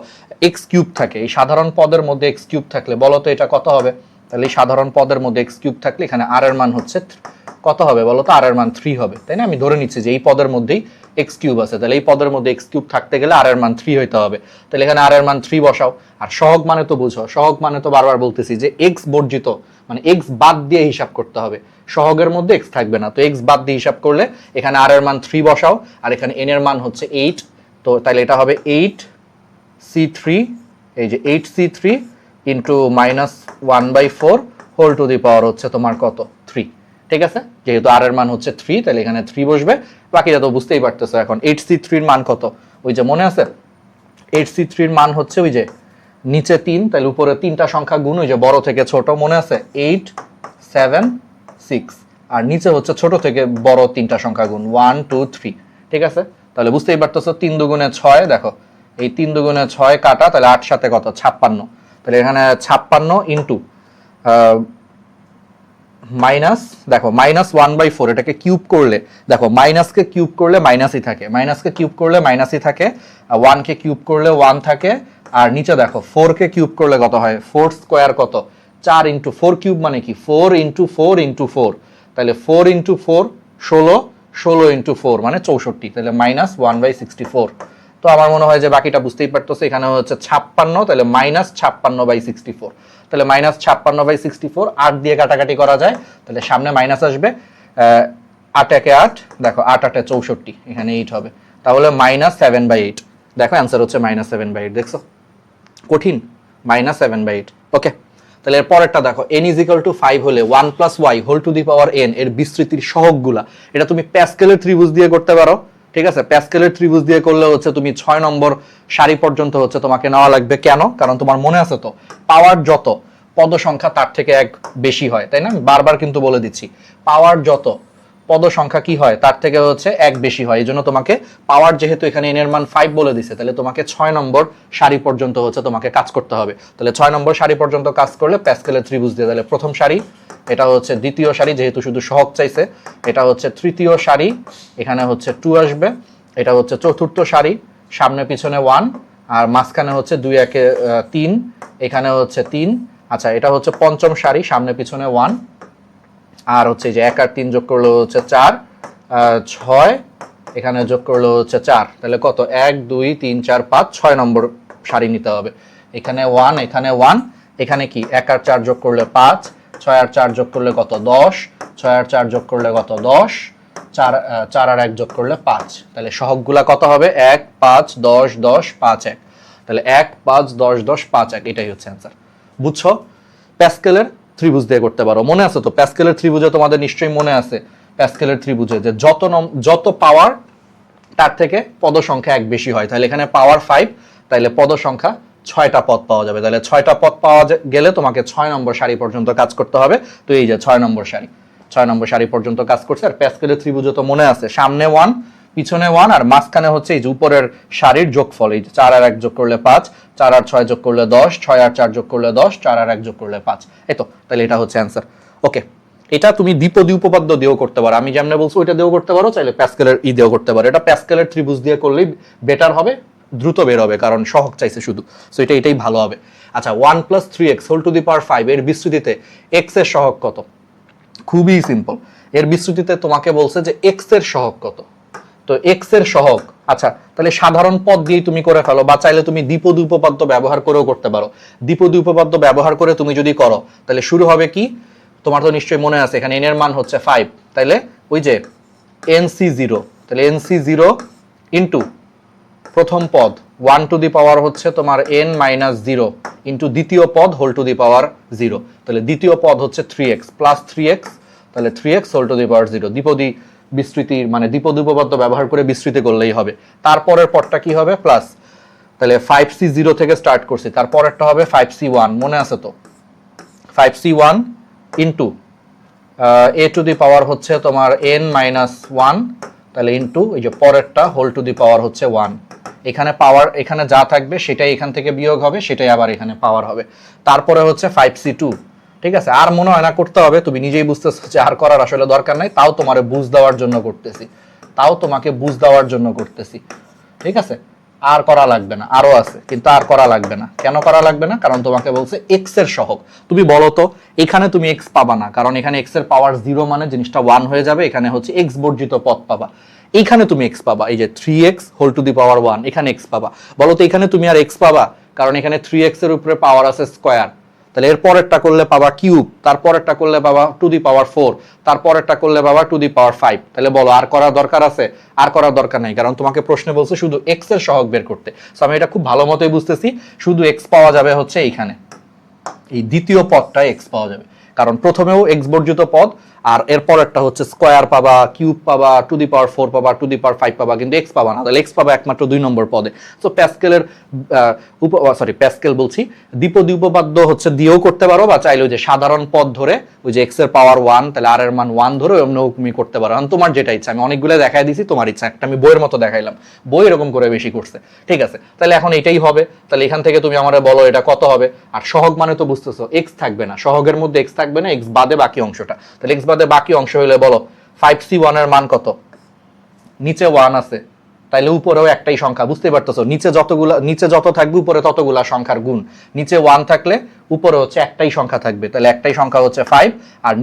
x কিউব থাকে, এই সাধারণ পদের মধ্যে x কিউব থাকলে বলো তো এটা কত হবে? তাহলে এই সাধারণ পদের মধ্যে x কিউব থাকলে এখানে r এর মান হচ্ছে কত হবে বলো তো? r এর মান 3 হবে, তাই না? আমি ধরে নিচ্ছি যে এই পদের মধ্যেই x কিউব আছে, তাহলে এই পদের মধ্যে x কিউব থাকতে গেলে r এর মান 3 হইতে হবে। তাহলে এখানে r এর মান 3 বসাও। আর সহগ মানে তো বুঝো, সহগ মানে তো বারবার বলতেছি যে x বর্জিত, মানে x বাদ দিয়ে হিসাব করতে হবে, সহগের মধ্যে x থাকবে না, তো x বাদ দিয়ে হিসাব করলে এখানে r এর মান 3 বসাও, আর এখানে n এর মান হচ্ছে 8, তো তাহলে এটা হবে 8c3, এই যে 8c3 into -1/4 whole to the power হচ্ছে তোমার কত? 3। ঠিক আছে, যেহেতু r এর মান হচ্ছে 3 তাহলে এখানে 3 বসবে, বাকিটা তো বুঝতেই পারতেছো। এখন 8c3 এর মান কত, ওই যে মনে আছে 8c3 এর মান হচ্ছে ওই যে নিচে 3, তাহলে উপরে তিনটা সংখ্যা গুণ, ওই যে বড় থেকে ছোট, মনে আছে 8 7 6, আর নিচে হচ্ছে ছোট থেকে বড় তিনটা সংখ্যা গুণ 1 2 3। ঠিক আছে, তাহলে বুঝতেই পারতেছো 3 দুগুণে 6, দেখো এই 3 দুগুণে 6 কাটা, তাহলে 8 সাথে কত? 56। তাহলে এখানে 56 ইন্টু মাইনাস, দেখো -1/4 এটাকে কিউব করলে, দেখো মাইনাসকে কিউব করলে মাইনাসই থাকে, মাইনাসকে কিউব করলে মাইনাসই থাকে, 1 কে কিউব করলে 1 থাকে, আর নিচে দেখো 4 কে কিউব করলে কত হয়? 4 স্কয়ার কত? 4 × 4 কিউব মানে কি? 4 × 4 × 4, তাহলে 4 × 4 16, 16 × 4 মানে 64, তাহলে -1/64। তো আমার মনে হয় যে বাকিটা বুঝতেই পারতেছো, এখানে হচ্ছে 56, তাহলে -56/64, তাহলে -56/64, 8 দিয়ে কাটাকাটি করা যায়, তাহলে সামনে মাইনাস আসবে, 8 একে 8, দেখো 8 8 এ 64, এখানে 8 হবে, তাহলে -7/8। দেখো অ্যান্সার হচ্ছে -7/8, দেখছো কঠিন, -7/8। ওকে, তাহলে এর পরেরটা দেখো n = 5 হলে 1 + y whole to the power n এর বিস্তৃতির সহগগুলা, এটা তুমি প্যাসকেলের ত্রিভুজ দিয়ে করতে পারো। ঠিক আছে, প্যাসকেলের ত্রিভুজ দিয়ে করলে হচ্ছে তুমি 6 নম্বর সারি পর্যন্ত হচ্ছে তোমাকে নেওয়া লাগবে। কেন? কারণ তোমার মনে আছে তো পাওয়ার যত পদ সংখ্যা তার থেকে এক বেশি হয়, তাই না? আমি বারবার কিন্তু বলে দিচ্ছি, পাওয়ার যত পদ সংখ্যা কি হয় তার থেকে হচ্ছে এক বেশি হয়। এই জন্য তোমাকে পাওয়ার যেহেতু এখানে n এর মান 5 বলে দিছে, তাহলে তোমাকে 6 নম্বর সারি পর্যন্ত হচ্ছে তোমাকে কাজ করতে হবে। তাহলে 6 নম্বর সারি পর্যন্ত কাজ করলে প্যাসকেলের ত্রিভুজ দিয়ে, তাহলে প্রথম সারি, এটা হচ্ছে দ্বিতীয় সারি যেহেতু শুধু সহগ চাইছে, এটা হচ্ছে তৃতীয় সারি, এখানে হচ্ছে 2 আসবে, এটা হচ্ছে চতুর্থ সারি, সামনে পিছনে 1 আর মাঝখানে হচ্ছে 2 একে 3, এখানে হচ্ছে 3। আচ্ছা, এটা হচ্ছে পঞ্চম সারি, সামনে পিছনে 1 আর হচ্ছে যে 1 আর 3 যোগ করলে হচ্ছে 4, 6 এখানে যোগ করলে হচ্ছে 4, তাহলে কত 1 2 3 4 5 6 নম্বর সারি নিতে হবে। এখানে 1, এখানে 1, এখানে কি 1 আর 4 যোগ করলে 5, 6 আর 4 যোগ করলে কত 10, 6 আর 4 যোগ করলে কত 10, 4 আর 1 যোগ করলে 5, তাহলে সহগগুলা কত হবে 1 5 10 10 5 1, তাহলে 1 5 10 10 5 1, এটাই হচ্ছে অ্যান্সার। বুঝছো? প্যাসকেলের ত্রিভুজ দিয়ে করতে পারো, মনে আছে তো? প্যাসকেলের ত্রিভুজে তোমাদের নিশ্চয়ই মনে আছে, প্যাসকেলের ত্রিভুজে যে যত পাওয়ার তার থেকে পদ সংখ্যা এক বেশি হয়, তাহলে এখানে পাওয়ার 5, তাহলে পদ সংখ্যা 6টা পদ পাওয়া যাবে। তাহলে 6টা পদ পাওয়া গেলে তোমাকে 6 নম্বর সারি পর্যন্ত কাজ করতে হবে। তো এই যে 6 নম্বর সারি, 6 নম্বর সারি পর্যন্ত কাজ করছে। আর প্যাসকেলের ত্রিভুজে তো মনে আছে, সামনে 1 পিছনে 1 আর মাঝখানে হচ্ছে এই যে উপরের সারির যোগফল, এই যে 4 আর 1 যোগ করলে 5, 4 আর 6 যোগ করলে 10, 6 আর 4 যোগ করলে 10, 4 আর 1 যোগ করলে 5, এই তো, তাহলে এটা হচ্ছে অ্যান্সার। ওকে, এটা তুমি দ্বিপদী উপপাদ্য দিয়েও করতে পারো, আমি যেমন বলছি ওইটা দিয়েও করতে পারো, চাইলে প্যাসকেলের দিয়েও করতে পারো। এটা প্যাসকেলের ত্রিভুজ দিয়ে করলেই বেটার হবে, দ্রুত বের হবে, কারণ সহগ চাইছে শুধু, সো এটাই ভালো হবে। আচ্ছা, 1 + 3x হোল টু দি পাওয়ার 5 এর বিস্তৃতিতে x এর সহগ কত? খুবই সিম্পল, এর বিস্তৃতিতে তোমাকে বলছে যে x এর সহগ কত, তো x এর সহগ। আচ্ছা, তাহলে সাধারণ পদ দিয়েই তুমি করে ফেলো, বা চাইলে তুমি দ্বিপদী উপপাদ্য ব্যবহার করেও করতে পারো। দ্বিপদী উপপাদ্য ব্যবহার করে তুমি যদি করো, তাহলে শুরু হবে কি, তোমার তো নিশ্চয়ই মনে আছে এখানে n এর মান হচ্ছে 5, তাহলে ওই যে nc0, তাহলে nc0 ইন্টু প্রথম পদ 1 টু দি পাওয়ার হচ্ছে তোমার n-0 ইন্টু দ্বিতীয় পদ হোল টু দি পাওয়ার 0, তাহলে দ্বিতীয় পদ হচ্ছে 3x প্লাস 3x, তাহলে 3x whole to the power 0। দ্বিপদী বিস্তৃতি মানে দ্বিপদী উপপাদ্য ব্যবহার করে বিস্তৃতি করলেই হবে। তারপরের পদটা কি হবে, প্লাস, তাহলে 5c0 থেকে স্টার্ট করছি, তারপরেরটা হবে 5c1, মনে আছে তো? 5c1 into a to the power হচ্ছে তোমার n-1, তাহলে ইন্টু এই যে পরেরটা হোল টু দি পাওয়ার হচ্ছে 1। এখানে পাওয়ার এখানে যা থাকবে সেটাই এখান থেকে বিয়োগ হবে, সেটাই আবার এখানে পাওয়ার হবে। তারপরে হচ্ছে 5c2, ঠিক আছে? আর মনে হয় না করতে হবে, তুমি নিজেই বুঝতেছো যে আর করার আসলে দরকার নাই, তাও তোমারে বুঝ দেওয়ার জন্য করতেছি, তাও তোমাকে বুঝ দেওয়ার জন্য করতেছি, ঠিক আছে? আর করা লাগবে না, আরো আছে কিন্তু আর করা লাগবে না। কেন করা লাগবে না? কারণ তোমাকে বলছে x এর সহগ। তুমি বলো তো, এখানে তুমি x পাবা না, কারণ এখানে x এর পাওয়ার 0 মানে জিনিসটা 1 হয়ে যাবে, এখানে হচ্ছে x বর্জিত পদ পাবা। এইখানে তুমি x পাবা, এই যে 3x whole to the power 1, এখানে x পাবা। বলো তো এখানে তুমি আর x পাবা, কারণ এখানে 3x এর উপরে পাওয়ার আছে স্কয়ার, তাহলে এর পরেরটা করলে পাবা কিউব, তারপরেরটা করলে পাবা টু দি পাওয়ার 4, তারপরেরটা করলে পাবা টু দি পাওয়ার 5। তাহলে বলো আর করার দরকার আছে? আর করার দরকার নাই, কারণ তোমাকে প্রশ্নে বলছে শুধু x এর সহগ বের করতে। সো আমি এটা খুব ভালো মতোই বুঝতেছি, শুধু x পাওয়া যাবে হচ্ছে এইখানে, এই দ্বিতীয় পদটায় x পাওয়া যাবে, কারণ প্রথমেও x বর্জিত পদ, আর এরপর একটা হচ্ছে স্কয়ার পাবা, কিউব পাবা, টু দি পাওয়ার 4 পাবা, টু দি পাওয়ার 5 পাবা, কিন্তু x পাবা না। তাহলে x পাবা একমাত্র 2 নম্বর পদে। সো প্যাসকেলের প্যাসকেল বলছি, দ্বিপদী উপপাদ্য হচ্ছে দিয়েও করতে পারো, বা চাইলে ওই যে সাধারণ পদ ধরে ওই যে x এর পাওয়ার 1, তাহলে r এর মান 1 ধরে অন্য হুকুমি করতে পারো। কারণ তোমার যেটা ইচ্ছা, আমি অনেকগুলো দেখাই দিছি, তোমার ইচ্ছা, একটা আমি বইয়ের মতো দেখাইলাম, বই এরকম করে বেশি করছে, ঠিক আছে? তাহলে এখন এটাই হবে, তাহলে এখান থেকে তুমি আমারে বলো এটা কত হবে। আর সহগ মানে তো বুঝতেছো x থাকবে না, সহগের মধ্যে x থাকবে না, x বাদে বাকি অংশটা, তাহলে x বাদে বাকি অংশ হইলে বলো 5c1 এর মান কত? নিচে 1 আছে, তাইলে উপরেও একটাই সংখ্যা, বুঝতেই পারতেছো? নিচে যত থাকবে উপরে ততগুলা সংখ্যার গুণ। নিচে 1 থাকলে উপরে হচ্ছে একটাই সংখ্যা থাকবে, তাহলে একটাই সংখ্যা হচ্ছে 5, আর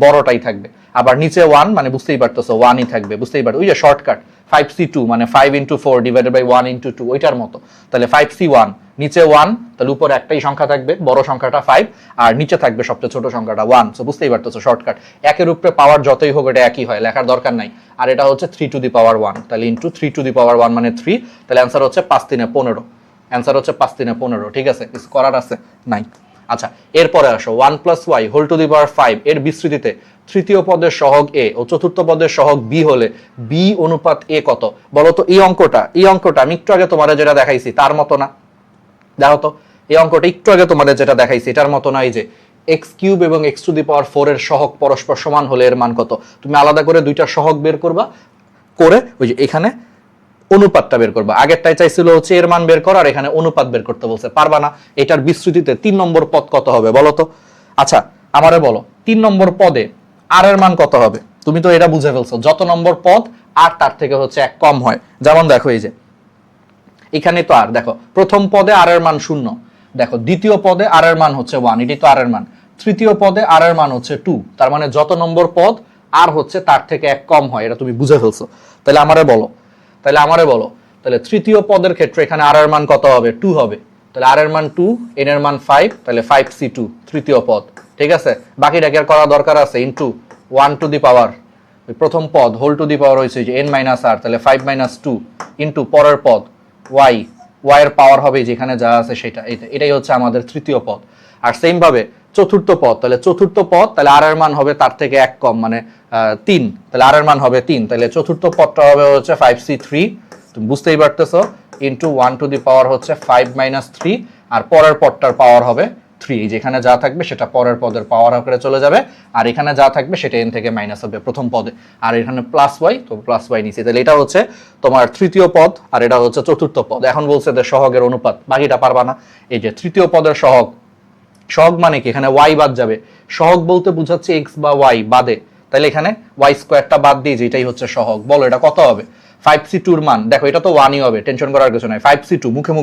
বড়টাই থাকবে। আবার নিচে 1 মানে বুঝতেই পারতেছো 1ই থাকবে, বুঝতেই পারো, ওই যে শর্টকাট 5c2 মানে 5 × 4 ডিভাইডেড বাই 1 × 2, ওইটার মতো। তাহলে 5c1, নিচে 1, তাহলে উপরে একটাই সংখ্যা থাকবে, বড় সংখ্যাটা 5, আর নিচে থাকবে সবচেয়ে ছোট সংখ্যাটা 1। সো বুঝতেই পারতেছো শর্টকাট, একের উপরে পাওয়ার যতই হোক এটা একই হয়, লেখার দরকার নাই। আর এটা হচ্ছে 3 টু দি পাওয়ার 1, তাহলে ইন্টু 3 টু দি পাওয়ার 1 মানে 3, তাহলে অ্যান্সার হচ্ছে 5 × 3 = 15, অ্যান্সার হচ্ছে 5 × 3 = 15, ঠিক আছে? কিছু করার আছে? নাই। আচ্ছা, এরপরে আসো 1 + y হোল টু দি পাওয়ার 5 এর বিস্তৃতিতে তৃতীয় পদের সহগ a ও চতুর্থ পদের সহগ b হলে b অনুপাত a কত? বলো তো এই অঙ্কটা আমি একটু আগে তোমারে যেটা দেখাইছি তার মতো না? দেখো তো, এই অঙ্কটা একটু আগে তোমাদের যেটা দেখাইছি এটার মতো না, এই যে এক্স কিউব এবং এক্স টু দি পাওয়ার 4 এর সহগ পরস্পর সমান হলে এর মান কত, তুমি আলাদা করে দুইটা সহগ বের করবা, করে ওই যে এখানে অনুপাতটা বের করবা। আগেরটাই চাইছিল হচ্ছে এর মান বের কর, আর এখানে অনুপাত বের করতে বলছে, পারবা না। এটার বিস্তৃতিতে 3 নম্বর পদ কত হবে বলো তো? আচ্ছা আমারে বলো 3 নম্বর পদে আর এর মান কত হবে? তুমি তো এটা বুঝে ফেলছো, যত নম্বর পদ আর তার থেকে হচ্ছে এক কম হয়। যেমন দেখো এই যে এখানে তো আর দেখো প্রথম পদে আর এর মান 0, দেখো দ্বিতীয় পদে আর এর মান হচ্ছে 1, এটি তো আর এর মান। তৃতীয় পদে আর এর মান হচ্ছে 2, তার মানে যত নম্বর পদ আর হচ্ছে তার থেকে এক কম হয়, এটা তুমি বুঝে ফেলছো। তাহলে আমারে বলো তাহলে তৃতীয় পদের ক্ষেত্রে এখানে আর এর মান কত হবে? 2 হবে। তাহলে আর এর মান 2, এন এর মান 5, তাহলে 5c2 তৃতীয় পদ। ঠিক আছে, বাকিটা কি আর করা দরকার আছে? ইনটু 1 টু দি পাওয়ার প্রথম পদ হোল টু দি পাওয়ার হয়েছে যে n মাইনাস আর, তাহলে 5 মাইনাস 2 ইনটু পরের পদ y, y এর পাওয়ার হবে যেখানে যা আছে সেটা, এটাই হচ্ছে আমাদের তৃতীয় পদ। আর সেম ভাবে চতুর্থ পদ, তাহলে চতুর্থ পদ তাহলে আর এর মান হবে তার থেকে এক কম, মানে 3, তাহলে আর এর মান হবে 3, তাহলে চতুর্থ পদটা হবে হচ্ছে 5c3, তুমি বুঝতেই পারতেছো, ইনটু 1 টু দি পাওয়ার হচ্ছে 5 মাইনাস 3, আর পরের পদটার পাওয়ার হবে 3, যেখানে যা থাকবে সেটা পরের পদের পাওয়ার আকারে চলে যাবে, আর এখানে যা থাকবে সেটা n থেকে মাইনাস হবে প্রথম পদে, আর এখানে প্লাস ওয়াই, তো প্লাস ওয়াই নিচে। তাহলে এটা হচ্ছে তোমার তৃতীয় পদ আর এটা হচ্ছে চতুর্থ পদ। এখন বলছে যে সহগের অনুপাত, বাকিটা পারবা না। এই যে তৃতীয় পদের সহগ, সহগ মানে কি? এখানে y বাদ যাবে, সহগ বলতে বুঝাচ্ছে x বা y বাদে, তাহলে এখানে y স্কয়ারটা বাদ দিয়ে যে এটাই হচ্ছে সহগ। বলো এটা কত হবে? 5c2 এর মান দেখো এটা তো 1ই হবে, টেনশন করার কিছু নাই। 5c2 মুখে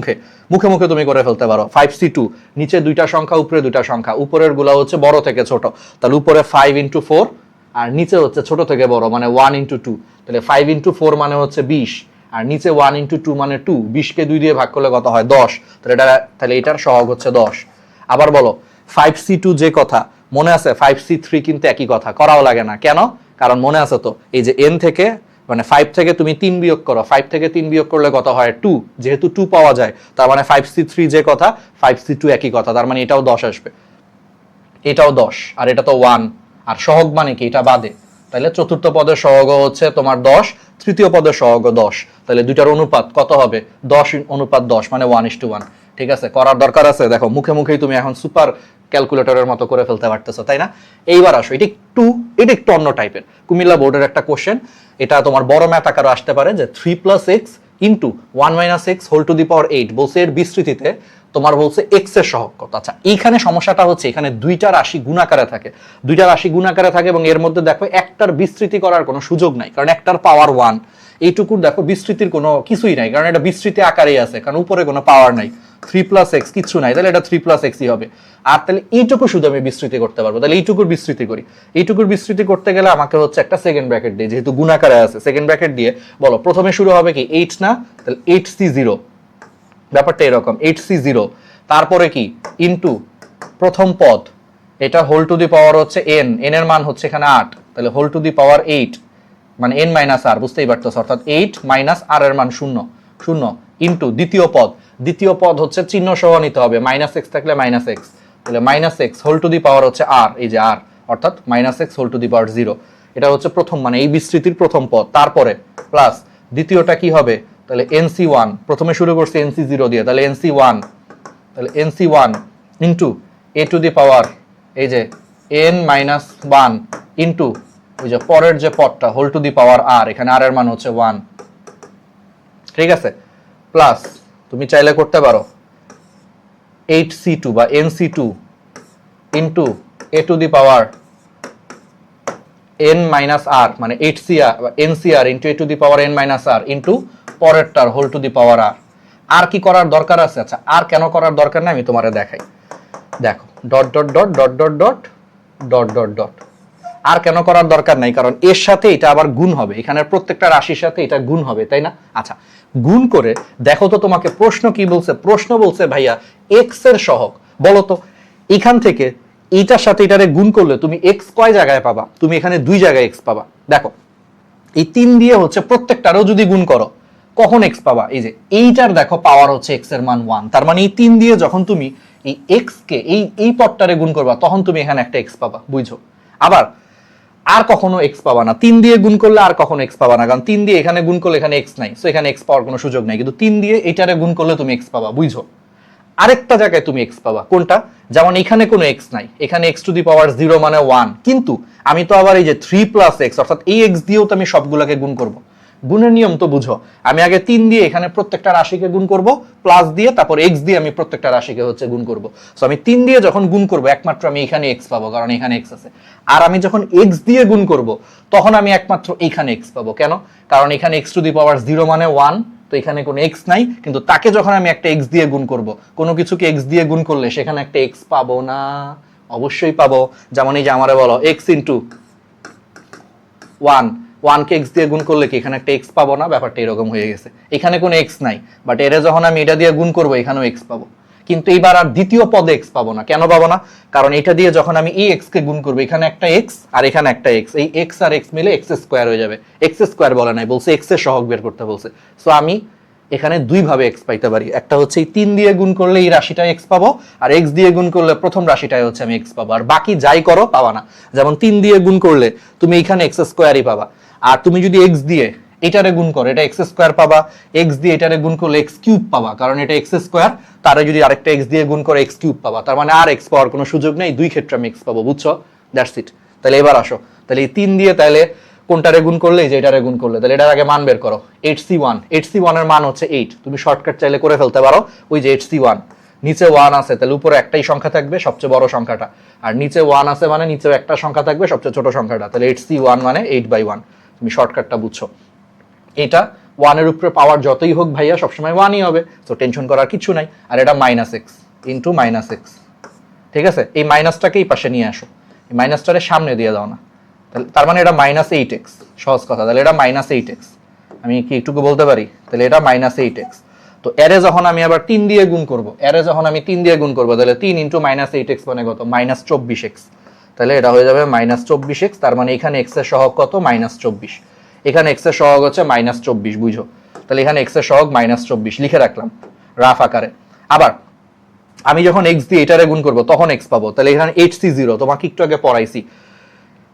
মুখে তুমি করে ফেলতে পারো। 5c2 নিচে দুইটা সংখ্যা উপরে দুইটা সংখ্যা, উপরের গুলা হচ্ছে বড় থেকে ছোট, তাহলে উপরে 5 ইনটু 4 আর নিচে হচ্ছে ছোট থেকে বড় মানে 1 ইনটু 2, তাহলে 5 ইনটু 4 মানে হচ্ছে 20, আর নিচে 1 ইনটু 2 মানে 2, 20 কে 2 দিয়ে ভাগ করলে কত হয়? 10, তাহলে এটার সহগ হচ্ছে 10। আবার বলো 5c2 যে কথা মনে আছে, 5c3 কিন্তু একই কথা, করাও লাগে না। কেন? কারণ মনে আছে তো, এই যে n থেকে মানে 5 থেকে তুমি 3 বিয়োগ করো, 5 থেকে 3 বিয়োগ করলে কত হয়? 2, যেহেতু 2 পাওয়া যায় তার মানে 5c3 যে কথা 5c2 একই কথা, তার মানে এটাও 10 আসবে, এটাও 10, আর এটা তো 1, আর সহগ মানে কি? এটা বাদে, তাহলে চতুর্থ পদের সহগ হচ্ছে তোমার 10, তৃতীয় পদের সহগ 10, তাহলে দুইটার অনুপাত কত হবে? 10 অনুপাত 10 মানে 1:1। ঠিক আছে, করার দরকার আছে? দেখো মুখেই তুমি এখন সুপার ক্যালকুলেটরের মতো করে ফেলতে পারতেছো, তাই না? এইবার আসো, এটা একটু অন্য টাইপের, কুমিল্লা বোর্ডের একটা কোশ্চেন, এটা তোমার বড় ম্যাথ আকারে আসতে পারে, যে 3 plus X into 1 minus X whole to the power 8, বলছে এর বিস্তৃতিতে তোমার বলছে এক্স এর সহগ কত। আচ্ছা এইখানে সমস্যাটা হচ্ছে এখানে দুইটা রাশি গুণাকারে থাকে, এবং এর মধ্যে দেখো একটার বিস্তৃতি করার কোনো সুযোগ নাই, কারণ একটার পাওয়ার 1, এইটুকুর দেখো বিস্তৃতির কোনো কিছুই নাই, কারণ এটা বিস্তৃতি আকারেই আছে, কারণ উপরে কোনো পাওয়ার নাই। 3 প্লাস এক্স কিচ্ছু নাই, তাহলে এটা 3 প্লাস এক্সই হবে। আর তাহলে এইটুকু শুধু আমি বিস্তৃতি করতে পারবো, তাহলে এইটুকুর বিস্তৃতি করি। এইটুকুর বিস্তৃতি করতে গেলে আমাকে হচ্ছে একটা সেকেন্ড ব্র্যাকেট দিয়ে, যেহেতু গুণাকারে আছে সেকেন্ড ব্র্যাকেট দিয়ে, বলো প্রথমে শুরু হবে কি? 8 না, তাহলে 8c0, ব্যাপারটা এরকম 8c0, তারপরে কি? ইনটু প্রথম পদ, এটা হোল টু দি পাওয়ার হচ্ছে n, n এর মান হচ্ছে এখানে 8, তাহলে হোল টু দি পাওয়ার 8 মানে n মাইনাস আর, বুঝতেই পারতেছ, অর্থাৎ 8 মাইনাস আর এর মান 0 ইনটু দ্বিতীয় পদ হচ্ছে চিহ্ন সহ নিতে হবে, মাইনাস এক্স থাকলে মাইনাস এক্স, তাহলে minus X whole to the power হচ্ছে আর, এই যে আর, অর্থাৎ minus X whole to the power 0, এটা হচ্ছে প্রথম মানে এই বিস্তৃতির প্রথম পদ। তারপরে প্লাস দ্বিতীয়টা কি হবে? তাহলে nc1, প্রথমে শুরু করছে nc0 দিয়ে, তাহলে nc1 into a to the power এই যে n মাইনাস 1 ইনটু ওই যে পরের যে পদটা হোল টু দি পাওয়ার আর, এখানে আর এর মান হচ্ছে 1। ঠিক আছে, প্লাস তুমি চাইলে করতে পারো 8c2 বা nc2 into a to the power n minus R, মানে 8cr বা ncr into a to the power n minus R into পরেরটার whole to the power R. আর কি করার দরকার আছে? আচ্ছা আর কেন করার দরকার নেই আমি তোমারে দেখাই। দেখো dot dot dot dot dot dot dot dot dot, আর কেন করার দরকার নাই? কারণ এর সাথে এটা আবার গুণ হবে, এখানের প্রত্যেকটা রাশির সাথে এটা গুণ হবে, তাই না? আচ্ছা গুণ করে দেখো তো তোমাকে প্রশ্ন কি বলছে? প্রশ্ন বলছে ভাইয়া এক্স এর সহগ, বলো তো এখান থেকে এইটার সাথে এটারে গুণ করলে তুমি এক্স কয় জায়গায় পাবা? তুমি এখানে 2 জায়গায় এক্স পাবা। দেখো এই 3 দিয়ে হচ্ছে প্রত্যেকটারও যদি গুণ করো কখন এক্স পাবা? এই যে এইটার দেখো পাওয়ার হচ্ছে এক্স এর মান 1, তার মানে এই 3 দিয়ে যখন তুমি এই এক্স কে এই পদটারে গুণ করবা তখন তুমি এখানে একটা এক্স পাবা, বুঝছো? আবার আর কখনো এক্স পাবা না, 3 দিয়ে গুণ করলে আর কখনো এক্স পাবা না, কারণ 3 দিয়ে এখানে গুণ করলে এখানে এক্স নাই, সো এখানে এক্স পাওয়ার কোনো সুযোগ নাই, কিন্তু 3 দিয়ে এটারে গুণ করলে তুমি এক্স পাবা, বুঝছো? আরেকটা জায়গায় তুমি এক্স পাবা। কোনটা? যেমন এখানে কোনো এক্স নাই, এখানে এক্স টু দি পাওয়ার 0 মানে 1, কিন্তু আমি তো আবার এই যে 3 প্লাস এক্স অর্থাৎ এই এক্স দিয়েও তো আমি সবগুলোকে গুণ করব। গুণের নিয়ম তো বুঝো, আমি আগে 3 দিয়ে এখানে প্রত্যেকটা রাশিকে গুণ করব, প্লাস দিয়ে তারপর এক্স দিয়ে আমি প্রত্যেকটা রাশিকে হচ্ছে গুণ করব। সো আমি 3 দিয়ে যখন গুণ করব একমাত্র আমি এখানে এক্স পাবো, কারণ এখানে এক্স আছে। আর আমি যখন এক্স দিয়ে গুণ করব তখন আমি একমাত্র এখানে এক্স পাবো। কেন? কারণ এখানে এক্স টু দি পাওয়ার 0 মানে 1, তো এখানে কোনো এক্স নাই, কিন্তু তাকে যখন আমি একটা এক্স দিয়ে গুণ করব, কোনো কিছুকে এক্স দিয়ে গুণ করলে সেখানে একটা এক্স পাবো না? অবশ্যই পাবো। যেমন এই যে আমারে বলো এক্স ইন্টু 1 কে এক্স দিয়ে গুণ করলে কি এখানে একটা এক্স পাবো না? ব্যাপারটা এরকম হয়ে গেছে। এখানে কোনো এক্স নাই, বাট এরে যখন আমি এটা দিয়ে গুণ করবো এখানেও এক্স পাবো, কিন্তু এইবার আর দ্বিতীয় পদে এক্স পাবো না। কেন পাবো না? কারণ এটা দিয়ে যখন আমি এই এক্স কে গুণ করবো এখানে একটা এক্স আর এখানে একটা এক্স, এই এক্স আর এক্স মিলে এক্স স্কোয়ার হয়ে যাবে। এক্স স্কোয়ার বলে নাই, বলছে এক্স এর সহগ বের করতে বলছে। সো আমি এখানে দুই ভাবে এক্স পাইতে পারি, একটা হচ্ছে এই 3 দিয়ে গুণ করলে এই রাশিটা এক্স পাবো, আর এক্স দিয়ে গুণ করলে প্রথম রাশিটাই হচ্ছে আমি এক্স পাবো, আর বাকি যাই করো পাবা না। যেমন 3 দিয়ে গুণ করলে তুমি এখানে এক্স স্কোয়ারই পাবা, আর তুমি যদি এক্স দিয়ে এটারে গুণ করো এটা এক্স স্কোয়ার পাবা, এক্স দিয়ে এটারে গুণ করলে এক্স কিউব পাবা, কারণ এটা এক্স স্কোয়ার, তারে যদি আরেকটা এক্স দিয়ে গুণ করে এক্স কিউব পাবা, তার মানে আর এক্স পাওয়ার কোনো সুযোগ নেই, দুই ক্ষেত্রে আমি এক্স পাবো। বুঝছো? That's it. তাহলে এবার আসো, তাহলে এই 3 দিয়ে তাহলে কোনটারে গুণ করলে, যে এটারে গুণ করলে, তাহলে এটার আগে মান বের করো। 8c1 এর মান হচ্ছে 8, তুমি শর্টকাট চাইলে করে ফেলতে পারো। ওই যে 8c1 নিচে 1 আছে, তাহলে উপরে একটাই সংখ্যা থাকবে সবচেয়ে বড় সংখ্যাটা, আর নিচে 1 আছে মানে নিচেও একটা সংখ্যা থাকবে সবচেয়ে ছোট সংখ্যাটা, তাহলে 8c1 মানে 8/1। তুমি শর্টকাটটা বুঝছো। এটা 1 এর উপরে পাওয়ার যতই হোক ভাইয়া সবসময় 1ই হবে, তো টেনশন করার কিছু নাই। আর এটা -x ইন্টু -x, ঠিক আছে? এই মাইনাসটাকে এই পাশে নিয়ে আসো, এই মাইনাসটারে সামনে দিয়ে দাও না, তার মানে এটা -8x, সহজ কথা। তাহলে এটা -8x, আমি কি একটুকু বলতে পারি? তাহলে এটা -8x। তো এরে যখন আমি আবার 3 দিয়ে গুণ করব, এরে যখন আমি 3 দিয়ে গুণ করব, তাহলে 3 ইন্টু -8x মানে কত? -24x। তাহলে এটা হয়ে যাবে -24x, তার মানে এখানে x এর সহগ কত? -24। এখানে x এর সহগ হচ্ছে -24, বুঝো? তাহলে এখানে x এর সহগ -24 লিখে রাখলাম রাফ আকারে। আবার আমি যখন x দিয়ে এটারে গুণ করব তখন x পাবো, তাহলে এখানে 8c0 তোমাকে একটু আগে পড়াইছি,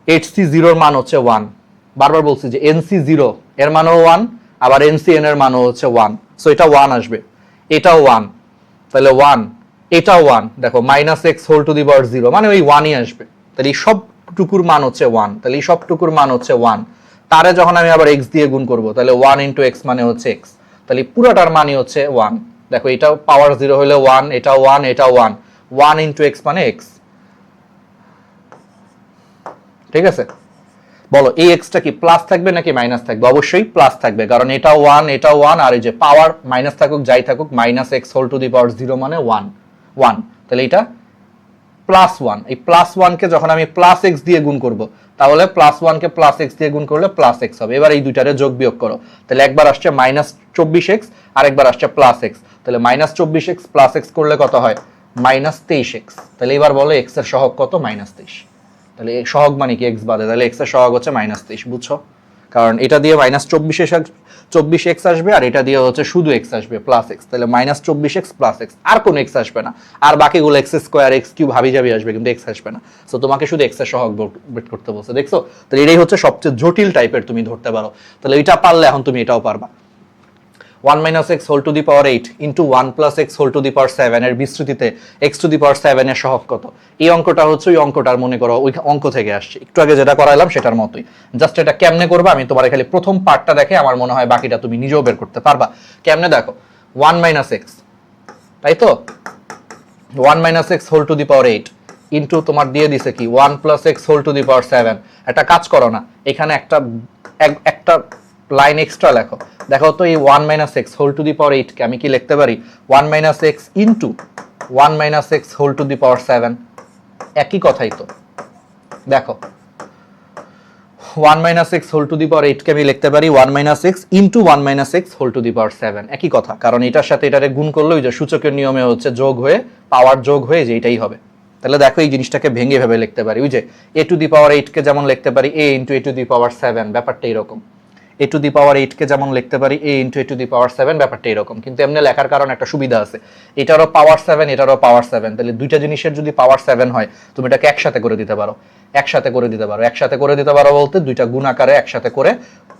8c0 এর মান হচ্ছে 1। বারবার বলছি যে nc0 এর মানও 1, আবার ncn এর মানও হচ্ছে 1, সো এটা 1 আসবে, এটাও 1, তাহলে 1, এটাও 1। দেখো -x whole to the power 0 মানে ওই 1ই আসবে। তাহলে এই সবটুকুর মান হচ্ছে 1, তাহলে এই সবটুকুর মান হচ্ছে 1। তারে যখন আমি আবার x দিয়ে গুণ করব, তাহলে 1 ইন্টু x মানে হচ্ছে x, তাহলে পুরোটার মানই হচ্ছে 1। দেখো এটাও পাওয়ার 0 হলে 1, এটাও 1, এটাও 1, 1 ইন্টু x মানে x। ঠিক আছে? বলো এই এক্সটা কি প্লাস থাকবে নাকি মাইনাস থাকবে? অবশ্যই প্লাস থাকবে, কারণ এটাও 1, এটাও 1, আর এই যে পাওয়ার মাইনাস থাকুক যাই থাকুক, -x whole to the power 0 মানে 1, তাহলে এটা +1। এই +1 কে যখন আমি +x দিয়ে গুণ করব, তাহলে +1 কে +x দিয়ে গুণ করলে +x হবে। এবার এই দুইটারে যোগ বিয়োগ করো, তাহলে একবার আসছে -24x আর একবার আসছে +x, তাহলে -24x +x করলে কত হয়? -23x। তাহলে এবার বলো x এর সহগ কত? -23। তাহলে এই সহগ মানে কি? x বাদে, তাহলে x এর সহগ হচ্ছে -23। বুঝছো? কারণ এটা দিয়ে -24x আসবে, আর এটা দিয়ে হচ্ছে শুধু x আসবে +x, তাহলে -24x +x, আর কোন x আসবে না। আর বাকিগুলো x স্কয়ার x কিউব হাবি জাবি আসবে, কিন্তু x আসবে না। সো তোমাকে শুধু x এর সহগ বের করতে বলছে, দেখছো? তাহলে এটাই হচ্ছে সবচেয়ে জটিল টাইপের, তুমি ধরতে পারো। তাহলে এটা পারলে এখন তুমি এটাও পারবা। 1 - x whole to the power 8 into 1 + x whole to the power 7 এর বিস্তৃতিতে x টু দি পাওয়ার 7 এর সহগ কত? এই অঙ্কটা হচ্ছে ওই অঙ্কটার, মনে করো ওই অঙ্ক থেকে আসছে, একটু আগে যেটা করাইলাম সেটার মতোই। জাস্ট এটা কেমনে করবা আমি তোমার খালি প্রথম পার্টটা দেখে আমার মনে হয় বাকিটা তুমি নিজেও বের করতে পারবা। কেমনে দেখো, 1 - x, তাই তো? 1 - x whole to the power 8 into তোমার দিয়ে দিছে কি 1 + x whole to the power 7। একটা কাজ করো না, এখানে একটা লাইন এক্সট্রা লেখো। দেখো তো এই 1 - x whole to the power 8 কে আমি কি লিখতে পারি? 1 - x into 1 - x whole to the power 7, একই কথাই তো। দেখো 1 - x whole to the power 8 কে আমি লিখতে পারি 1 - x into 1 - x whole to the power 7, একই কথা। কারণ এটার সাথে এটারে গুণ করলে ওই যে সূচকের নিয়মে হচ্ছে যোগ হয়ে পাওয়ার যোগ হয়ে যে এটাই হবে। তাহলে দেখো এই জিনিসটাকে ভেঙে ভেবে লিখতে পারি, ওই যে a টু দি পাওয়ার 8 কে যেমন লিখতে পারি a into a to the power 7, ব্যাপারটা এরকম। a টু দি পাওয়ার 8 কে যেমন লিখতে পারি a into a to the power 7, ব্যাপারটা এরকম। কিন্তু এমনি লেখার কারণে একটা সুবিধা আছে, এটারও পাওয়ার 7 এটারও পাওয়ার 7, তাহলে দুইটা জিনিসের যদি পাওয়ার 7 হয় তুমি এটাকে একসাথে করে দিতে পারো, একসাথে করে দিতে পারো বলতে দুইটা গুণ আকারে একসাথে করে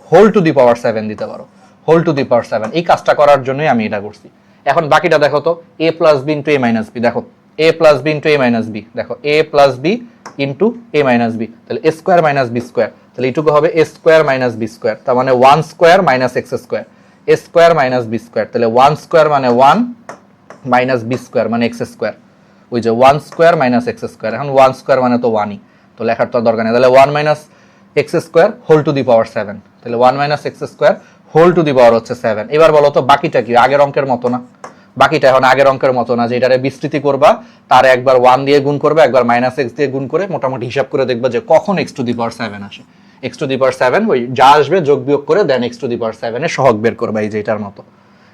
হোল টু দি পাওয়ার 7 দিতে পারো, হোল টু দি পাওয়ার 7। এই কাজটা করার জন্যই আমি এটা করছি। এখন বাকিটা দেখো তো, a plus b into a minus b, দেখো a plus b into a minus b, দেখো a plus b into a minus b, তাহলে a square minus b square, তাহলে এইটুকু হবে a square minus b square, তার মানে 1 square minus x square, a square minus b square, তাহলে 1 square মানে 1 minus b square মানে এক্স স্কোয়ার, ওই যে 1 স্কোয়ার মাইনাস এক্স স্কোয়ার, এখন 1 স্কোয়ার মানে তো 1ই, তো লেখার তো দরকার নেই, তাহলে 1 minus x square whole to the power 7, তাহলে 1 minus x square whole to the power হচ্ছে 7। এবার বলো তো বাকিটা কি, আগের অঙ্কের মতো না? বাকিটা এখন আগের অঙ্কের মতো না, যে এটারে বিস্তৃতি করবা, তার একবার 1 দিয়ে গুণ করবে, একবার মাইনাস এক্স দিয়ে গুণ করে মোটামুটি হিসাব করে দেখবা যে কখন এক্স টু দি পাওয়ার 7 আসে। এক্স টু দি পাওয়ার 7 ওই যা আসবে যোগ বিয়োগ করে দেন এক্স টু দি পাওয়ার 7 এর সহগ বের করবা, এই যে এটার মতো,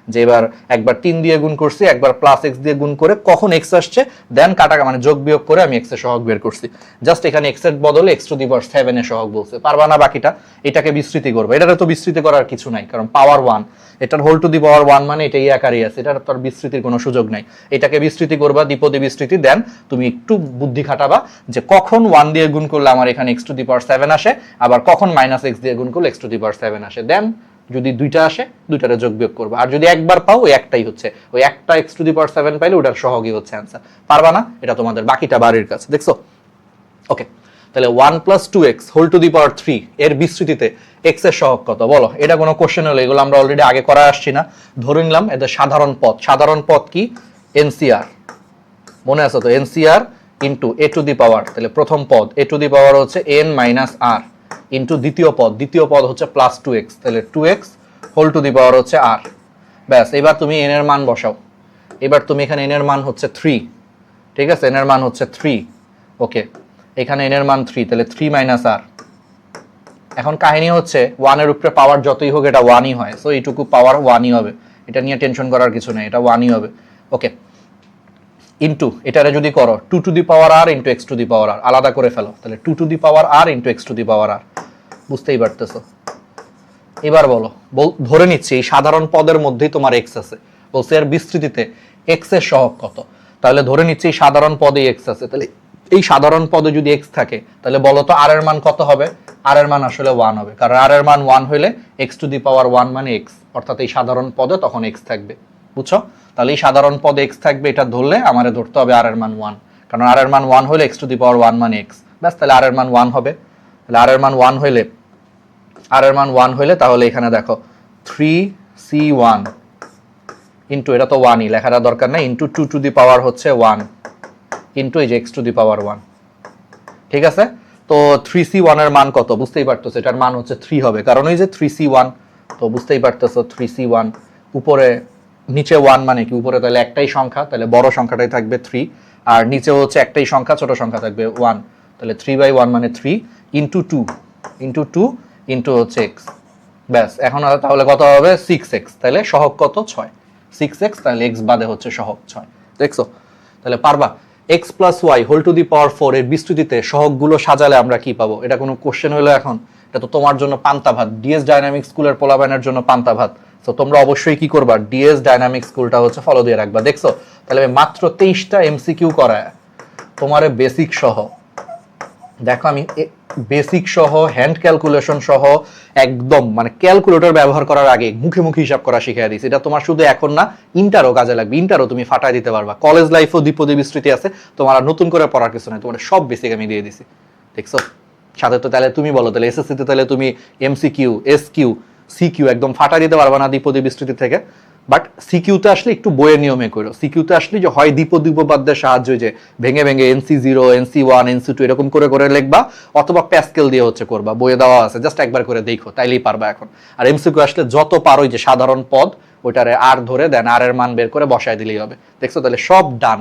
যে এবার একবার 3 দিয়ে গুণ করছি, একবার প্লাস এক্স দিয়ে গুণ করে কখন এক্স আসছে দেন কাটা মানে যোগ বিয়োগ করে আমি এক্স এর সহগ বের করছি। জাস্ট এখানে এক্স এর বদলে এক্স টু দি পাওয়ার 7 এর সহগ বলছে, পারবা না বাকিটা? এটাকে বিস্তৃতি করবে, এটারে তো বিস্তৃতি করার কিছু নাই, কারণ পাওয়ার 1, এটার হোল টু দি পাওয়ার 1 মানে এটাই আকারই আছে, এটার তো বিস্তৃতির কোনো সুযোগ নাই। এটাকে বিস্তৃতি করবা, দ্বিপদী বিস্তৃতি, দেন তুমি একটু বুদ্ধি খাটাবা যে কখন 1 দিয়ে গুণ করলে আমার এখানে এক্স টু দি পাওয়ার 7 আসে, আবার কখন মাইনাস এক্স দিয়ে গুণ করলে এক্স টু দি পাওয়ার 7 আসে, দেন যদি দুইটা আসে দুইটারে যোগ বিয়োগ করবা, আর যদি একবার পাও ওই একটাই হচ্ছে, ওই একটা এক্স টু দি পাওয়ার 7 পাইলে ওটার সহগই হচ্ছে অ্যান্সার। পারবা না? এটা তোমাদের বাকিটা বাড়ির কাছে, দেখছো? ওকে, তাহলে 1 plus 2x whole to the power 3 এর বিস্তৃতিতে x এর সহগ কত বলো? এটা কোনো কোশ্চেন হলো, এগুলো আমরা অলরেডি আগে করা আসছি না, ধরে নিলাম এদের সাধারণ পদ। সাধারণ পদ কি? এনসিআর, মনে আছে তো? NCr into A to the power, তাহলে প্রথম পদ এ টু দি পাওয়ার হচ্ছে n মাইনাস আর, ইন্টু দ্বিতীয় পদ হচ্ছে প্লাস 2x, তাহলে 2x whole to the power হচ্ছে r। ব্যাস, এবার তুমি n এর মান বসাও, এবার তুমি এখানে n এর মান হচ্ছে 3, ঠিক আছে? n এর মান হচ্ছে 3, ওকে, এখানে n এর মান 3, তাহলে 3 মাইনাস r। এখন কাহিনী হচ্ছে 1 এর উপরে পাওয়ার যতই হোক এটা 1ই হয়, সো এইটুকু পাওয়ার 1ই হবে, এটা নিয়ে টেনশন করার কিছু নেই, এটা 1ই হবে, ওকে। ইন্টু এটারে যদি করো 2 to the power r into x to the power r, আলাদা করে ফেলো, তাহলে 2 to the power r into x to the power r, বুঝতেই পারতেছো? এবার বলো, ধরে নিচ্ছি এই সাধারণ পদের মধ্যেই তোমার x আছে, বলছে এর বিস্তৃতিতে x এর সহগ কত, তাহলে ধরে নিচ্ছি এই সাধারণ পদে x আছে, তাহলে এই সাধারণ পদে যদি x থাকে তাহলে বলো তো r এর মান কত হবে? r এর মান আসলে 1 হবে, কারণ r এর মান 1 হইলে x টু দি পাওয়ার 1 মানে x, অর্থাৎ এই সাধারণ পদে তখন x থাকবে, বুঝছো? তাহলে এই সাধারণ পদে x থাকবে, এটা ধরলে আমারে ধরতে হবে r এর মান 1, কারণ r এর মান 1 হইলে x টু দি পাওয়ার 1 মানে x, ব্যাস, তাহলে r এর মান 1 হবে। তাহলে r এর মান 1 হইলে তাহলে এখানে দেখো 3c1 ইন্টু, এটা তো 1ই লেখাটা দরকার নাই, ইন্টু 2 টু দি পাওয়ার হচ্ছে 1 ইন্টু এই যে x টু দি পাওয়ার 1, ঠিক আছে? তো 3c1 এর মান কত বুঝতেই পারতেছো, এটার মান হচ্ছে 3 হবে, কারণ ওই যে 3c1, তো বুঝতেই পারতেছো 3c1 উপরে নিচে 1 মানে কি, উপরে তাহলে একটাই সংখ্যা, তাহলে বড় সংখ্যাটাই থাকবে 3, আর নিচে হচ্ছে একটাই সংখ্যা, ছোট সংখ্যা থাকবে 1, তাহলে 3/1 মানে 3 ইন্টু 2 ইন্টু হচ্ছে x, ব্যাস। এখন তাহলে কত হবে? 6x, তাহলে সহগ কত? 6, 6x, তাহলে x বাদে হচ্ছে সহগ 6, দেখছো? তাহলে পারবা? x plus Y whole to the power 4 এর বিস্তৃতিতে সহগগুলো সাজালে আমরা কি পাবো? এটা কোনো কোশ্চেন হলো এখন? এটা তো তোমার জন্য পান্তা ভাত, ডিএস ডাইনামিক স্কুলের পোলাপাইনের জন্য পান্তা ভাত। তো তোমরা অবশ্যই কি করবা? ডিএস ডাইনামিক স্কুলটা হচ্ছে ফলো দিয়ে রাখবা, দেখছো? তাহলে মাত্র 23টা এমসিকিউ করায় তোমার বেসিক সহ, দেখো আমি বেসিক সহ হ্যান্ড ক্যালকুলেশন সহ একদম মানে ক্যালকুলেটর ব্যবহার করার আগে মুখে মুখে হিসাব করা শিখিয়ে দিয়েছি। এটা তোমার শুধু এখন না, ইন্টারও কাজে লাগবে, ইন্টারও তুমি ফাটাই দিতে পারবা, কলেজ লাইফও দ্বিপদী বিস্তৃতি আছে, তোমার আর নতুন করে পড়ার কিছু নাই, তোমার সব বেসিক আমি দিয়ে দিছি, দেখছো? সাথে তো তাহলে তুমি বলো, তাহলে এসএসসি তে তাহলে তুমি এমসিকিউ, এসকিউ, সিকিউ একদম ফাটাই দিতে পারবা না দ্বিপদী বিস্তৃতি থেকে? বাট সিকিউতে আসলে একটু বইয়ের নিয়মে করো, সিকিউতে আসলে যে হয় দ্বিপদী উপপাদ্যের সাহায্য, যে ভেঙে ভেঙে NC0 NC1 NC2 এরকম করে করে লিখবা, অথবা প্যাসকেল দিয়ে হচ্ছে করবা, বইয়ে দেওয়া আছে, জাস্ট একবার করে দেখো, তাইলেই পারবা এখন। আর এমসিকিউ আসলে যত পারো যে সাধারণ পদ ওইটারে আর ধরে দেন আর এর মান বের করে বসায় দিলেই হবে, দেখছো? তাহলে সব ডান,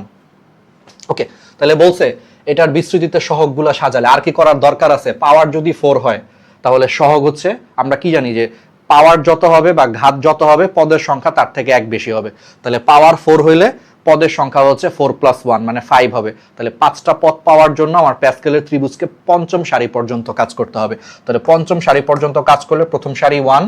ওকে। তাহলে বলছে এটার বিস্তৃতিতে সহগগুলো সাজালে আর কি করার দরকার আছে? পাওয়ার যদি 4 হয় তাহলে সহগ হচ্ছে, আমরা কি জানি যে পাওয়ার যত হবে বা ঘাত যত হবে পদের সংখ্যা তার থেকে 1 বেশি হবে, তাহলে পাওয়ার 4 হইলে পদের সংখ্যা হচ্ছে 4 + 1 মানে 5 হবে, তাহলে 5টা পদ পাওয়ার জন্য আমার প্যাসকেলের ত্রিভুজকে পঞ্চম সারি পর্যন্ত কাজ করতে হবে। তাহলে পঞ্চম সারি পর্যন্ত কাজ করলে প্রথম সারি 1,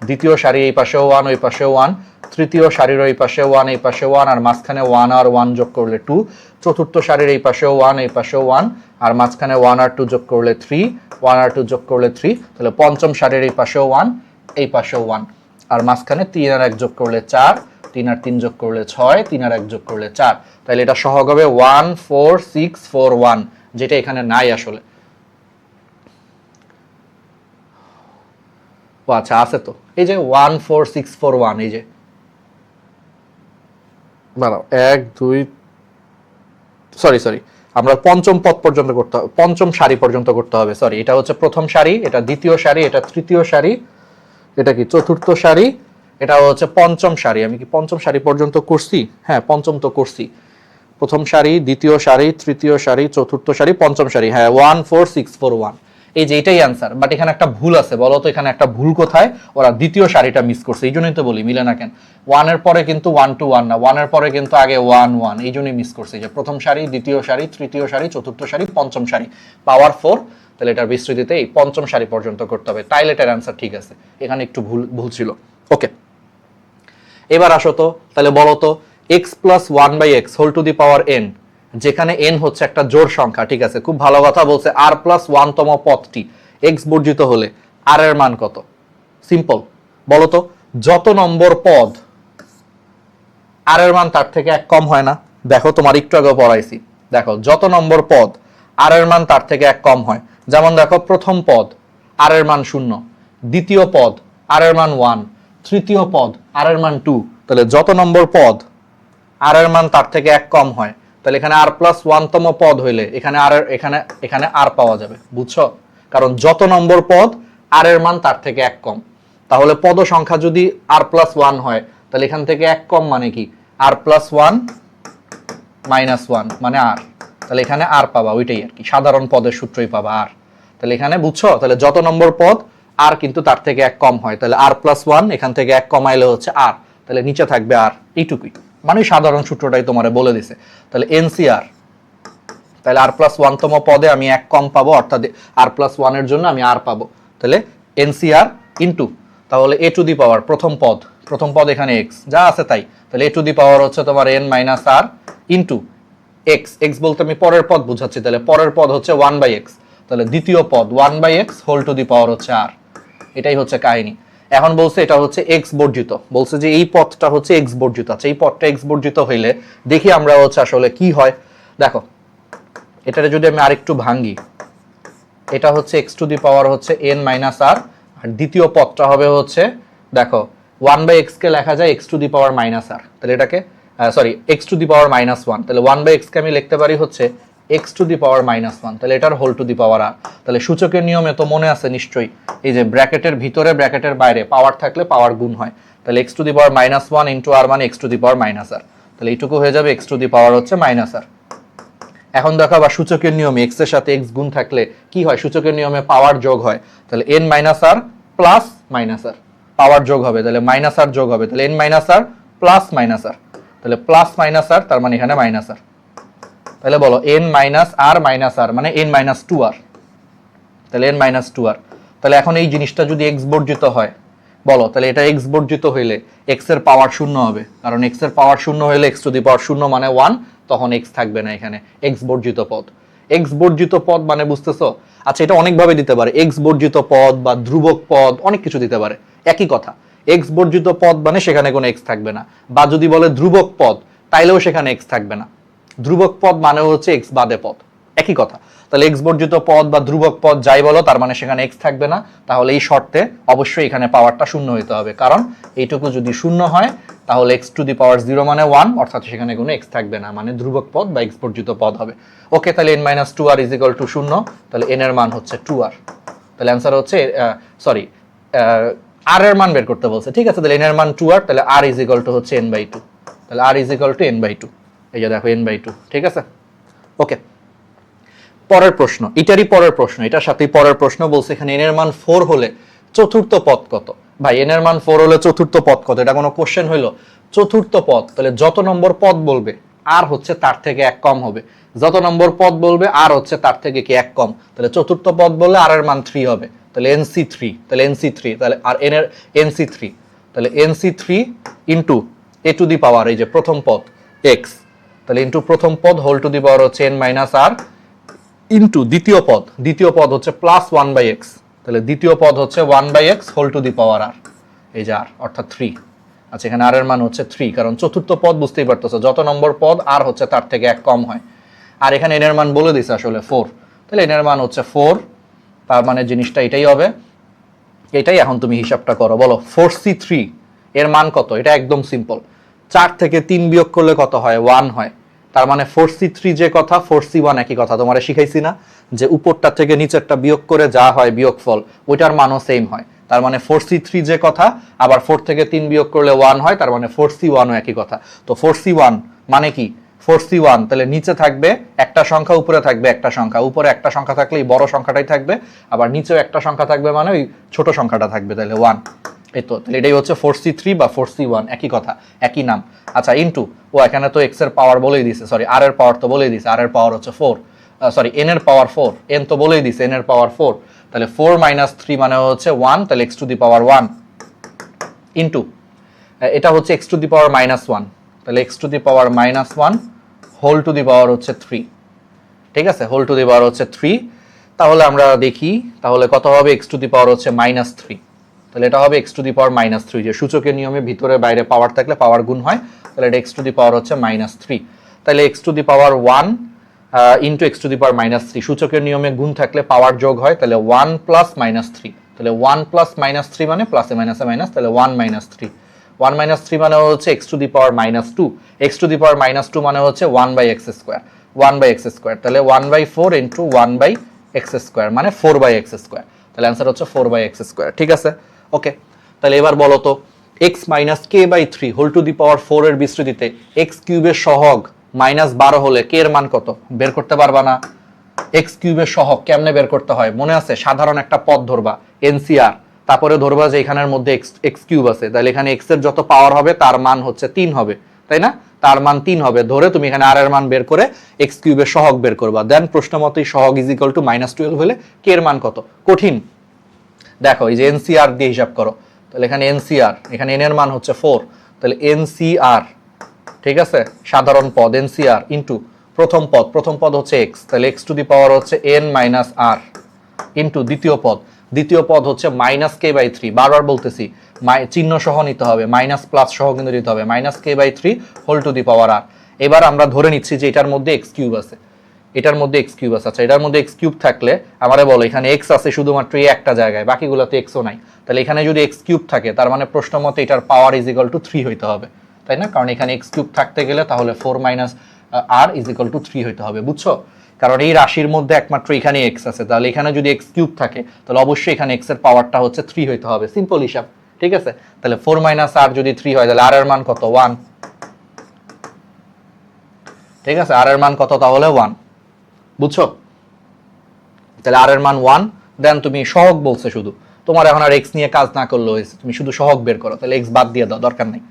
দ্বিতীয় সারি এই পাশেও 1 ওই পাশেও 1, তৃতীয় সারির ওই পাশে 1 এই পাশে 1 আর মাঝখানে 1 আর 1 যোগ করলে 2, চতুর্থ সারির এই পাশেও 1 এই পাশেও 1 আর মাঝখানে 1 আর 2 যোগ করলে 3, 1 আর 2 যোগ করলে 3, তাহলে পঞ্চম সারির এই পাশেও 1 এই পাশেও 1 আর মাঝখানে 3 আর 1 যোগ করলে 4, 3 আর 3 যোগ করলে 6, 3 আর 1 যোগ করলে 4, তাহলে এটা সহগ হবে 14641, যেটা এখানে নাই আসলে। ও আচ্ছা, আছে তো, এই যে 14641, এই যে দাঁড়াও, 1 2, সরি আমরা পঞ্চম পদ পর্যন্ত করতে হবে, পঞ্চম সারি পর্যন্ত করতে হবে, সরি, এটা হচ্ছে প্রথম সারি, এটা দ্বিতীয় সারি, এটা তৃতীয় সারি, এটা কি চতুর্থ সারি, এটা হচ্ছে পঞ্চম সারি। আমি কি পঞ্চম সারি পর্যন্ত করছি? হ্যাঁ, পঞ্চম তো করছি। প্রথম সারি, দ্বিতীয় সারি, তৃতীয় সারি, চতুর্থ সারি, পঞ্চম সারি, হ্যাঁ 14641, এই যে এটাই অ্যান্সার। বাট এখানে একটা ভুল আছে, বলো তো এখানে একটা ভুল কোথায়? ওরা দ্বিতীয় সারিটা মিস করছে, এই জন্যই তো বলি মিলে না কেন। 1 এর পরে কিন্তু 1 to 1 না, 1 এর পরে কিন্তু আগে 1 1, এই জন্যই মিস করছে। যে প্রথম সারি, দ্বিতীয় সারি, তৃতীয় সারি, চতুর্থ সারি, পঞ্চম সারি, পাওয়ার 4, তাহলে এটার বিস্তৃতিতে এই পঞ্চম সারি পর্যন্ত করতে হবে, তাইলে এটার অ্যান্সার ঠিক আছে। এখানে একটু ভুল ছিল। ওকে, এবার আসো তো, তাহলে বলো তো x plus 1/x whole to the power n, যেখানে n হচ্ছে একটা জোড় সংখ্যা, ঠিক আছে, খুব ভালো কথা বলছে, r প্লাস 1 তম পদটি x বর্জিত হলে r এর মান কত? সিম্পল, বলো তো, যত নম্বর পদ r এর মান তার থেকে 1 কম হয় না? দেখো তোমার একটু আগে পড়াইছি, দেখো যত নম্বর পদ r এর মান তার থেকে 1 কম হয়, যেমন দেখো প্রথম পদ r এর মান 0, দ্বিতীয় পদ r এর মান 1, তৃতীয় পদ r এর মান 2, তাহলে যত নম্বর পদ r এর মান তার থেকে 1 কম হয়, তাহলে এখানে r প্লাস 1 তম পদ হইলে এখানে r এখানে r পাওয়া যাবে, বুঝছো? কারণ যত নম্বর পদ r এর মান তার থেকে 1 কম, তাহলে পদ সংখ্যা যদি r প্লাস 1 হয়, তাহলে এখান থেকে 1 কম মানে কি? r প্লাস 1 মাইনাস 1 মানে r, তাহলে এখানে r পাবা, ওইটাই আর কি, সাধারণ পদের সূত্রই পাবা r। তাহলে এখানে বুঝছো, তাহলে যত নম্বর পদ r কিন্তু তার থেকে 1 কম হয়, তাহলে r প্লাস 1 এখান থেকে 1 কমাইলে হচ্ছে r, তাহলে নিচে থাকবে r, এইটুকুই, মানে সাধারণ সূত্রটাই তোমারে বলে দিছে। তাহলে এনসিআর, তাহলে r প্লাস 1 তম পদে আমি 1 কম পাবো, অর্থাৎ r প্লাস 1 এর জন্য আমি r পাবো, তাহলে এনসিআর ইনটু, তাহলে a টু দি পাওয়ার প্রথম পদ এখানে x যা আছে তাই, তাহলে a টু দি পাওয়ার হচ্ছে তোমার n minus r into x বলতে আমি পরের পদ বুঝাচ্ছি, তাহলে পরের পদ হচ্ছে 1/x, তাহলে দ্বিতীয় পদ 1/x whole to the power হচ্ছে r, এটাই হচ্ছে কাহিনী। এখন বলছে এটা হচ্ছে x বর্জিত, বলছে যে এই পদটা হচ্ছে x বর্জিত। আচ্ছা, এই পদটা x বর্জিত হইলে দেখি আমরা হচ্ছে আসলে কি হয়। দেখো এটারে যদি আমি আরেকটু ভাঙি, এটা হচ্ছে x টু দি পাওয়ার হচ্ছে n মাইনাস r, আর দ্বিতীয় পদটা হবে হচ্ছে, দেখো 1/x কে লেখা যায় x to the power minus r, তাহলে এটাকে x to the power minus 1, তাহলে 1/x কে আমি লিখতে পারি হচ্ছে x to the power minus 1, তাহলে এটার whole to the power r। তাহলে সূচকের নিয়মে তো মনে আছে নিশ্চয়ই, এই যে ব্র্যাকেটের ভিতরে ব্র্যাকেটের বাইরে পাওয়ার থাকলে পাওয়ার গুণ হয়, তাহলে x to the power minus 1 into r মানে x to the power minus r, তাহলে এইটুকু হয়ে যাবে x টু দি পাওয়ার হচ্ছে মাইনাস r। এখন দেখো আবার সূচকের নিয়মে x এর সাথে x গুণ থাকলে কি হয়? সূচকের নিয়মে পাওয়ার যোগ হয়, তাহলে n minus r plus minus r, পাওয়ার যোগ হবে, তাহলে মাইনাস r যোগ হবে, তাহলে n minus r plus minus r, তাহলে প্লাস মাইনাস r, তার মানে এখানে মাইনাস r, তাহলে বলো n minus r minus r মানে n মাইনাস 2r, তাহলে n মাইনাস 2r। তাহলে এখন এই জিনিসটা যদি x বর্জিত হয়, বলো তাহলে এটা x বর্জিত হইলে x এর পাওয়ার শূন্য হবে, কারণ x এর পাওয়ার শূন্য হইলে x টু দি পাওয়ার শূন্য মানে 1, তখন x থাকবে না এখানে, x বর্জিত পদ। x বর্জিত পদ মানে বুঝতেছো? আচ্ছা, এটা অনেকভাবে দিতে পারে, x বর্জিত পদ বা ধ্রুবক পদ, অনেক কিছু দিতে পারে, একই কথা। x বর্জিত পদ মানে সেখানে কোনো x থাকবে না, বা যদি বলে ধ্রুবক পদ তাইলেও সেখানে x থাকবে না। ধ্রুবক পদ মানে হচ্ছে x বাদে পদ, একই কথা। তাহলে x বর্জিত পদ বা ধ্রুবক পদ যাই বলো, তার মানে সেখানে x থাকবে না, তাহলে এই শর্তে অবশ্যই এখানে পাওয়ারটা শূন্য হতে হবে, কারণ এইটুকু যদি শূন্য হয় তাহলে x টু দি পাওয়ার 0 মানে 1, অর্থাৎ সেখানে কোনো x থাকবে না, মানে ধ্রুবক পদ বা x বর্জিত পদ হবে। ওকে, তাহলে n minus 2r is equal to 0, তাহলে n এর মান হচ্ছে 2r, তাহলে অ্যান্সার হচ্ছে r এর মান বের করতে বলছে, ঠিক আছে, তাহলে n এর মান 2r, তাহলে r ইজ ইকুয়াল টু হচ্ছে n/2, তাহলে r is equal to n/2, এই যে দেখো n/2, ঠিক আছে। ওকে, পরের প্রশ্ন, এটারই পরের প্রশ্ন, এটার সাথেই পরের প্রশ্ন বলছে এখানে n এর মান 4 হলে চতুর্থ পদ কত? ভাই n এর মান 4 হলে চতুর্থ পদ কত? এটা কোনো কোশ্চেন হইলো? চতুর্থ পদ, তাহলে যত নম্বর পদ বলবে r হচ্ছে তার থেকে 1 কম হবে, যত নম্বর পদ বলবে r হচ্ছে তার থেকে কি 1 কম, তাহলে চতুর্থ পদ বললে r এর মান 3 হবে, তাহলে nc3, তাহলে nc3, তাহলে আর n এর nc3, তাহলে nc3 into a to the power, এই যে প্রথম পদ x, তাহলে ইনটু প্রথম পদ হোল টু দি পাওয়ার হচ্ছে n মাইনাস r ইনটু দ্বিতীয় পদ হচ্ছে প্লাস 1/x, তাহলে দ্বিতীয় পদ হচ্ছে 1/x whole to the power r, এই যে r অর্থাৎ 3, আচ্ছা, এখানে আর এর মান হচ্ছে 3, কারণ চতুর্থ পদ বুঝতেই পারতেছো যত নম্বর পদ আর হচ্ছে তার থেকে 1 কম হয়। আর এখানে এন এর মান বলে দিছে আসলে 4, তাহলে এন এর মান হচ্ছে 4, তার মানে জিনিসটা এটাই হবে। এটাই এখন তুমি হিসাবটা করো, বলো 4c3 এর মান কত? এটা একদম সিম্পল, 4 থেকে 3 বিয়োগ করলে কত হয়? 1 হয়। তার মানে 4c3 যে কথা 4c1 একই কথা। তোমারে শিখাইছি না যে উপরটা থেকে নিচেরটা বিয়োগ করে যা হয় বিয়োগফল ওইটার মানও সেম হয়। তার মানে 4c3 যে কথা, আবার 4 থেকে 3 বিয়োগ করলে 1 হয়, তার মানে 4c1ও একই কথা। তো 4c1 মানে কি? 4c1 তাহলে নিচে থাকবে একটা সংখ্যা, উপরে থাকবে একটা সংখ্যা। উপরে একটা সংখ্যা থাকলে এই বড় সংখ্যাটাই থাকবে, আবার নিচেও একটা সংখ্যা থাকবে মানে ওই ছোট সংখ্যাটা থাকবে, তাহলে 1। এই তো, তাহলে এটাই হচ্ছে 4c3 বা 4c1, একই কথা একই নাম। আচ্ছা, ইনটু ও এখানে তো এক্স এর পাওয়ার বলেই দিছে, সরি আর এর পাওয়ার তো বলেই দিছে, আর এর পাওয়ার হচ্ছে 4, সরি এন এর পাওয়ার 4, এন তো বলেই দিছে এন এর পাওয়ার 4, তাহলে 4 - 3 মানে হচ্ছে 1, তাহলে x to the power 1 into এটা হচ্ছে x টু দি পাওয়ার -1, তাহলে x to the power -1 whole to the power হচ্ছে 3। ঠিক আছে, হোল টু দি পাওয়ার হচ্ছে 3। তাহলে আমরা দেখি তাহলে কত হবে? x টু দি পাওয়ার হচ্ছে -3, তাহলে এটা হবে x টু দি পাওয়ার -3, যে সূচকের নিয়মে ভিতরে বাইরে পাওয়ার থাকলে পাওয়ার গুণ হয়, তাহলে এটা x টু দি পাওয়ার হচ্ছে -3। তাহলে x to the power 1 into x to the power -3, সূচকের নিয়মে গুণ থাকলে পাওয়ার যোগ হয়, তাহলে 1 প্লাস -3, তাহলে 1 প্লাস -3 মানে প্লাসে মাইনাসে মাইনাস, তাহলে 1 - 3, 1 - 3 মানে হচ্ছে x to the power -2, x to the power -2 মানে হচ্ছে 1/x², 1/x², তাহলে 1/4 ইনটু 1/x² মানে 4/x², তাহলে অ্যান্সার হচ্ছে 4/x²। ঠিক আছে, ওকে। তাহলে এবার বলো তো x - k/3 whole to the power 4 এর বিস্তৃতিতে x কিউবের সহগ -12 হলে k এর মান কত? বের করতে পারবা না? x কিউবের সহগ কেমনে বের করতে হয় মনে আছে? সাধারণ একটা পদ ধরবা এনসিআর, তারপরে ধরবা যে এখানের মধ্যে x কিউব আছে, তাহলে এখানে x এর যত পাওয়ার হবে তার মান হচ্ছে 3 হবে, তাই না? তার মান 3 হবে ধরে তুমি এখানে আর এর মান বের করে x কিউবের সহগ বের করবা। দেন প্রশ্ন মতই সহগ ইজ ইকুয়াল টু -12 হলে k এর মান কত? কঠিন। দেখো এই যে এনসিআর দিয়ে হিসাব করো, তাহলে এখানে এনসিআর, এখানে n এর মান হচ্ছে 4, তাহলে এনসিআর, ঠিক আছে, সাধারণ পদ এনসিআর ইনটু প্রথম পদ হচ্ছে x, তাহলে x টু দি পাওয়ার হচ্ছে n - r ইনটু দ্বিতীয় পদ হচ্ছে -k/3, বারবার বলতেছি চিহ্ন সহ নিতে হবে, মাইনাস প্লাস সহ কিন্তু দিতে হবে, -k/3 whole to the power r। এবার আমরা ধরে নিচ্ছি যে এটার মধ্যে x কিউব আছে, এটার মধ্যে x কিউব আছে। আচ্ছা, এটার মধ্যে x কিউব থাকলে আমারে বলো এখানে x আছে শুধুমাত্র এই একটা জায়গায়, বাকিগুলোতে x ও নাই, তাহলে এখানে যদি x কিউব থাকে তার মানে প্রশ্ন মতে এটার পাওয়ার ইজ ইকুয়াল টু 3 হইতে হবে, তাই না? কারণ এখানে x কিউব থাকতে গেলে তাহলে 4 - r ইজ ইকুয়াল টু 3 হইতে হবে, বুঝছো? কারণ এই রাশির মধ্যে একমাত্র এখানে x আছে, তাহলে এখানে যদি x কিউব থাকে তাহলে অবশ্যই এখানে x এর পাওয়ারটা হচ্ছে 3 হইতে হবে, সিম্পল হিসাব। ঠিক আছে, তাহলে 4 - r যদি 3 হয় তাহলে r এর মান কত? 1। ঠিক আছে, r এর মান কত তাহলে? 1, বুঝছো? তাহলে r এর মান 1। দেন তুমি সহগ বলছে শুধু, তোমার এখন আর x নিয়ে কাজ না করলে হয়েছে, তুমি শুধু সহগ বের করো, তাহলে x বাদ দিয়ে দাও, দরকার নেই।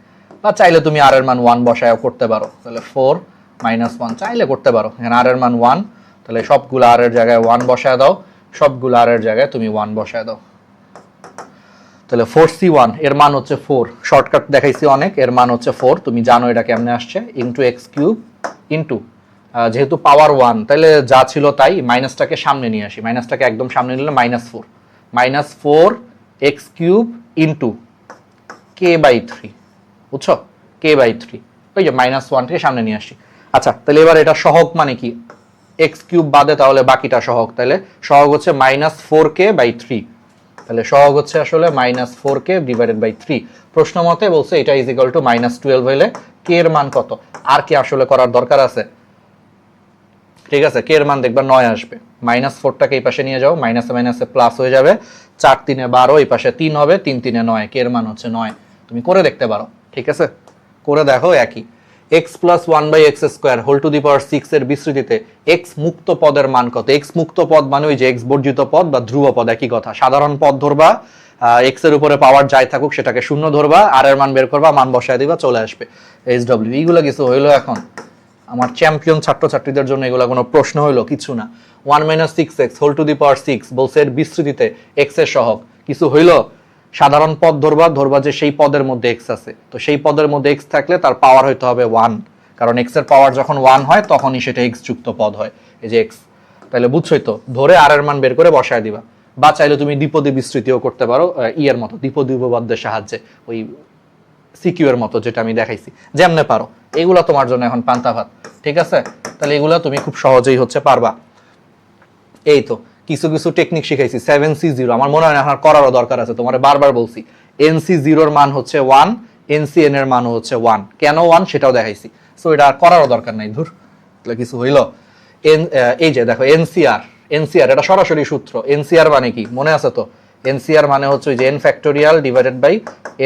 বা চাইলে তুমি r এর মান 1 বসায়ও করতে পারো, তাহলে 4 - 1 চাইলে করতে পারো। এখানে r এর মান 1, তাহলে সবগুলো r এর জায়গায় 1 বসায় দাও, সবগুলো r এর জায়গায় তুমি 1 বসায় দাও। তাহলে 4c1 এর মান হচ্ছে 4, শর্টকাট দেখাইছি অনেক, এর মান হচ্ছে 4, তুমি জানো এটা কেমনে আসছে, ইনটু x কিউব ইনটু যেহেতু পাওয়ার 1 তাহলে যা ছিল তাই, মাইনাসটাকে সামনে নিয়ে আসি, মাইনাসটাকে একদম সামনে নিলে -4 x কিউব ইনটু k/3, বুঝছো? k/3, ওই যে -1 থেকে সামনে নিয়ে আসি। আচ্ছা, তাহলে এবার এটা সহগ মানে কি? x কিউব বাদে তাহলে বাকিটা সহগ, তাহলে সহগ হচ্ছে -4k/3, তাহলে সহগ হচ্ছে আসলে -4k/3। প্রশ্ন মতে বলছে এটা ইজ ইকুয়াল টু -12 হইলে k এর মান কত? আর কি আসলে করার দরকার আছে? ঠিক আছে, কে এর মান দেখবা 9 আসবে, -4টাকে এই পাশে নিয়ে যাও, মাইনাসে মাইনাসে প্লাস হয়ে যাবে, 4 × 3 = 12, এই পাশে 3 হবে, 3 × 3 = 9, কে এর মান হচ্ছে 9। তুমি করে দেখতে পারো, ঠিক আছে, করে দেখো একই। x + 1/x² whole to the power 6 এর বিস্তৃতিতে x মুক্ত পদের মান কত? x মুক্ত পদ মানে ওই যে x বর্জিত পদ বা ধ্রুব পদ, একই কথা। সাধারণ পদ ধরবা, x এর উপরে পাওয়ার যাই থাকুক সেটাকে শূন্য ধরবা, আর এর মান বের করবা, মান বসায় দিবা, চলে আসবে HW। এইগুলো কিছু হইলো এখন আমার চ্যাম্পিয়ন ছাত্রছাত্রীদের জন্য? এগুলো কোনো প্রশ্ন হইলো? কিছু না। 1 - 6x whole to the power 6 বলছে এর বিস্তৃতিতে x এর সহগ, কিছু হইলো? সাধারণ পদ ধরবা যে সেই পদের মধ্যে x আছে, তো সেই পদের মধ্যে x থাকলে তার পাওয়ার হইতে হবে 1, কারণ x এর পাওয়ার যখন 1 হয় তখনই সেটা x যুক্ত পদ হয়, এই যে x। তাহলে বুঝছোই তো, ধরে আর এর মান বের করে বসায় দিবা। বা চাইলে তুমি দ্বিপদী বিস্তৃতিও করতে পারো, এর মতো দ্বিপদী উপপাদ্যের সাহায্যে, ওই সিকিউ এর মতো যেটা আমি দেখাইছি, যেমনে পারো এগুলা তোমার জন্য এখন পান্তা ভাত, ঠিক আছে? তাহলে এগুলা তুমি খুব সহজেই হচ্ছে পারবা। এই তো কিছু কিছু টেকনিক শিখাইছি। 7C0 আমার মনে হয় না আমার করারও দরকার আছে, তোমার বারবার বলছি। NC0 এর মান হচ্ছে 1, NCN এর মান হচ্ছে 1, কেন 1 সেটাও দেখাইছি। সো এটা আর করারও দরকার নাই, ধুর কিছু হইল। এই যে দেখো এনসিআর এটা সরাসরি সূত্র। এনসিআর মানে কি মনে আছে তো? এনসিআর মানে হচ্ছে ওই যে n factorial divided by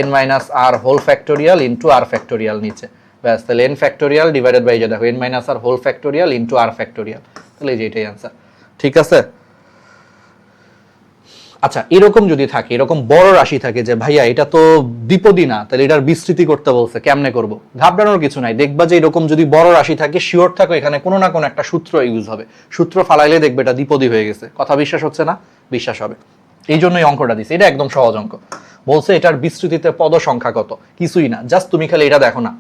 n minus r whole factorial into r factorial নিচে, ব্যাস। তাহলে n ফ্যাক্টোরিয়াল ডিভাইডেড বাই যে দেখো n minus r whole factorial into r factorial, তাহলে এই যে এটাই आंसर, ঠিক আছে? আচ্ছা এরকম যদি থাকে, এরকম বড় রাশি থাকে যে ভাইয়া এটা তো দ্বিপদী না, তাহলে এটার বিস্তৃতি করতে বলছে, কেমনে করব? ঘাবড়ানোর কিছু নাই, দেখবা যে এরকম যদি বড় রাশি থাকে শিওর থাকো এখানে কোনো না কোনো একটা সূত্র ইউজ হবে, সূত্র ফালাইলে দেখবে এটা দ্বিপদী হয়ে গেছে। কথা বিশ্বাস হচ্ছে না? বিশ্বাস হবে, এই জন্যই অঙ্কটা দিছি। এটা একদম সহজ অঙ্ক। বলছে এটার বিস্তৃতিতে পদ সংখ্যা কত, কিছুই না, জাস্ট তুমি খালি এটা দেখো না,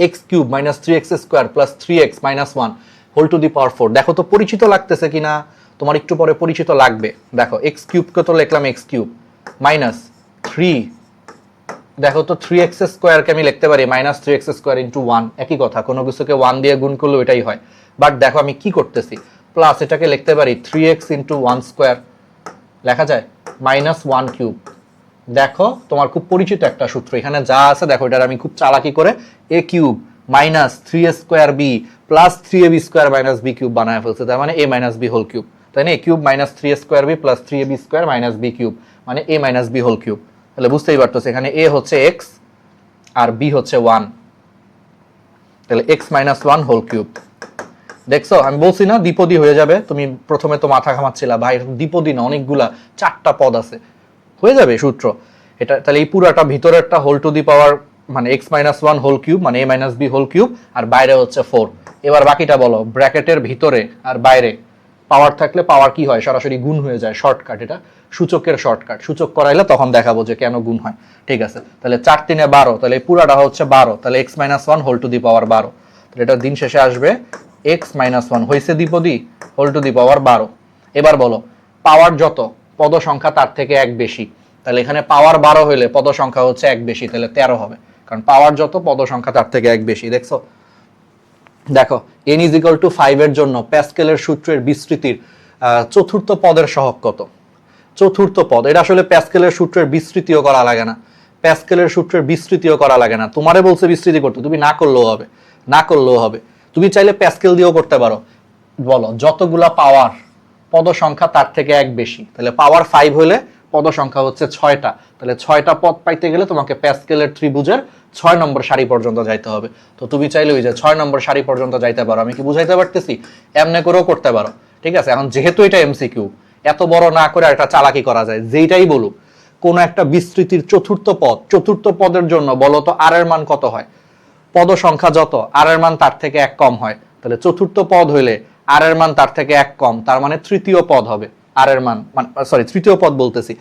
X cube minus 3x square plus 3x minus 1 whole to the power 4। দেখো তো পরিচিত লাগতেছে কিনা, তোমার একটু পরে পরিচিত লাগবে। দেখো এক্স কিউবকে তো লিখলাম এক্স কিউব মাইনাস 3, দেখো তো 3x স্কোয়ারকে আমি লিখতে পারি মাইনাস 3x স্কোয়ার ইন্টু 1, একই কথা, কোনো কিছুকে 1 দিয়ে গুণ করলে এটাই হয়। বাট দেখো আমি কি করতেছি, প্লাস এটাকে লিখতে পারি 3x ইন্টু 1 স্কোয়ার, লেখা যায় মাইনাস 1 কিউব। দেখো তোমার খুব পরিচিত একটা সূত্র এখানে যা আছে, দেখো এটার আমি খুব চালাকি করে a cube minus 3a square b plus 3ab square minus b cube বানায় ফেলছে, তার মানে a minus b whole cube, তাই না? a cube minus 3a square b plus 3ab square minus b cube মানে a minus b whole cube. তাহলে বুঝতেই পারতেছে এখানে a হচ্ছে x আর b হচ্ছে 1, তাহলে x মাইনাস 1 হোল কিউব। দেখছো আমি বলছি না দ্বিপদী হয়ে যাবে, তুমি প্রথমে তো মাথা ঘামাচ্ছিলা ভাই দ্বিপদী না, অনেকগুলা 4টা পদ আছে, হয়ে যাবে সূত্র এটা। তাহলে এই পুরাটা ভিতরেরটা হোল টু দি পাওয়ার মানে x মাইনাস 1 হোল কিউব মানে a minus b whole cube, আর বাইরে হচ্ছে 4। এবার বাকিটা বলো, ব্র্যাকেটের ভিতরে আর বাইরে পাওয়ার থাকলে পাওয়ার কি হয়, সরাসরি গুণ হয়ে যায়, শর্টকাট, এটা সূচকের শর্টকাট। সূচক করাইলে তখন দেখাবো যে কেন গুণ হয়, ঠিক আছে? তাহলে 4 3 12, তাহলে এই পুরাটা হচ্ছে 12, তাহলে x minus 1 whole to the power 12, তাহলে এটা দিন শেষে আসবে x মাইনাস 1 হয়েছে দ্বিপদী হোল টু দি পাওয়ার 12। এবার বলো পাওয়ার যত পদ সংখ্যা তার থেকে এক বেশি, তাহলে এখানে পাওয়ার 12 হইলে পদ সংখ্যা হচ্ছে এক বেশি, তাহলে 13 হবে, কারণ পাওয়ার যত পদ সংখ্যা তার থেকে এক বেশি। দেখছো, দেখো n ইজ ইকুয়াল টু 5 এর জন্য প্যাসকেলের সূত্রের বিস্তৃতির চতুর্থ পদের সহগ কত? চতুর্থ পদ, এটা আসলে প্যাসকেলের সূত্রের বিস্তৃতিও করা লাগে না, প্যাসকেলের সূত্রের বিস্তৃতিও করা লাগে না, তোমারে বলছে বিস্তৃতি করতে, তুমি না করলেও হবে, না করলেও হবে। তুমি চাইলে প্যাসকেল দিয়েও করতে পারো। বলো যতগুলা পাওয়ার পদ সংখ্যা তার থেকে এক বেশি, তাহলে পাওয়ার 5 হলে পদ সংখ্যা হচ্ছে 6টা, তাহলে 6টা পদ পাইতে গেলে তোমাকে প্যাসকেলের ত্রিভুজের 6 নম্বর সারি পর্যন্ত যাইতে হবে। তো তুমি চাইলে ওই যে 6 নম্বর সারি পর্যন্ত যাইতে পারো, আমি কি বুঝাইতে পারতেছি? এমনি করেও করতে পারো, ঠিক আছে? এখন যেহেতু এটা এমসিকিউ, এত বড় না করে একটা চালাকি করা যায়, যেইটাই বলুক কোন একটা বিস্তৃতির চতুর্থ পদ, চতুর্থ পদের জন্য বলো তো আর এর মান কত হয়? পদ সংখ্যা যত আর এর মান তার থেকে এক কম হয়, তাহলে চতুর্থ পদ হইলে আর এর মান তার থেকে এক কম, তার মানে তৃতীয় পদ হবে। আর এর মান সরি তৃতীয় পদ বলতেছি,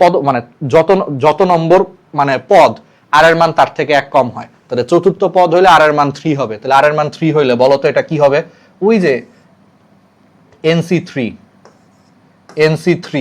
পদ মানে যত যত নম্বর মানে পদ আর এর মান তার থেকে এক কম হয়, তাহলে চতুর্থ পদ হইলে আর এর মান 3 হবে, তাহলে আর এর মান 3 হইলে বলো তো এটা কি হবে? ওই যে NC3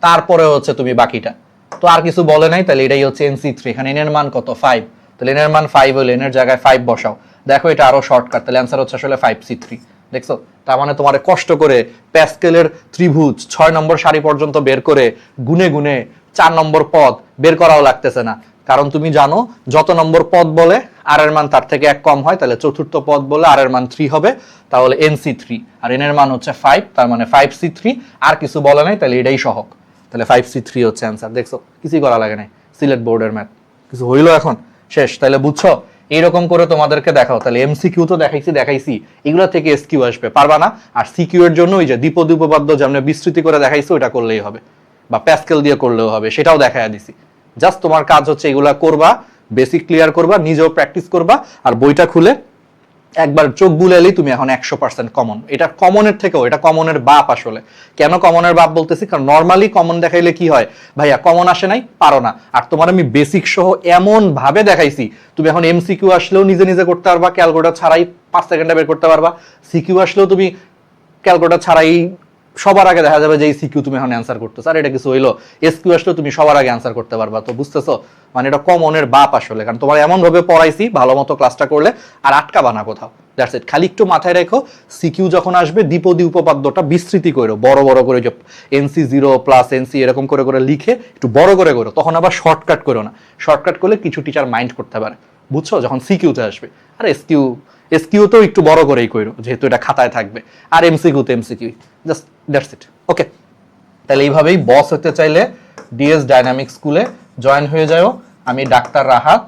তারপরে হচ্ছে তুমি বাকিটা তো আর কিছু বলে নাই, তাহলে এটাই হচ্ছে NC3। এখানে n এর মান কত? 5, তাহলে n এর মান 5 হলে n এর জায়গায় 5 বসাও, দেখো এটা আরো শর্টকাট, তাহলে অ্যানসার হচ্ছে আসলে 5C3। দেখছো, তার মানে তোমার কষ্ট করে প্যাসকেলের ত্রিভুজ 6 নম্বর সারি পর্যন্ত বের করে গুনে গুনে 4 নম্বর পদ বের করাও লাগতেছে না, কারণ তুমি জানো যত নম্বর পদ বলে আর এর মান তার থেকে এক কম হয়, তাহলে চতুর্থ পদ বলে আর এর মান 3 হবে, তাহলে NC3, আর n এর মান হচ্ছে 5, তার মানে 5C3। আর কিছু বলে নাই, তাহলে এটাই সহগ, তাহলে 5C3 হচ্ছে অ্যানসার। দেখছো কিছুই করা লাগে নাই, সিলেট বোর্ডের ম্যাথ কিছু হইলো এখন শেষ। তাহলে বুঝছো, এইরকম করে তোমাদেরকে দেখাও, তাহলে এমসিকিউ তো দেখাইছি, এগুলা থেকে এসকিউ আসবে, পারবা না? আর সিকিউ এর জন্য ওই যে দ্বিপদী উপপাদ্য যেমন বিস্তৃতি করে দেখাইছো ওটা করলেই হবে, বা প্যাসকেল দিয়ে করলেও হবে, সেটাও দেখাইয়া দিছি। জাস্ট তোমার কাজ হচ্ছে এগুলা করবা, বেসিক ক্লিয়ার করবা, নিজেও প্র্যাকটিস করবা, আর বইটা খুলে একবার চোখ বুলাইলেই তুমি এখন 100% কমন। এটা কমনের থেকেও এটা কমনের বাপ আসলে। কেন কমনের বাপ বলতেছি? কারণ নর্মালি কমন দেখাইলে কি হয়, ভাইয়া কমন আসে নাই, পারো না। আর তোমার আমি বেসিক সহ এমন ভাবে দেখাইছি, তুমি এখন এমসিকিউ আসলেও নিজে নিজে করতে পারবা, ক্যালকুলেটর ছাড়াই 5 সেকেন্ডে বের করতে পারবা। সিকিউ আসলেও তুমি ক্যালকুলেটর ছাড়াই সবার আগে দেখা যাবে যে এই সিকিউ তুমি এখন অ্যান্সার করতেছো, আর এটা কিছু হইলো এসকিউ আসলে তুমি সবার আগে অ্যান্সার করতে পারবা। তো বুঝতেছো, মানে এটা কমনের বাপ আসলে, কারণ তোমার এমন ভাবে পড়াইছি ভালো মতো ক্লাসটা করলে আর আটকাবা না কোথাও। That's it. খালি একটু মাথায় রেখো, সিকিউ যখন আসবে দ্বিপদী উপপাদ্যটা বিস্তৃতি করো, বড় বড় করে, যে এনসি 0 প্লাস এনসি এরকম করে করে লিখে একটু বড় করে করো, তখন আবার শর্টকাট করো না। শর্টকাট করলে কিছু টিচার মাইন্ড করতে পারে, বুঝছো, যখন সিকিউতে আসবে। আর এসকিউ তো একটু বড় করেই করো, যেহেতু এটা খাতায় থাকবে। আর এমসিকিউ তো এমসিকিউ, জাস্ট দ্যাটস ইট। ওকে, তাহলে এইভাবেই বস হতে চাইলে ডিএস ডাইনামিক স্কুলে জয়েন হয়ে যাও। আমি ডাক্তার রাহাত,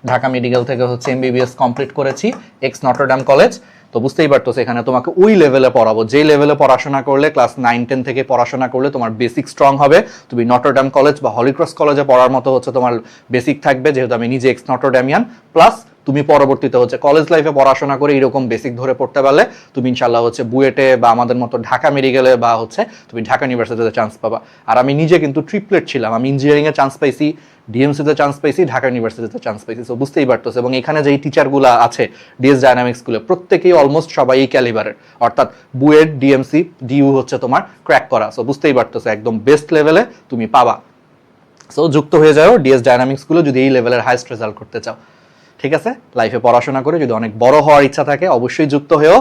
ঢাকা মেডিকেল থেকে হচ্ছে এমবিবিএস কমপ্লিট করেছি, এক্স নটরডাম কলেজ। তো বুঝতেই পারতো এখানে তোমাকে ওই লেভেলে পড়াবো যে লেভেলে পড়াশোনা করলে, ক্লাস 9-10 থেকে পড়াশোনা করলে তোমার বেসিক স্ট্রং হবে। তুমি নটরডাম কলেজ বা হলিক্রস কলেজে পড়ার মতো হচ্ছে তোমার বেসিক থাকবে, যেহেতু আমি নিজে এক্স নটরডামিয়ান। প্লাস তুমি পরবর্তীতে হচ্ছে কলেজ লাইফে পড়াশোনা করে এরকম বেসিক ধরে পড়তে পারলে তুমি ইনশাল্লাহ হচ্ছে বুয়েটে বা আমাদের মতো ঢাকা মেডিকেলে বা হচ্ছে তুমি ঢাকা ইউনিভার্সিটিতে চান্স পাবা। আর আমি নিজে কিন্তু ট্রিপলেট ছিলাম, আমি ইঞ্জিনিয়ারিংয়ে চান্স পাইছি, ডিএমসিতে চান্স পাইছি, ঢাকা ইউনিভার্সিটিতে চান্স পাইছি। সো বুঝতেই পারতেছে। এবং এখানে যেই টিচারগুলো আছে ডিএস ডাইনামিক স্কুলে, প্রত্যেকেই অলমোস্ট সবাই এই ক্যালিবারের, অর্থাৎ বুয়েট, ডিএমসি, ডিইউ হচ্ছে তোমার ক্র্যাক করা। সো বুঝতেই পারতেছে একদম বেস্ট লেভেলে তুমি পাবা। সো যুক্ত হয়ে যাও ডিএস ডাইনামিক স্কুলে যদি এই লেভেলের হাইস্ট রেজাল্ট করতে চাও। ঠিক আছে, লাইফে পড়াশোনা করে যদি অনেক বড় হওয়ার ইচ্ছা থাকে অবশ্যই যুক্ত হয়েও।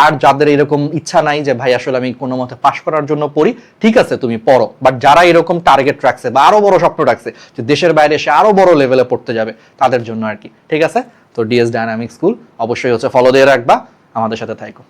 আর যাদের এরকম ইচ্ছা নাই যে ভাই আসলে আমি কোনো মতে পাশ করার জন্য পড়ি, ঠিক আছে তুমি পড়ো, বাট যারা এরকম টার্গেট রাখছে বা আরো বড় স্বপ্ন রাখছে যে দেশের বাইরে এসে আরো বড় লেভেলে পড়তে যাবে, তাদের জন্য আর কি। ঠিক আছে, তো ডিএস ডাইনামিক স্কুল অবশ্যই হচ্ছে ফলো দিয়ে রাখবা, আমাদের সাথে থাকো।